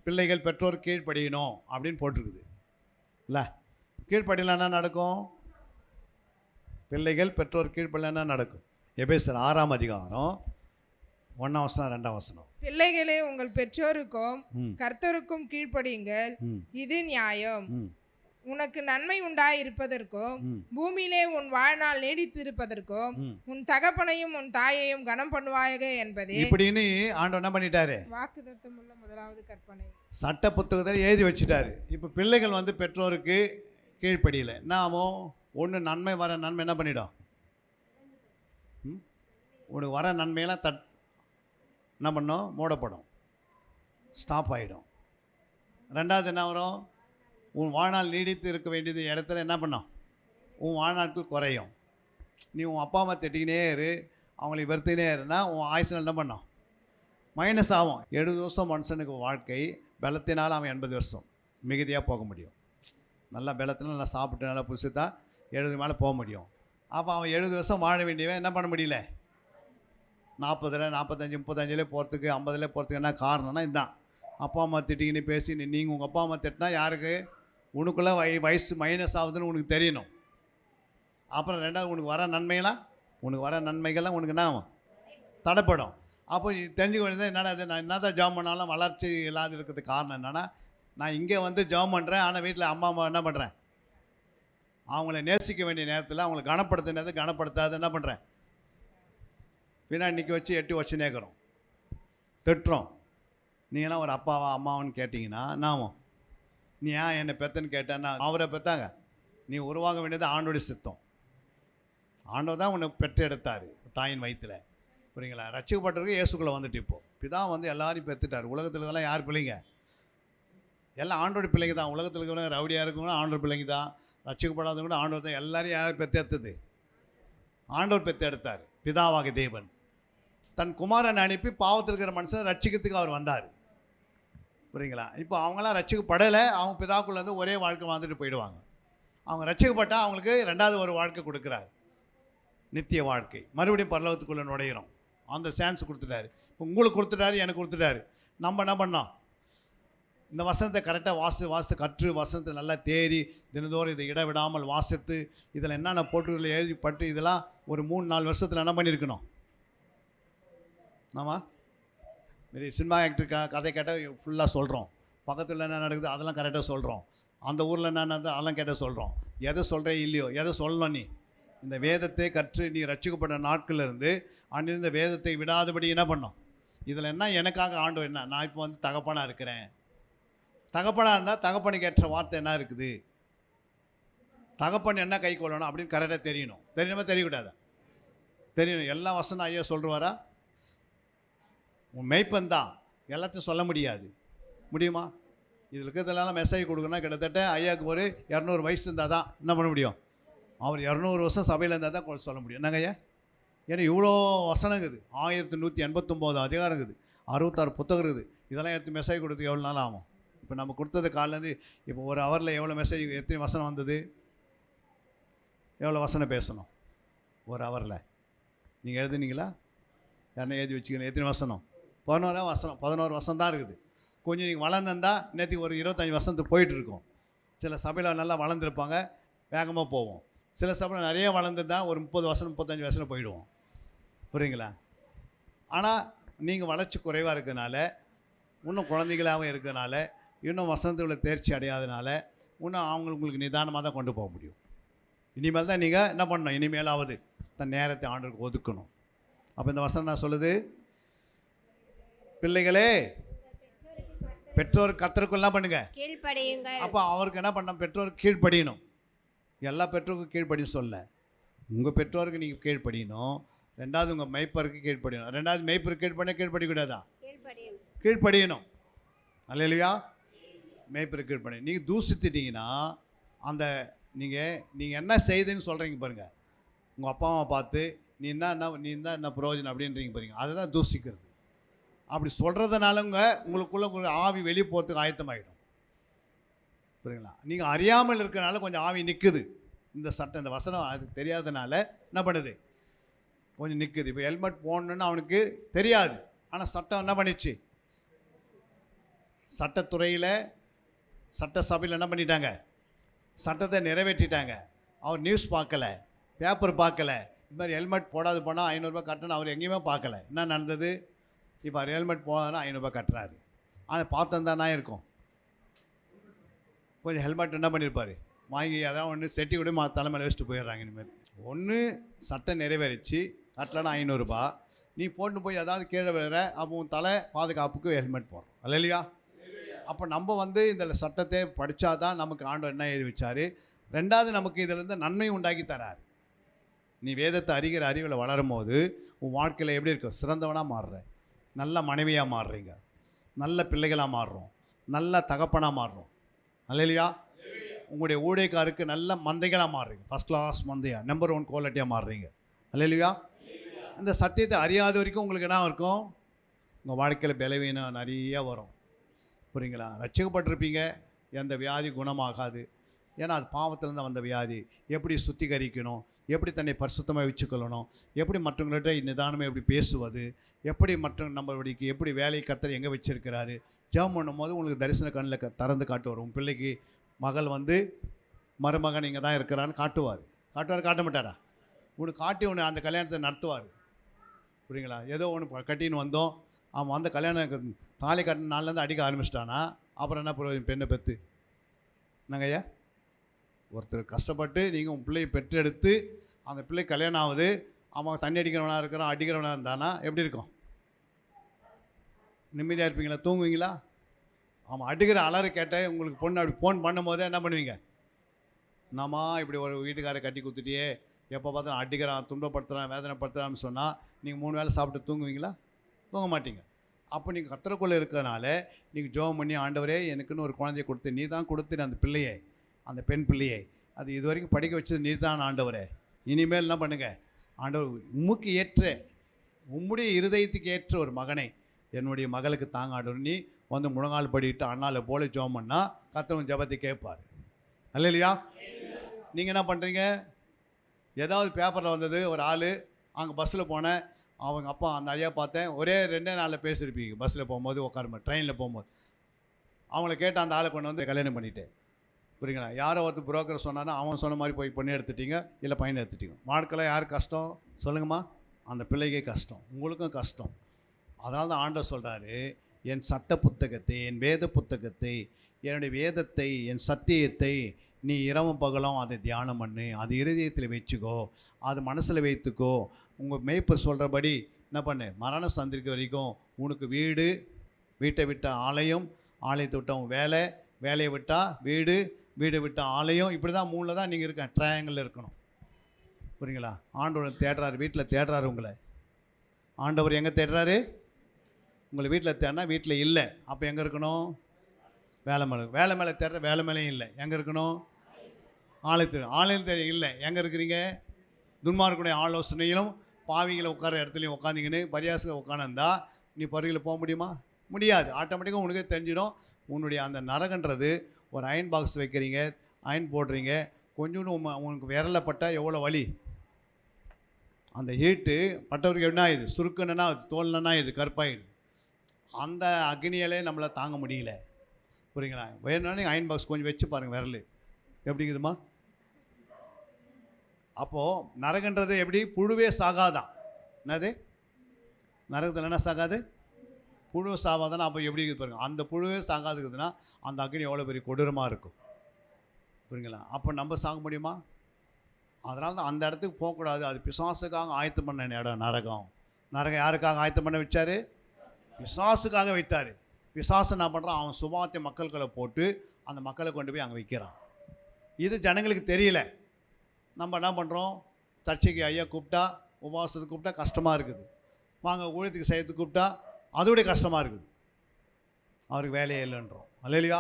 பிள்ளைகள் பெற்றோர் கீழ்ப்படியணும் அப்படின்னு போட்டிருக்குது இல்லை? கீழ்ப்படியலன்னா நடக்கும், பிள்ளைகள் பெற்றோர் கீழ்ப்படியலன்னா நடக்கும். எபேசியர் 6ஆம் அதிகாரம் 1ஆம் வசனம் 2ஆம் வசனம். பிள்ளைகளே உங்கள் பெற்றோருக்கும் கர்த்தருக்கும் கீழ்ப்படியுங்கள், இது நியாயம். உனக்கு நன்மை உண்டாயிருப்பதற்கும் பூமியிலே உன் வாழ்நாள் நீடித்திருப்பதற்கும் உன் தகப்பனையும் உன் தாயையும் கனம் பண்ணுவாயாக என்பதே இப்படின்னு ஆண்டவர் என்ன பண்ணிட்டாரு, வாக்குத்தத்தம் உள்ள முதலாவது கற்பனை சட்ட புத்தகத்தில் எழுதி வச்சுட்டாரு. இப்போ பிள்ளைகள் வந்து பெற்றோருக்கு கீழ்ப்படியலை, நாமோ ஒன்று நன்மை வர நன்மை என்ன பண்ணிடும், உனக்கு வர நன்மையெல்லாம் என்ன பண்ணோம், மூடப்படும், ஸ்டாப் ஆகிடும். ரெண்டாவது என்ன வரும், உன் வாழ்நாள் நீடித்து இருக்க வேண்டியது இடத்துல என்ன பண்ணோம், உன் வாழ்நாட்கள் குறையும். நீ உன் அப்பா அம்மா திட்டிக்கினே இரு, அவங்களை வெறுத்துக்கினே இருன்னா உன் ஆயுசில் என்ன பண்ணோம், மைனஸ் ஆகும். 70 வருஷம் மனுஷனுக்கு வாழ்க்கை, பலத்தினால் அவன் 80 வருஷம் மிகுதியாக போக முடியும். நல்லா பலத்தினால் நல்லா சாப்பிட்டு நல்லா புதுசுத்தா 70 மேலே போக முடியும். அப்போ அவன் 70 வருஷம் வாழ வேண்டியவன் என்ன பண்ண முடியல, 40, 45, 35 போகிறதுக்கு 50 போகிறதுக்கு என்ன காரணம்னா இதுதான். அப்பா அம்மா திட்டிக்கின்னு பேசி நீங்கள் உங்கள் அப்பா அம்மா திட்டினா யாருக்கு, உனக்குள்ளே வயசு மைனஸ் ஆகுதுன்னு உனக்கு தெரியணும். அப்புறம் ரெண்டாவது உனக்கு வர நன்மைகள்லாம் உனக்கு என்ன ஆகும், தடைப்படும். அப்போ தெரிஞ்சுக்க வேண்டியது என்னடா, இது நான் என்ன தான் ஜாம் பண்ணாலும் வளர்ச்சி இல்லாத இருக்கிறதுக்கு காரணம் என்னென்னா, நான் இங்கே வந்து ஜாம் பண்ணுறேன், ஆனால் வீட்டில் அம்மா அம்மா என்ன பண்ணுறேன், அவங்கள நேசிக்க வேண்டிய நேரத்தில் அவங்கள கனப்படுத்தாத என்ன பண்ணுறேன், பின்னாடி நிற்க வச்சு 8 வருஷம் நேக்கிறோம், திட்டுறோம். நீங்களாம் ஒரு அப்பாவா அம்மாவான்னு கேட்டிங்கன்னா நாமும், நீ ஏன் என்னை பெத்தன்னு கேட்டேன்னா அவரை பெற்றாங்க. நீ உருவாக வேண்டியது ஆண்டோடைய சித்தம். ஆண்டவர் தான் உன்னை பெற்று எடுத்தார் தாயின் வயிற்றில். புரியுங்களா? ரட்சிக்கப்பட்டிருக்கு இயேசுக்குள்ளே வந்துட்டு இப்போது பிதா வந்து எல்லாரையும் பெற்றுட்டார். உலகத்தில் இருக்கலாம் யார் பிள்ளைங்க, எல்லாம் ஆண்டோட பிள்ளைங்க தான். உலகத்தில் இருக்கிறவங்க ரவுடியாக இருக்கவங்க ஆண்டோட பிள்ளைங்க தான், ரட்சிக்கப்படாதவங்க கூட ஆண்டவர் தான். எல்லாரையும் யார் பெற்று எடுத்தது, ஆண்டவர் பெற்று எடுத்தார். பிதாவாக தேவன் தன் குமாரன் அனுப்பி பாவத்தில் இருக்கிற மனுஷன் ரட்சிக்கிறதுக்கு அவர் வந்தார். புரியுங்களா? இப்போ அவங்களாம் ரட்சிக்கப்படலை, அவங்க பிதாக்குள்ளேருந்து ஒரே வாழ்க்கை வாழ்ந்துட்டு போயிடுவாங்க. அவங்க ரட்சிக்கப்பட்டால் அவங்களுக்கு 2வது ஒரு வாழ்க்கை கொடுக்குறாரு, நித்திய வாழ்க்கை. மறுபடியும் பரலோகத்துக்குள்ளே நுழையிறோம். அந்த சான்ஸ் கொடுத்துட்டாரு. இப்போ உங்களுக்கு கொடுத்துட்டாரு, எனக்கு கொடுத்துட்டாரு. நம்ம என்ன பண்ணோம், இந்த வசனத்தை கரெக்டாக வாசித்து கற்று வசனத்தை நல்லா தேறி தினந்தோறும் இதை இடவிடாமல் வாசித்து இதில் என்னென்ன போட்டுகளில் எழுதி பட்டு இதெல்லாம் ஒரு 3-4 வருஷத்தில் என்ன பண்ணியிருக்கணும். ஆமாம், மாரி சினிமா ஆக்டர் கதை கேட்டால் ஃபுல்லாக சொல்கிறோம், பக்கத்தில் என்ன நடக்குது அதெல்லாம் கரெக்டாக சொல்கிறோம், அந்த ஊரில் என்ன நடக்குது அதெல்லாம் கேட்டால் சொல்கிறோம். எதை சொல்கிறே இல்லையோ, எதை சொல்லணும் நீ இந்த வேதத்தை கற்று நீ ரட்சிக்கப்பட்ட நாட்கள்ல இருந்து அன்றிருந்த வேதத்தை விடாதபடி என்ன பண்ணோம்? இதில் என்ன எனக்காக ஆண்டவர் என்ன, நான் இப்போ வந்து தகப்பனாக இருக்கிறேன். தகப்பனாக இருந்தால் தகப்பனுக்கு ஏற்ற வார்த்தை என்ன இருக்குது, தகப்பன் என்ன கை கொள்ளணும் அப்படின்னு கரெக்டாக தெரியணும். தெரியணுமா தெரியக்கூடாதா? தெரியணும். எல்லா வசனம் ஐயா சொல்லுவாரா? உன் மெய்ப்பன் தான், எல்லாத்தையும் சொல்ல முடியாது. முடியுமா? இதில் இருக்கிறதெல்லாம் மெசேஜ் கொடுக்கணும்னா கிட்டத்தட்ட ஐயாவுக்கு ஒரு 200 வயசு இருந்தால் தான் என்ன பண்ண முடியும். அவர் 200 வருஷம் சபையில் இருந்தால் தான் சொல்ல முடியும். என்னங்க ஐயா? ஏன்னா இவ்வளோ வசனம் இருக்குது, 1189 அதிகாரம் இருக்குது, 66 புத்தகம் இருக்குது. இதெல்லாம் எடுத்து மெசேஜ் கொடுத்து எவ்வளோ நாள் ஆகும்? இப்போ நம்ம கொடுத்தது காலிலேருந்து இப்போ ஒரு ஹவரில் எவ்வளோ மெசேஜ், எத்தனை வசனம் வந்தது, எவ்வளோ வசனம் பேசணும் ஒரு ஹவரில்? நீங்கள் எழுதுனீங்களா? யாருன்னா எழுதி வச்சுக்கணும். எத்தனை வசனம்? 11 வசனம் தான் இருக்குது. கொஞ்சம் நீங்கள் வளர்ந்துருந்தா நேற்றுக்கு ஒரு 25 வசனத்துக்கு போயிட்டுருக்கோம். சில சபையில் நல்லா வளர்ந்துருப்பாங்க, வேகமாக போவோம். சில சபையில் நிறைய வளர்ந்துருந்தா ஒரு 30 வசனம் 35 வசனம் போயிடுவோம். புரியுங்களா? ஆனால் நீங்கள் வளர்ச்சி குறைவாக இருக்கிறதுனால, இன்னும் குழந்தைகளாகவும் இருக்கிறதுனால, இன்னும் வசனத்துக்குள்ள தேர்ச்சி அடையாதனால இன்னும் உங்களுக்கு நிதானமாக தான் கொண்டு போக முடியும். இனிமேல் தான் நீங்கள் என்ன பண்ணணும்? இனிமேலாவது தன் நேரத்தை ஆண்டவருக்கு ஒதுக்கணும். அப்போ இந்த வசனம் நான் சொல்லுது, பிள்ளைகளே பெற்றோர் கர்த்தருக்கு என்ன பண்ணுங்க, கீழ்ப்படியுங்கள். அப்போ அவருக்கு என்ன பண்ணணும்? பெற்றோருக்கு கீழ்ப்படியணும். எல்லா பெற்றோருக்கும் கீழ்ப்படியும் சொல்ல, உங்கள் பெற்றோருக்கு நீங்கள் கீழ்ப்படியணும். ரெண்டாவது உங்கள் மெய்ப்பருக்கு கீழ்ப்படியணும். ரெண்டாவது மெய்ப்பருக்கு கீழ்ப்படியக்கூடாதா? கீழ்ப்படியணும். அல்லேலூயா. மெய்ப்பருக்கு கீழ்ப்படியணும். நீங்கள் தூசித்துட்டீங்கன்னா அந்த நீங்கள் என்ன செய்துன்னு சொல்கிறீங்க பாருங்கள், உங்கள் அப்பா அம்மா பார்த்து நீ என்ன பிரயோஜனம் அப்படின்றீங்க பாருங்க, அதுதான் தூசிக்கிறது. அப்படி சொல்கிறதுனால உங்களுக்குள்ள உங்களுக்கு ஆவி வெளியே போகிறதுக்கு ஆயத்தமாகிடும். புரியுங்களா? நீங்கள் அறியாமல் இருக்கிறனால கொஞ்சம் ஆவி நிற்குது. இந்த சட்டம், இந்த வசனம் அதுக்கு தெரியாதனால என்ன பண்ணுது, கொஞ்சம் நிற்குது. இப்போ ஹெல்மெட் போடணுன்னு அவனுக்கு தெரியாது, ஆனால் சட்டம் என்ன பண்ணிச்சு, சட்டத்துறையில் சட்ட சபையில் என்ன பண்ணிட்டாங்க, சட்டத்தை நிறைவேற்றிட்டாங்க. அவர் நியூஸ் பார்க்கல, பேப்பர் பார்க்கல, இது மாதிரி ஹெல்மெட் போடாது போனால் 500 ரூபாய் கட்டணும். அவர் எங்கேயுமே பார்க்கல. என்ன நடந்தது? இப்போ அவர் ஹெல்மெட் போடாதுன்னா 500 ரூபாய் கட்டுறாரு. ஆனால் பார்த்தந்தானா இருக்கும், கொஞ்சம் ஹெல்மெட் என்ன பண்ணியிருப்பார், வாங்கி அதான் ஒன்று செட்டி கூட தலைமையில் வச்சுட்டு போயிடுறாங்க. இனிமேல் ஒன்று சட்டம் நிறைவேறிச்சு, கட்டலன்னா 500 ரூபாய், நீ போட்டு போய் ஏதாவது கீழே விழுற, அப்போ உன் தலை பாதுகாப்புக்கு ஹெல்மெட் போடுறோம். அல்லையா? அப்போ நம்ம இந்த சட்டத்தை படித்தா தான் நமக்கு ஆண்டவர் என்ன எழுதி வச்சார். ரெண்டாவது நமக்கு இதிலேருந்து நன்மை உண்டாக்கி தரார். நீ வேதத்தை அறிகிற அறிவில் வளரும் போது உன் வாழ்க்கையில் எப்படி இருக்கும், சிறந்தவனாக மாறுற, நல்ல மனைவியாக மாறுறீங்க, நல்ல பிள்ளைகளாக மாறுறோம், நல்ல தகப்பனாக மாறுறோம். அல்லையா? உங்களுடைய ஊழியக்காருக்கு நல்ல மந்தைகளாக மாறுறீங்க, ஃபஸ்ட் கிளாஸ் மந்தையாக, நம்பர் 1 குவாலிட்டியாக மாறுறீங்க. அல்லையா? அந்த சத்தியத்தை அறியாத வரைக்கும் உங்களுக்கு என்ன இருக்கும், உங்கள் வாழ்க்கையில் பலவீனம் நிறைய வரும். புரியுங்களா? ரட்சிக்கப்பட்டிருப்பீங்க, எந்த வியாதி குணமாகாது. ஏன்னா அது பாவத்திலேருந்து வந்த வியாதி. எப்படி சுத்திகரிக்கணும், எப்படி தன்னை பரிசுத்தமாக வச்சுக்கொள்ளணும், எப்படி மற்றவங்கள்ட்ட நிதானமாக எப்படி பேசுவது, எப்படி நம்மளுடைய எப்படி வேலையை கத்தர் எங்கே வச்சுருக்கிறாரு, ஜெபம் பண்ணும்போது உங்களுக்கு தரிசன கண்ணில் திறந்து காட்டுவார். உன் பிள்ளைக்கு மகள் மருமகன் இங்கே தான் இருக்கிறான்னு காட்டுவார். காட்ட மாட்டாரா? உனக்கு காட்டி ஒன்று அந்த கல்யாணத்தை நடத்துவார். புரியுங்களா? ஏதோ ஒன்று கட்டின்னு வந்தோம், அவன் வந்து கல்யாணம் தாலி கட்டின நாள்லேருந்து அடிக்க ஆரம்பிச்சிட்டானா அப்புறம் என்ன பிரயோஜனம்? பெண்ணை பெற்று என்னங்க ஐயா, ஒருத்தர் கஷ்டப்பட்டு நீங்கள் உன் பிள்ளையை பெற்றெடுத்து அந்த பிள்ளை கல்யாணம் ஆகுது, அவன் தண்ணி அடிக்கிறவனாக இருக்கிறான், அடிக்கிறவனாக இருந்தானா எப்படி இருக்கும்? நிம்மதியாக இருப்பீங்களா? தூங்குவீங்களா? அவன் அடிக்கிற அலறு கேட்டால் உங்களுக்கு பொண்ணு அப்படி ஃபோன் பண்ணும் போதே என்ன பண்ணுவீங்க? நாமா இப்படி ஒரு வீட்டுக்காரை கட்டி கொடுத்துட்டியே, எப்போ பார்த்தா அடிக்கிறான், துன்பப்படுத்துகிறான், வேதனைப்படுத்துகிறான்னு சொன்னால் நீங்கள் 3 வேளை சாப்பிட்டு தூங்குவீங்களா? தூங்க மாட்டீங்க. அப்போ நீங்கள் கத்தருக்குள்ளே இருக்கிறதுனால நீங்கள் ஜெபம் பண்ணி, ஆண்டவரே எனக்குன்னு ஒரு குழந்தைய கொடுத்து, நீ தான் கொடுத்துட்டு அந்த பிள்ளையை, அந்த பெண் பிள்ளையை அது இது வரைக்கும் படிக்க வச்சது நீர் தான் ஆண்டவரே, இனிமேல் என்ன பண்ணுங்கள் ஆண்டவர், உம்முக்கு ஏற்ற உம்முடைய இருதயத்துக்கு ஏற்ற ஒரு மகனை என்னுடைய மகளுக்கு தாங்க ஆண்டவர். நீ வந்து முழங்கால் படிட்டு அண்ணாவில் போல ஜெபம் பண்ணால் கர்த்தர் ஜெபத்தை கேட்பார். அல்லையா? நீங்கள் என்ன பண்ணுறீங்க? ஏதாவது பேப்பரில் வந்தது, ஒரு ஆள் அங்கே பஸ்ஸில் போனேன், அவங்க அப்பா அந்த ஐயா பார்த்தேன், ஒரே 2 நாளில் பேசியிருப்பீங்க. பஸ்ஸில் போகும்போது உட்காரும்போது, ட்ரெயினில் போகும்போது அவங்கள கேட்ட அந்த ஆளை கொண்டு வந்து கல்யாணம் பண்ணிட்டேன். புரியுங்களா? யாரோ ஒருத்தர் புரோக்கர் சொன்னான்னா அவன் சொன்ன மாதிரி போய் பொண்ணு எடுத்துட்டீங்க, இல்லை பையனை எடுத்துட்டீங்க. வாழ்க்கையில் யார் கஷ்டம் சொல்லுங்கம்மா? அந்த பிள்ளைக்கே கஷ்டம், உங்களுக்கும் கஷ்டம். அதனால தான் ஆண்டவர் சொல்கிறாரு, என் சட்ட புத்தகத்தை, என் வேத புத்தகத்தை, என்னுடைய வேதத்தை, என் சத்தியத்தை நீ இரவும் பகலும் அதை தியானம் பண்ணு, அது இருதயத்தில் வச்சுக்கோ, அது மனசில் வைத்துக்கோ. உங்கள் மேய்ப்பர் சொல்கிறபடி என்ன பண்ணு, மரணம் சந்திரிக்க வரைக்கும் உனக்கு வீடு, வீட்டை விட்ட ஆலயம், ஆலயத்தை விட்ட வேலை, வேலையை விட்டால் வீடு, வீடு விட்ட ஆலயம். இப்படி தான் 3 தான் நீங்கள் இருக்க ட்ரையாங்கிளில் இருக்கணும். புரியுங்களா? ஆண்டவர் தேடுறாரு, வீட்டில் தேடுறாரு உங்களை. ஆண்டவர் எங்கே தேடுறாரு? உங்களை வீட்டில் தேடினா வீட்டில் இல்லை, அப்போ எங்கே இருக்கணும்? வேலை மேலே. வேலை மேலே தேடுற வேலை மேலேயும் இல்லை, எங்கே இருக்கணும்? ஆலயத்தில் இல்லை, எங்கே இருக்கிறீங்க? துன்மார்க்குடைய ஆலோசனையிலும் பாவிகளை உட்கார இடத்துலையும் உட்காந்திங்கன்னு பரியாசம் உட்காந்துருந்தா நீ பருகில் போக முடியுமா? முடியாது. ஆட்டோமேட்டிக்காக உனக்கே தெரிஞ்சிடும். உன்னுடைய அந்த நரகன்றது ஒரு அயன் பாக்ஸ் வைக்கிறீங்க, அயன் போடுறீங்க, கொஞ்சோண்டு உனக்கு விரலை பட்டால் எவ்வளோ வலி. அந்த ஹீட்டு பட்டவருக்கு என்ன ஆகுது? சுருக்குன்னா தோல்னா இது கருப்பாயிடுது. அந்த அக்னியாலே நம்மளை தாங்க முடியல. புரியுங்களா? வேணும்னா அயன் பாக்ஸ் கொஞ்சம் வச்சு பாருங்கள், விரல் எப்படிங்குதுமா? அப்போது நரகன்றது எப்படி? புழுவே சாகாதான். என்னது நரகத்தில் என்ன சாகாது? புழு சாகாதானா? அப்போ எப்படி இருக்குது பாருங்கள். அந்த புழுவே சாகாதுக்குதுன்னா அந்த அக்னி எவ்வளோ பெரிய கொடூரமாக இருக்கும். புரியுங்களா? அப்போ நம்ம சாக முடியுமா? அதனால தான் அந்த இடத்துக்கு போகக்கூடாது. அது பிசாசுக்காக ஆயத்தம் பண்ண இடம் நரகம். நரகம் யாருக்காக ஆயத்தம் பண்ண வச்சார்? பிசாசுக்காக வைத்தார். பிசாசு என்ன பண்ணுறான்? அவன் சுபாவத்தை மக்கள்களை போட்டு அந்த மக்களை கொண்டு போய் அங்கே வைக்கிறான். இது ஜனங்களுக்கு தெரியல. நம்ம என்ன பண்ணுறோம்? சர்ச்சைக்கு ஐயா கூப்பிட்டா, உபவாசத்துக்கு கூப்பிட்டா கஷ்டமாக இருக்குது. வாங்க ஊழியத்துக்கு செய்யறதுக்கு கூப்பிட்டா அதோடைய கஷ்டமாக இருக்குது. அவருக்கு வேலையே இல்லைன்றோம். அல்லையா?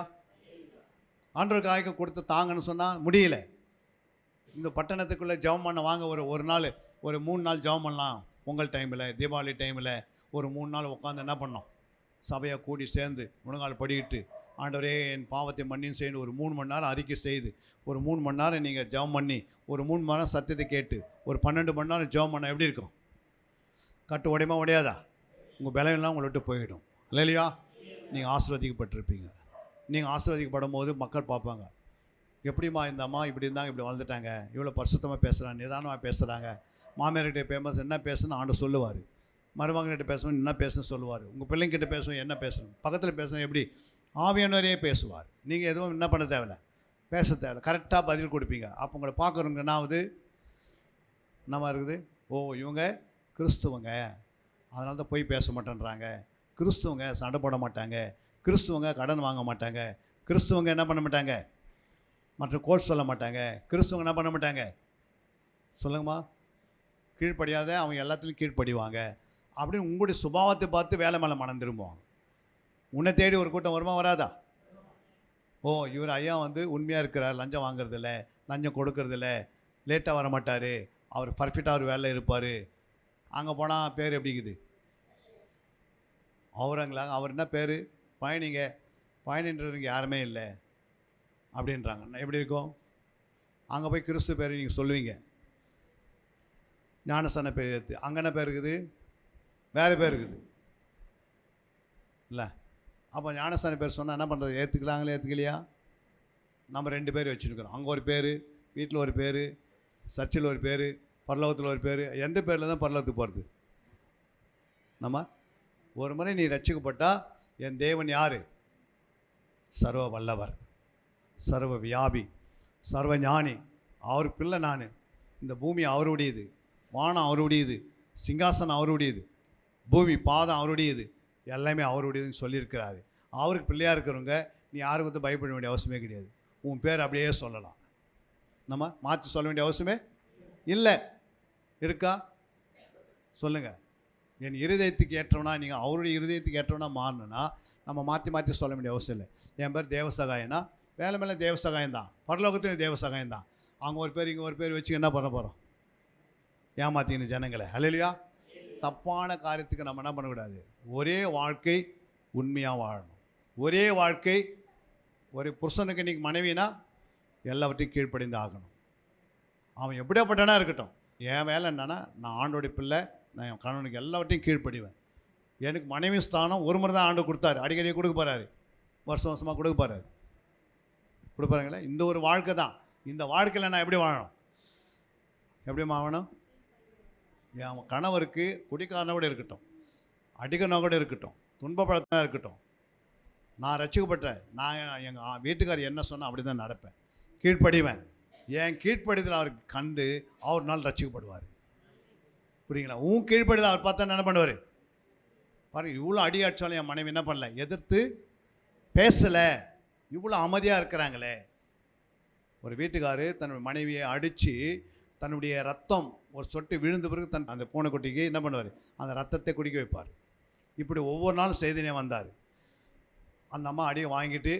ஆண்டவருக்கு ஆய்க்க கொடுத்து தாங்கன்னு சொன்னால் முடியல. இந்த பட்டணத்துக்குள்ளே ஜெபம் பண்ண வாங்க, ஒரு நாள், ஒரு 3 நாள் ஜெபம் பண்ணலாம். பொங்கல் டைமில், தீபாவளி டைமில் ஒரு 3 நாள் உட்காந்து என்ன பண்ணோம்? சபையை கூடி சேர்ந்து முழங்கால் படிக்கிட்டு, ஆண்டவரே என் பாவத்தை மன்னின்னு செய்யணும். ஒரு 3 மணி நேரம் அறிக்கை செய்து, ஒரு 3 மணி நேரம் நீங்கள் ஜெபம் பண்ணி, ஒரு 3 மணி நேரம் சத்தியத்தை கேட்டு, ஒரு 12 மணி நேரம் ஜெபம் பண்ண எப்படி இருக்கும்? கட்டு உடையமா உடையாதா? உங்கள் பலவீனம்லாம் உங்களை விட்டு போயிடும். இல்லையா? நீங்கள் ஆசீர்வதிக்கப்பட்டிருப்பீங்க. நீங்கள் ஆசீர்வதிக்கப்படும் போது மக்கள் பார்ப்பாங்க, எப்படிம்மா இந்த அம்மா இப்படி இருந்தாங்க, இப்படி வளர்ந்துட்டாங்க, இவ்வளோ பரிசுத்தமாக பேசுகிறாங்க, நிதானமாக பேசுகிறாங்க. மாமியார்கிட்ட பேசும்போது என்ன பேசணும்னு ஆண்டு சொல்லுவார். மருமகன்கிட்ட பேசணும் என்ன பேசணும்னு சொல்லுவார். உங்கள் பிள்ளைங்கிட்ட பேசணும் என்ன பேசணும். பக்கத்தில் பேசணும் எப்படி? ஆவியானவரே பேசுவார். நீங்கள் எதுவும் என்ன பண்ண தேவையில்ல, பேச தேவையில்ல, கரெக்டாக பதில் கொடுப்பீங்க. அப்போ உங்களை பார்க்குறவங்க என்ன ஆகுது? என்னமா இருக்குது? ஓ இவங்க கிறிஸ்துவங்க, அதனால தான் போய் பேச மாட்டேன்றாங்க. கிறிஸ்துவங்க சண்டை போட மாட்டாங்க, கிறிஸ்துவங்க கடன் வாங்க மாட்டாங்க, கிறிஸ்துவங்க என்ன பண்ண மாட்டாங்க, மற்ற கோல் சொல்ல மாட்டாங்க, கிறிஸ்துவங்க என்ன பண்ண மாட்டாங்க சொல்லுங்கம்மா, கீழ்ப்படியாத அவங்க எல்லாத்துலேயும் கீழ்ப்படிவாங்க அப்படின்னு உங்களுடைய சுபாவத்தை பார்த்து வேலை மேலே மனம் திரும்புவாங்க. உன்னை தேடி ஒரு கூட்டம் வருமா வராதா? ஓ இவர் ஐயா வந்து உண்மையாக இருக்கிறார், லஞ்சம் வாங்குறதில்ல, லஞ்சம் கொடுக்கறதில்ல, லேட்டாக வர மாட்டார், அவர் பர்ஃபெக்டாக ஒரு வேலையில் இருப்பார். அங்கே போனால் பேர் எப்படிக்குது? அவருங்களா? அவர் என்ன பேர்? பயணிங்க, பயணின்றவங்க யாருமே இல்லை அப்படின்றாங்க. எப்படி இருக்கும்? அங்கே போய் கிறிஸ்து பேர் நீங்கள் சொல்லுவீங்க, ஞானஸ்தான பேர் எடுத்து, அங்கே என்ன பேர் இருக்குது? வேறு பேர் இருக்குது இல்லை? அப்போ ஞானஸ்தான பேர் சொன்னால் என்ன பண்ணுறது? ஏற்றுக்கலாங்களே ஏற்றுக்கலையா? நம்ம 2 பேர் வச்சுருக்கிறோம். அங்கே ஒரு பேர், வீட்டில் ஒரு பேர், சர்ச்சில் ஒரு பேர், பரலோகத்தில் ஒரு பேர். எந்த பேரில் தான் பரலோகத்துக்கு போகிறது? நம்ம ஒரு முறை நீ ரட்சிக்கப்பட்டால் என் தேவன் யார்? சர்வ வல்லவர், சர்வ வியாபி, சர்வ ஞானி. அவர் பிள்ளை நான். இந்த பூமி அவருடையது, வானம் அவருடையது, சிங்காசனம் அவருடையது, பூமி பாதம் அவருடையது, எல்லாமே அவருடையதுன்னு சொல்லியிருக்கிறாரு. அவருக்கு பிள்ளையாக இருக்கிறவங்க நீ யாருக்கு வந்து பயப்பட வேண்டிய அவசியமே கிடையாது. உன் பேர் அப்படியே சொல்லலாம். நம்ம மாற்றி சொல்ல வேண்டிய அவசியமே இல்லை. இருக்கா? சொல்லுங்கள். என் இருதயத்துக்கு ஏற்றவனா, நீங்கள் அவருடைய இருதயத்துக்கு ஏற்றவனா மாறணுன்னா நம்ம மாற்றி மாற்றி சொல்ல வேண்டிய அவசியம் இல்லை. என் பேர் தேவசகாயனா, வேலை மேலே தேவசகாயம் தான், பரலோகத்துலையும் தேவசகாயம் தான். அங்கே ஒரு பேர் இங்கே ஒரு பேர் வச்சு என்ன பண்ண போகிறோம்? ஏமாத்தின்னு ஜனங்களை. அல்லையா? தப்பான காரியத்துக்கு நம்ம என்ன பண்ணக்கூடாது. ஒரே வாழ்க்கை உண்மையாக வாழணும். ஒரே வாழ்க்கை. ஒரு புருஷனுக்கு இன்றைக்கி மனைவினா எல்லாவற்றையும் கீழ்ப்படிந்து ஆகணும். அவன் எப்படியாப்பட்டனா இருக்கட்டும், என் வேலை என்னென்னா நான் ஆண்டோடைய பிள்ளை, நான் என் கணவனுக்கு எல்லாவற்றையும் கீழ்ப்படிவேன். எனக்கு மனைவி ஸ்தானம் ஒரு முறை தான் ஆண்டு கொடுத்தாரு, அடிக்கடி கொடுக்க போகிறாரு, வருஷம் வருஷமாக கொடுக்க போகிறாரு, கொடுப்பாருங்களே. இந்த ஒரு வாழ்க்கை தான். இந்த வாழ்க்கையில் நான் எப்படி வாழணும்? எப்படி வாழணும்? என் கணவருக்கு குடிக்காரனை கூட இருக்கட்டும், அடிக்கனா கூட இருக்கட்டும், துன்பப்படத்தான் இருக்கட்டும், நான் ரட்சிக்கப்பட்டேன், நான் எங்கள் வீட்டுக்காரர் என்ன சொன்னால் அப்படி தான் நடப்பேன். கீழ்ப்படிவேன். என் கீழ்ப்படிதல் அவருக்கு கண்டு அவர் நாள் ரட்சிக்கப்படுவார். புரியுங்களா? உன் கீழ்ப்படிதல் அவர் பார்த்தா என்ன பண்ணுவார் பாருங்க. இவ்வளோ அடி அடித்தாலும் என் மனைவி என்ன பண்ணல, எதிர்த்து பேசலை, இவ்வளோ அமைதியாக இருக்கிறாங்களே. ஒரு வீட்டுக்காரு தன்னுடைய மனைவியை அடித்து தன்னுடைய ரத்தம் ஒரு சொட்டு விழுந்த பிறகு அந்த பூனைக்குட்டிக்கு என்ன பண்ணுவார், அந்த ரத்தத்தை குடிக்க வைப்பார். இப்படி ஒவ்வொரு நாளும் செய்தினே வந்தார். அந்த அம்மா அடியை வாங்கிட்டு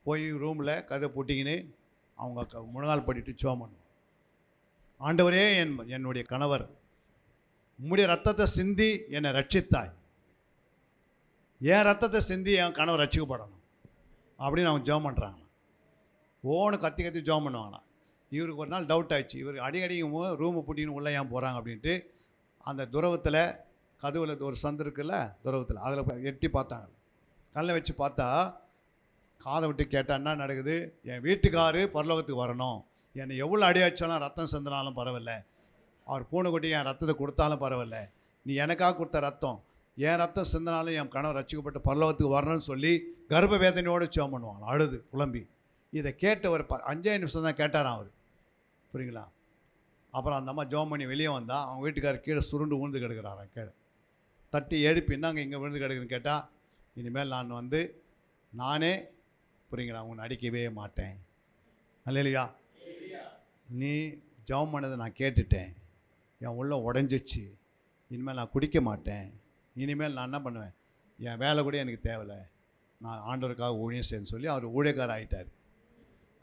போய் ரூமில் கதை பூட்டிக்கின்னு அவங்க முழங்கால் படிட்டு ஜெபம் பண்ணுவோம். ஆண்டவரே, என்னுடைய கணவர் உம்முடைய ரத்தத்தை சிந்தி என்னை ரட்சித்தாய், என் ரத்தத்தை சிந்தி என் கணவர் ரட்சிக்கப்படணும் அப்படின்னு அவங்க ஜெபம் பண்ணுறாங்க. ஓன்னு கத்தி கத்தி ஜெபம் பண்ணுவாங்களாம். இவருக்கு ஒரு நாள் டவுட் ஆயிடுச்சு, இவர் அடிக்கடிக்கும் ரூமை பூட்டின்னு உள்ளே ஏன் போகிறாங்க அப்படின்ட்டு அந்த துறவத்தில் கதவில் ஒரு சந்து இருக்குல்ல, துறவத்தில் அதில் எட்டி பார்த்தாங்க. கல்லை வச்சு பார்த்தா காதை விட்டு கேட்டால் என்ன நடக்குது, என் வீட்டுக்காரு பரலோகத்துக்கு வரணும், என்னை எவ்வளோ அடி அடித்தாலும் ரத்தம் சிந்தினாலும் பரவாயில்ல, அவர் பூனைக்குட்டி என் ரத்தத்தை கொடுத்தாலும் பரவாயில்ல, நீ எனக்காக கொடுத்த ரத்தம், என் ரத்தம் சிந்தினாலும் என் கணவர் ரட்சிக்கப்பட்டு பரலோகத்துக்கு வரணும்னு சொல்லி கர்ப்ப வேதனையோடு ஜெபம் பண்ணுவாங்க, அழுது புலம்பி. இதை கேட்ட ஒரு 5 நிமிஷம் தான் கேட்டாராம் அவர். புரியுங்களா? அப்புறம் அந்த அம்மா ஜெபம் பண்ணி வெளியே வந்தால் அவங்க வீட்டுக்காரர் கீழே சுருண்டு விழுந்து கிடக்கிறாராம். கீழே தட்டி எழுப்பி என்னங்க இங்கே விழுந்து கிடக்குதுன்னு கேட்டால், இனிமேல் நான் நானே புரியுங்களா உன்னை அடிக்கவே மாட்டேன். அல்லேலூயா. நீ ஜெபம் பண்ணதை நான் கேட்டுட்டேன், என் உள்ள உடஞ்சிச்சு, இனிமேல் நான் குடிக்க மாட்டேன், இனிமேல் நான் என்ன பண்ணுவேன், என் வேலை கூட எனக்கு தேவையில்லை, நான் ஆண்டவருக்காக ஊழியம் செய்யணும்னு சொல்லி அவர் ஊழியக்காரர் ஆகிட்டார்.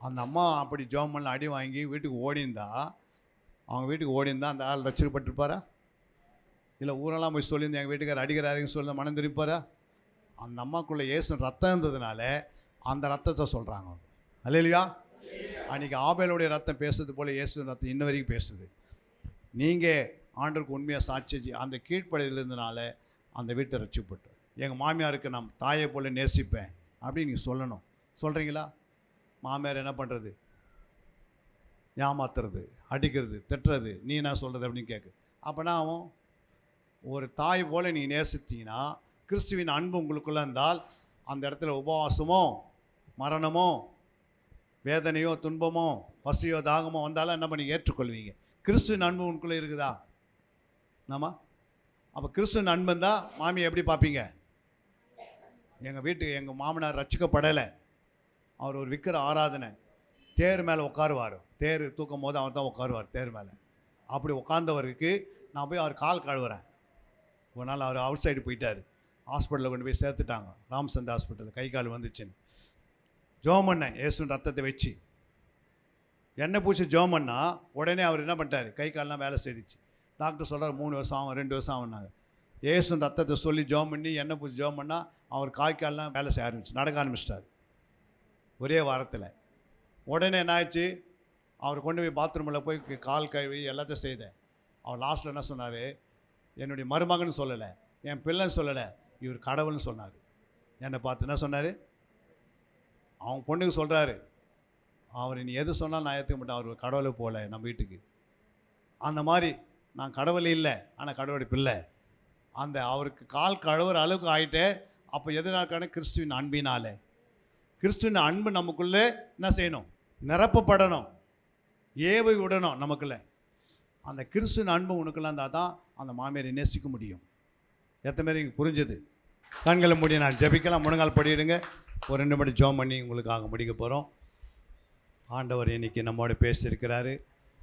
அந்த அம்மா அப்படி ஜெபம் பண்ணல அடி வாங்கி வீட்டுக்கு ஓடிந்தா, அவங்க வீட்டுக்கு ஓடிந்தா அந்த ஆள் ரட்சிக்கப்பட்டிருப்பாரா? இல்லை ஊரெல்லாம் போய் சொல்லியிருந்தேன் எங்கள் வீட்டுக்காரர் அடிக்கிறாருன்னு சொல்லி மனம் திருப்பாரா? அந்த அம்மாக்குள்ளே இயேசு ரத்தம் இருந்ததுனால அந்த ரத்தத்தை சொல்கிறாங்க. அல்லேலூயா. அன்றைக்கி ஆபேலுடைய ரத்தம் பேசுறது போல் இயேசு ரத்தம் இன்ன வரைக்கும் பேசுது. நீங்கள் ஆண்டவருக்கு உண்மையாக சாட்சி அந்த கீழ்ப்படையில் இருந்தனால அந்த வீட்டை ரட்சிப்பட்டு, எங்கள் மாமியாருக்கு நான் தாயை போல் நேசிப்பேன் அப்படின்னு நீங்கள் சொல்லணும். சொல்கிறீங்களா? மாமியார் என்ன பண்ணுறது, ஏமாத்துறது, அடிக்கிறது, திட்டுறது, நீ என்ன சொல்கிறது அப்படின்னு கேட்குது. அப்போனா அவன் ஒரு தாய் போல் நீ நேசித்தீங்கன்னா, கிறிஸ்துவின் அன்பு உங்களுக்குள்ளே இருந்தால் அந்த இடத்துல உபவாசமோ மரணமோ வேதனையோ துன்பமோ பசியோ தாகமோ வந்தாலும் என்ன பண்ணி ஏற்றுக்கொள்வீங்க. கிறிஸ்துவின் அன்பு உங்களுக்குள்ளே இருக்குதா? நாம அப்போ கிறிஸ்துவின் அன்பு இருந்தால் மாமியை எப்படி பார்ப்பீங்க? எங்கள் மாமனார் ரட்சிக்கப்படலை, அவர் ஒரு விக்கிர ஆராதனை, தேர் மேலே உட்காருவார், தேர் தூக்கும் போது அவர் தான் உட்காருவார் தேர் மேலே. அப்படி உட்கார்ந்தவருக்கு நான் போய் அவர் கால் கழுவுறேன். ஒரு நாள் அவர் அவுட் சைடு போயிட்டார், ஹாஸ்பிட்டலில் கொண்டு போய் சேர்த்துட்டாங்க, ராம்சந்த் ஹாஸ்பிட்டலில். கை கால் வந்துச்சுன்னு ஜெபம் பண்ணேன் இயேசுவின் ரத்தத்தை வச்சு, எண்ணெய் பூச்சி ஜெபம் பண்ணால் உடனே அவர் என்ன பண்ணிட்டார், கை கால்லாம் வேலை செய்துச்சு. டாக்டர் சொல்கிறார் 3 வருஷம் ஆகும், 2 வருஷம் ஆகுனாங்க. இயேசுவின் ரத்தத்தை சொல்லி ஜெபம் பண்ணி எண்ணெய் பூச்சி ஜெபம் பண்ணால் அவர் காய்க்கால்லாம் வேலை செய்ய ஆரம்பிச்சு, நடக்க ஆரம்பிச்சிட்டார் ஒரே வாரத்தில். உடனே என்ன ஆயிடுச்சு, அவர் கொண்டு போய் பாத்ரூமில் போய் கால் கழுவி எல்லாத்தையும் செய்தேன். அவர் லாஸ்ட்டில் என்ன சொன்னார், என்னுடைய மருமகன்னு சொல்லலை, என் பிள்ளைன்னு சொல்லலை, இவர் கடவுள்னு சொன்னார். என்னை பார்த்து என்ன சொன்னார், அவங்க பொண்ணுக்கு சொல்கிறாரு, அவர் நீ எது சொன்னால் நான் ஏற்றுக்க மாட்டேன், அவர் கடவுளை போகல நம்ம வீட்டுக்கு. அந்த மாதிரி நான் கடவுள் இல்லை, ஆனால் கடவுளுடைய பிள்ளை. அந்த அவருக்கு கால் கழுவுற அளவுக்கு ஆகிட்டே. அப்போ எதுனாக்கான கிறிஸ்துவின் அன்பினாலே. கிறிஸ்துவின் அன்பு நமக்குள்ளே என்ன செய்யணும், நிரப்பப்படணும், ஏவை விடணும் நமக்குள்ளே. அந்த கிறிஸ்துவின் அன்பு உனக்குள்ளே இருந்தால் தான் அந்த மாமியாரை நேசிக்க முடியும். எத்தனை பேர் இங்கே புரிஞ்சது? கண்களை மூடி நான் ஜெபிக்கலாம், முழங்கால் படிடுங்க. ஒரு 2 நிமிடம் ஜெபம் பண்ணி உங்களுக்காக முடிக்க போகிறோம். ஆண்டவர் இன்றைக்கி நம்மோடு பேசியிருக்கிறாரு.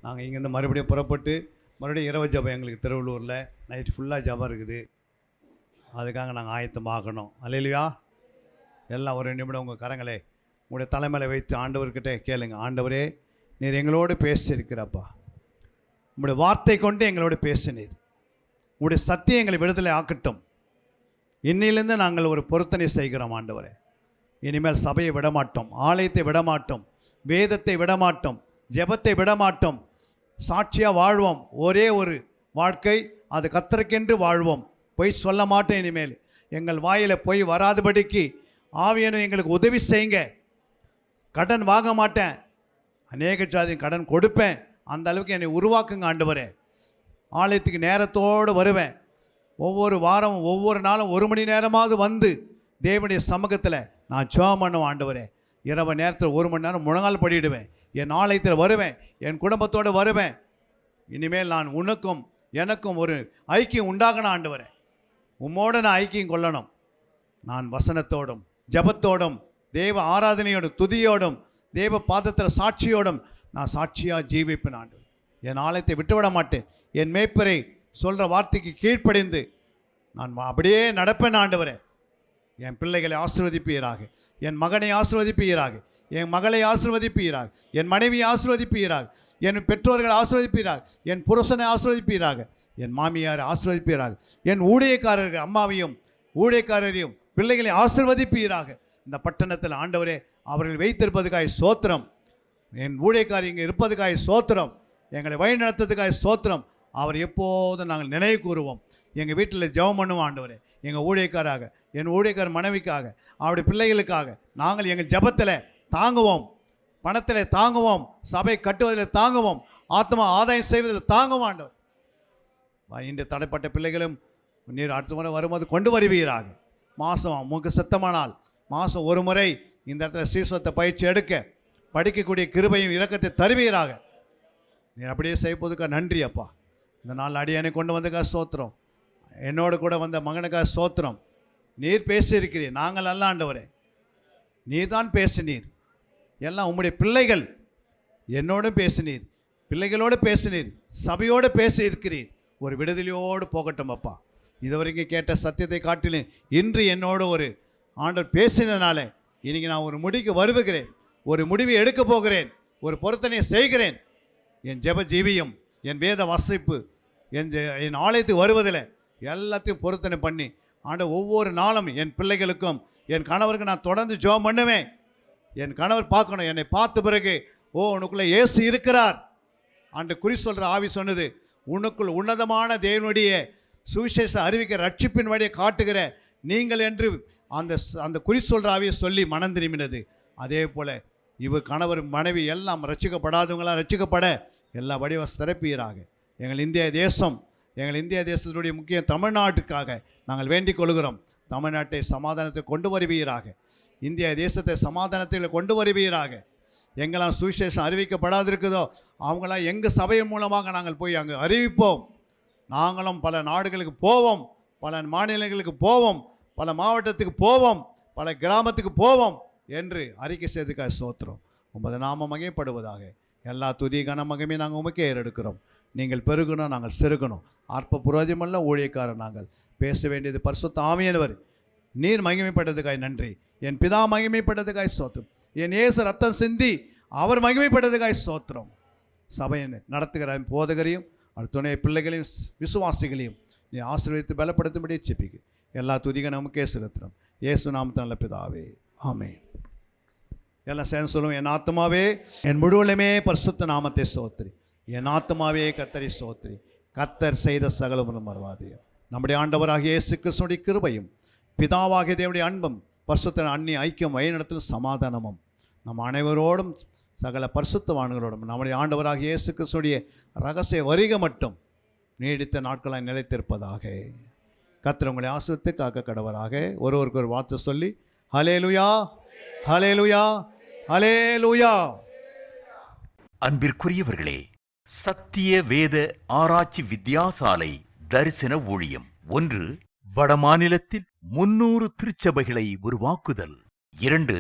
நாங்கள் இங்கேருந்து மறுபடியும் புறப்பட்டு மறுபடியும் இரவு ஜெபம் எங்களுக்கு திருவள்ளூரில் நைட்டு ஃபுல்லாக ஜெபம் இருக்குது, அதுக்காக நாங்கள் ஆயத்தமாகணும். அல்லேலூயா. எல்லாம் ஒரு 2 நிமிடம் உங்கள் கரங்களை உங்களுடைய தலைமையில் வைத்து ஆண்டவர்கிட்ட கேளுங்க. ஆண்டவரே, நீர் எங்களோடு பேசியிருக்கிறப்பா, உங்களுடைய வார்த்தை கொண்டு எங்களோடு பேசினீர், உங்களுடைய சத்தியம் எங்களை விடுதலை ஆக்கட்டும். இன்னிலிருந்து நாங்கள் ஒரு பொருத்தனை செய்கிறோம் ஆண்டவரே. இனிமேல் சபையை விடமாட்டோம், ஆலயத்தை விடமாட்டோம், வேதத்தை விடமாட்டோம், ஜெபத்தை விடமாட்டோம், சாட்சியாக வாழ்வோம். ஒரே ஒரு வாழ்க்கை, அது கர்த்தருக்கென்று வாழ்வோம். பொய் சொல்ல மாட்டோம். இனிமேல் எங்கள் வாயில் பொய் வராதபடிக்கு ஆவியானவர் எங்களுக்கு உதவி செய்யுங்க. கடன் வாங்க மாட்டேன், அநேக ஜாதியின் கடன் கொடுப்பேன், அந்த அளவுக்கு என்னை உருவாக்குங்க ஆண்டவரே. ஆலயத்துக்கு நேரத்தோடு வருவேன். ஒவ்வொரு வாரமும் ஒவ்வொரு நாளும் 1 மணி நேரமாவது வந்து தேவனுடைய சமூகத்தில் நான் ஜெபம் பண்ணுவேன் ஆண்டவரே. இரவு நேரத்தில் 1 மணி நேரம் முழங்கால் படிடுவேன். என் ஆலயத்தில் வருவேன், என் குடும்பத்தோடு வருவேன். இனிமேல் நான் உனக்கும் எனக்கும் ஒரு ஐக்கியம் உண்டாகணும் ஆண்டவரே. உம்மோடு நான் ஐக்கியம் கொள்ளணும். நான் வசனத்தோடும் ஜபத்தோடும் தேவ ஆராதனையோடும் துதியோடும் தேவ பாதத்தில் சாட்சியோடும் நான் சாட்சியாக ஜீவிப்பேன் ஆண்டவர். என் ஆலயத்தை விட்டுவிட மாட்டேன். என் மேய்ப்பரை சொல்கிற வார்த்தைக்கு கீழ்ப்படிந்து நான் அப்படியே நடப்பேன் ஆண்டவரே. என் பிள்ளைகளை ஆசீர்வதிப்பீராக, என் மகனை ஆசீர்வதிப்பீராக, என் மகளை ஆசீர்வதிப்பீராக, என் மனைவியை ஆசீர்வதிப்பீராக, என் பெற்றோர்களை ஆசீர்வதிப்பீராக, என் புருஷனை ஆசீர்வதிப்பீராக, என் மாமியாரை ஆசீர்வதிப்பீராக, என் ஊழியக்காரர்கள் அம்மாவையும் ஊழியக்காரரையும் பிள்ளைகளை ஆசீர்வதிப்பீராக. இந்த பட்டணத்தில் ஆண்டவரே அவர்கள் வைத்திருப்பதுக்காய் ஸ்தோத்திரம். என் ஊழியக்காரர் இங்கே இருப்பதுக்காய் ஸ்தோத்திரம். எங்களை வழி நடத்துறதுக்காய் ஸ்தோத்திரம். அவர் எப்போதும் நாங்கள் நினைவு கூறுவோம். எங்கள் வீட்டில் ஜெபம் பண்ணுவோம் ஆண்டவரே. எங்கள் ஊழியக்காராக, என் ஊழியக்கார மனைவிக்காக, அவருடைய பிள்ளைகளுக்காக நாங்கள் எங்கள் ஜெபத்தில் தாங்குவோம், பணத்தில் தாங்குவோம், சபை கட்டுவதில் தாங்குவோம், ஆத்மா ஆதாயம் செய்வதில் தாங்குவோம் ஆண்டவர். இன்று தடைப்பட்ட பிள்ளைகளும் நீர் அடுத்த முறை வரும்போது கொண்டு வருவீராக. மாதம் உங்களுக்கு சித்தமானால் மாதம் ஒரு முறை இந்த இடத்துல ஸ்ரீஸ்வத்தை பயிற்சி எடுக்க படிக்கக்கூடிய கிருபையும் இரக்கத்தை தருவீராக. நீர் அப்படியே செய்வதுக்காக நன்றி அப்பா. இந்த நாள் அடியானை கொண்டு வந்ததுக்காக ஸ்தோத்திரம். என்னோடு கூட வந்த மகனுக்காக ஸ்தோத்திரம். நீர் பேசியிருக்கிறீர், நாங்கள் அல்ல ஆண்டவரே, நீர் தான் பேசினீர். எல்லாம் உம்முடைய பிள்ளைகள். என்னோடும் பேசினீர், பிள்ளைகளோடு பேசினீர், சபையோடு பேசியிருக்கிறீர். ஒரு விடுதலையோடு போகட்டும் அப்பா. இதுவரைக்கும் கேட்ட சத்தியத்தை காட்டிலும் இன்று என்னோடு ஒரு ஆண்டவர் பேசினதுனால இன்றைக்கி நான் ஒரு முடிவுக்கு வருவுகிறேன், ஒரு முடிவை எடுக்க போகிறேன், ஒரு பொருத்தனையை செய்கிறேன். என் ஜெப ஜீவியம், என் வேத வாசிப்பு, என் ஆலயத்துக்கு வருவதில் எல்லாத்தையும் பொருத்தனை பண்ணி ஆண்டவர் ஒவ்வொரு நாளும் என் பிள்ளைகளுக்கும் என் கணவருக்கு நான் தொடர்ந்து ஜெபம் பண்ணுவேன். என் கணவர் பார்க்கணும், என்னை பார்த்த பிறகு உனக்குள்ளே இயேசு இருக்கிறார் அன்று குறி சொல்கிற ஆவி சொன்னது. உனக்குள் உன்னதமான தேவனுடைய சுவிசேஷ அறிவிக்க ரட்சிப்பின் வழியை காட்டுகிற நீங்கள் என்று அந்த குறி சொல்கிற ஆவியை சொல்லி மனம் திரும்பினது. அதே போல் இவர் கணவர் மனைவி எல்லாம் ரட்சிக்கப்படாதவங்களாம் ரட்சிக்கப்பட எல்லா வடிவம் திறப்பீராக. எங்கள் இந்திய தேசம், எங்கள் இந்திய தேசத்துடைய முக்கிய தமிழ்நாட்டுக்காக நாங்கள் வேண்டிக் கொள்கிறோம். தமிழ்நாட்டை சமாதானத்தை கொண்டு வருவீராக, இந்திய தேசத்தை சமாதானத்தில் கொண்டு வருவீராக. எங்கெல்லாம் சுவிசேஷம் அறிவிக்கப்படாதிருக்குதோ அவங்களாம் எங்கள் சபையின் மூலமாக நாங்கள் போய் அங்கே அறிவிப்போம். நாங்களும் பல நாடுகளுக்கு போவோம், பல மாநிலங்களுக்கு போவோம், பல மாவட்டத்துக்கு போவோம், பல கிராமத்துக்கு போவோம் என்று அறிக்கை செய்துக்காக ஸ்தோத்திரம். உமது நாமம் மகிமைப்படுவதாக. எல்லா துதி கனமகமே நாங்கள் உமக்கே ஏறெடுக்கிறோம். நீங்கள் பெருகணும், நாங்கள் சிறுகணும். அற்ப புரோஜமல்ல ஊழியக்காரர் நாங்கள். பேச வேண்டியது பரிசுத்த ஆவியானவர். நீர் மகிமைப்பட்டதுக்காய் நன்றி. என் பிதா மகிமைப்பட்டதுக்காய் ஸ்தோத்திரம். என் இயேசு ரத்தம் சிந்தி அவர் மகிமைப்பட்டதுக்காய் ஸ்தோத்திரம். சபையை நடத்துகிற போதகரையும் துணை பிள்ளைகளையும் விசுவாசிகளையும் நீ ஆசீர்வதித்து பலப்படுத்தும்படி செபிக்கு. எல்லா துதிக நமக்கே செலுத்துகிறோம். இயேசு நாமத்தில் நல்ல பிதாவே, ஆமென். எல்லாம் சேர்ந்து சொல்லுவோம். என் ஆத்மாவே என் முழுவலுமே பரிசுத்த நாமத்தை ஸ்தோத்திரி. என் ஆத்மாவே கர்த்தரை ஸ்தோத்திரி. கர்த்தர் செய்த சகலமும் மறவாதே. நம்முடைய ஆண்டவராகிய இயேசு கிறிஸ்துவின் கிருபையும் பிதாவாகிய தேவனுடைய அன்பும் பரிசுத்த அந்நிய ஐக்கியம் வழிநடத்தலும் சமாதானமும் நம் அனைவரோடும் சகல பரிசுத்தவான்களோடும் நம்முடைய ஆண்டவராகிய இயேசு கிறிஸ்துவின் ரகசிய வருகை மட்டும் நீடித்த நாட்களாய் நிலைத்திருப்பதாக. கர்த்தர் உங்களை ஆசீர்வதித்து காக்க கடவராக. ஒருவருக்கு ஒரு வார்த்தை சொல்லி ஹல்லேலூயா, ஹல்லேலூயா, ஹல்லேலூயா. அன்பிற்குரியவர்களே, சத்திய வேத ஆராய்ச்சி வித்தியாசாலை தரிசன ஊழியம் 1. வடமாநிலத்தில் 300 திருச்சபைகளை உருவாக்குதல். 2.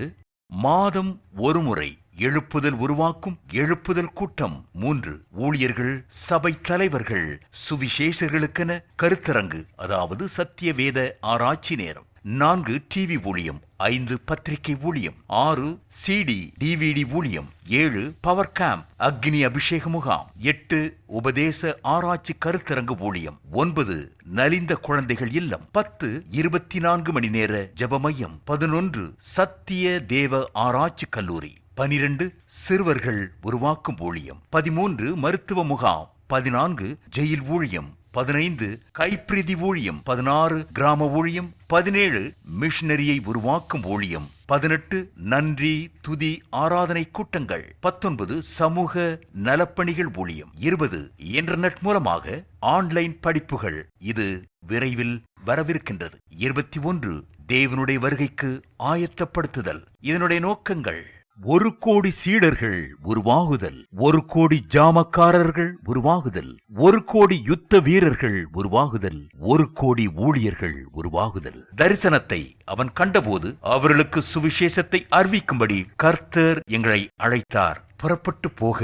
மாதம் ஒருமுறை எழுப்புதல் உருவாக்கும் எழுப்புதல் கூட்டம். 3. ஊழியர்கள், சபை தலைவர்கள், சுவிசேஷர்களுக்கென கருத்தரங்கு, அதாவது சத்திய வேத ஆராய்ச்சி நேரம். 4. டிவி ஊழியம். 5. பத்திரிகை ஊழியம். 6. CD DVD ஊழியம். 7. பவர் கேம்ப் அக்னி அபிஷேக முகாம். 8. உபதேச ஆராய்ச்சி கருத்தரங்கு ஊழியம். 9. நலிந்த குழந்தைகள் இல்லம். 10. 24 மணி நேர ஜெப மையம். 11. சத்திய தேவ ஆராய்ச்சி கல்லூரி. 12. சிறுவர்கள் உருவாக்கும் ஊழியம். 13. மருத்துவ முகாம். 14. ஜெயில் ஊழியம். 15. கைப்பிரதி ஊழியம். 16. கிராம ஊழியம். 17. மிஷனரியை உருவாக்கும் ஊழியம். 18. நன்றி துதி ஆராதனை கூட்டங்கள். 19. சமூக நலப்பணிகள் ஊழியம். 20. இன்டர்நெட் மூலமாக ஆன்லைன் படிப்புகள். இது விரைவில் வரவிருக்கின்றது. 21. தேவனுடைய வருகைக்கு ஆயத்தப்படுத்துதல். இதனுடைய நோக்கங்கள்: 1,00,00,000 சீடர்கள் உருவாகுதல், 1,00,00,000 ஜாமக்காரர்கள் உருவாகுதல், 1,00,00,000 யுத்த வீரர்கள் உருவாகுதல், 1,00,00,000 ஊழியர்கள் உருவாகுதல். தரிசனத்தை அவன் கண்டபோது அவர்களுக்கு சுவிசேஷத்தை அறிவிக்கும்படி கர்த்தர் எங்களை அழைத்தார். புறப்பட்டு போக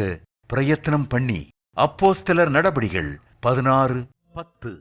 பிரயத்தனம் பண்ணி. அப்போஸ்தலர் நடபடிகள் 16:10.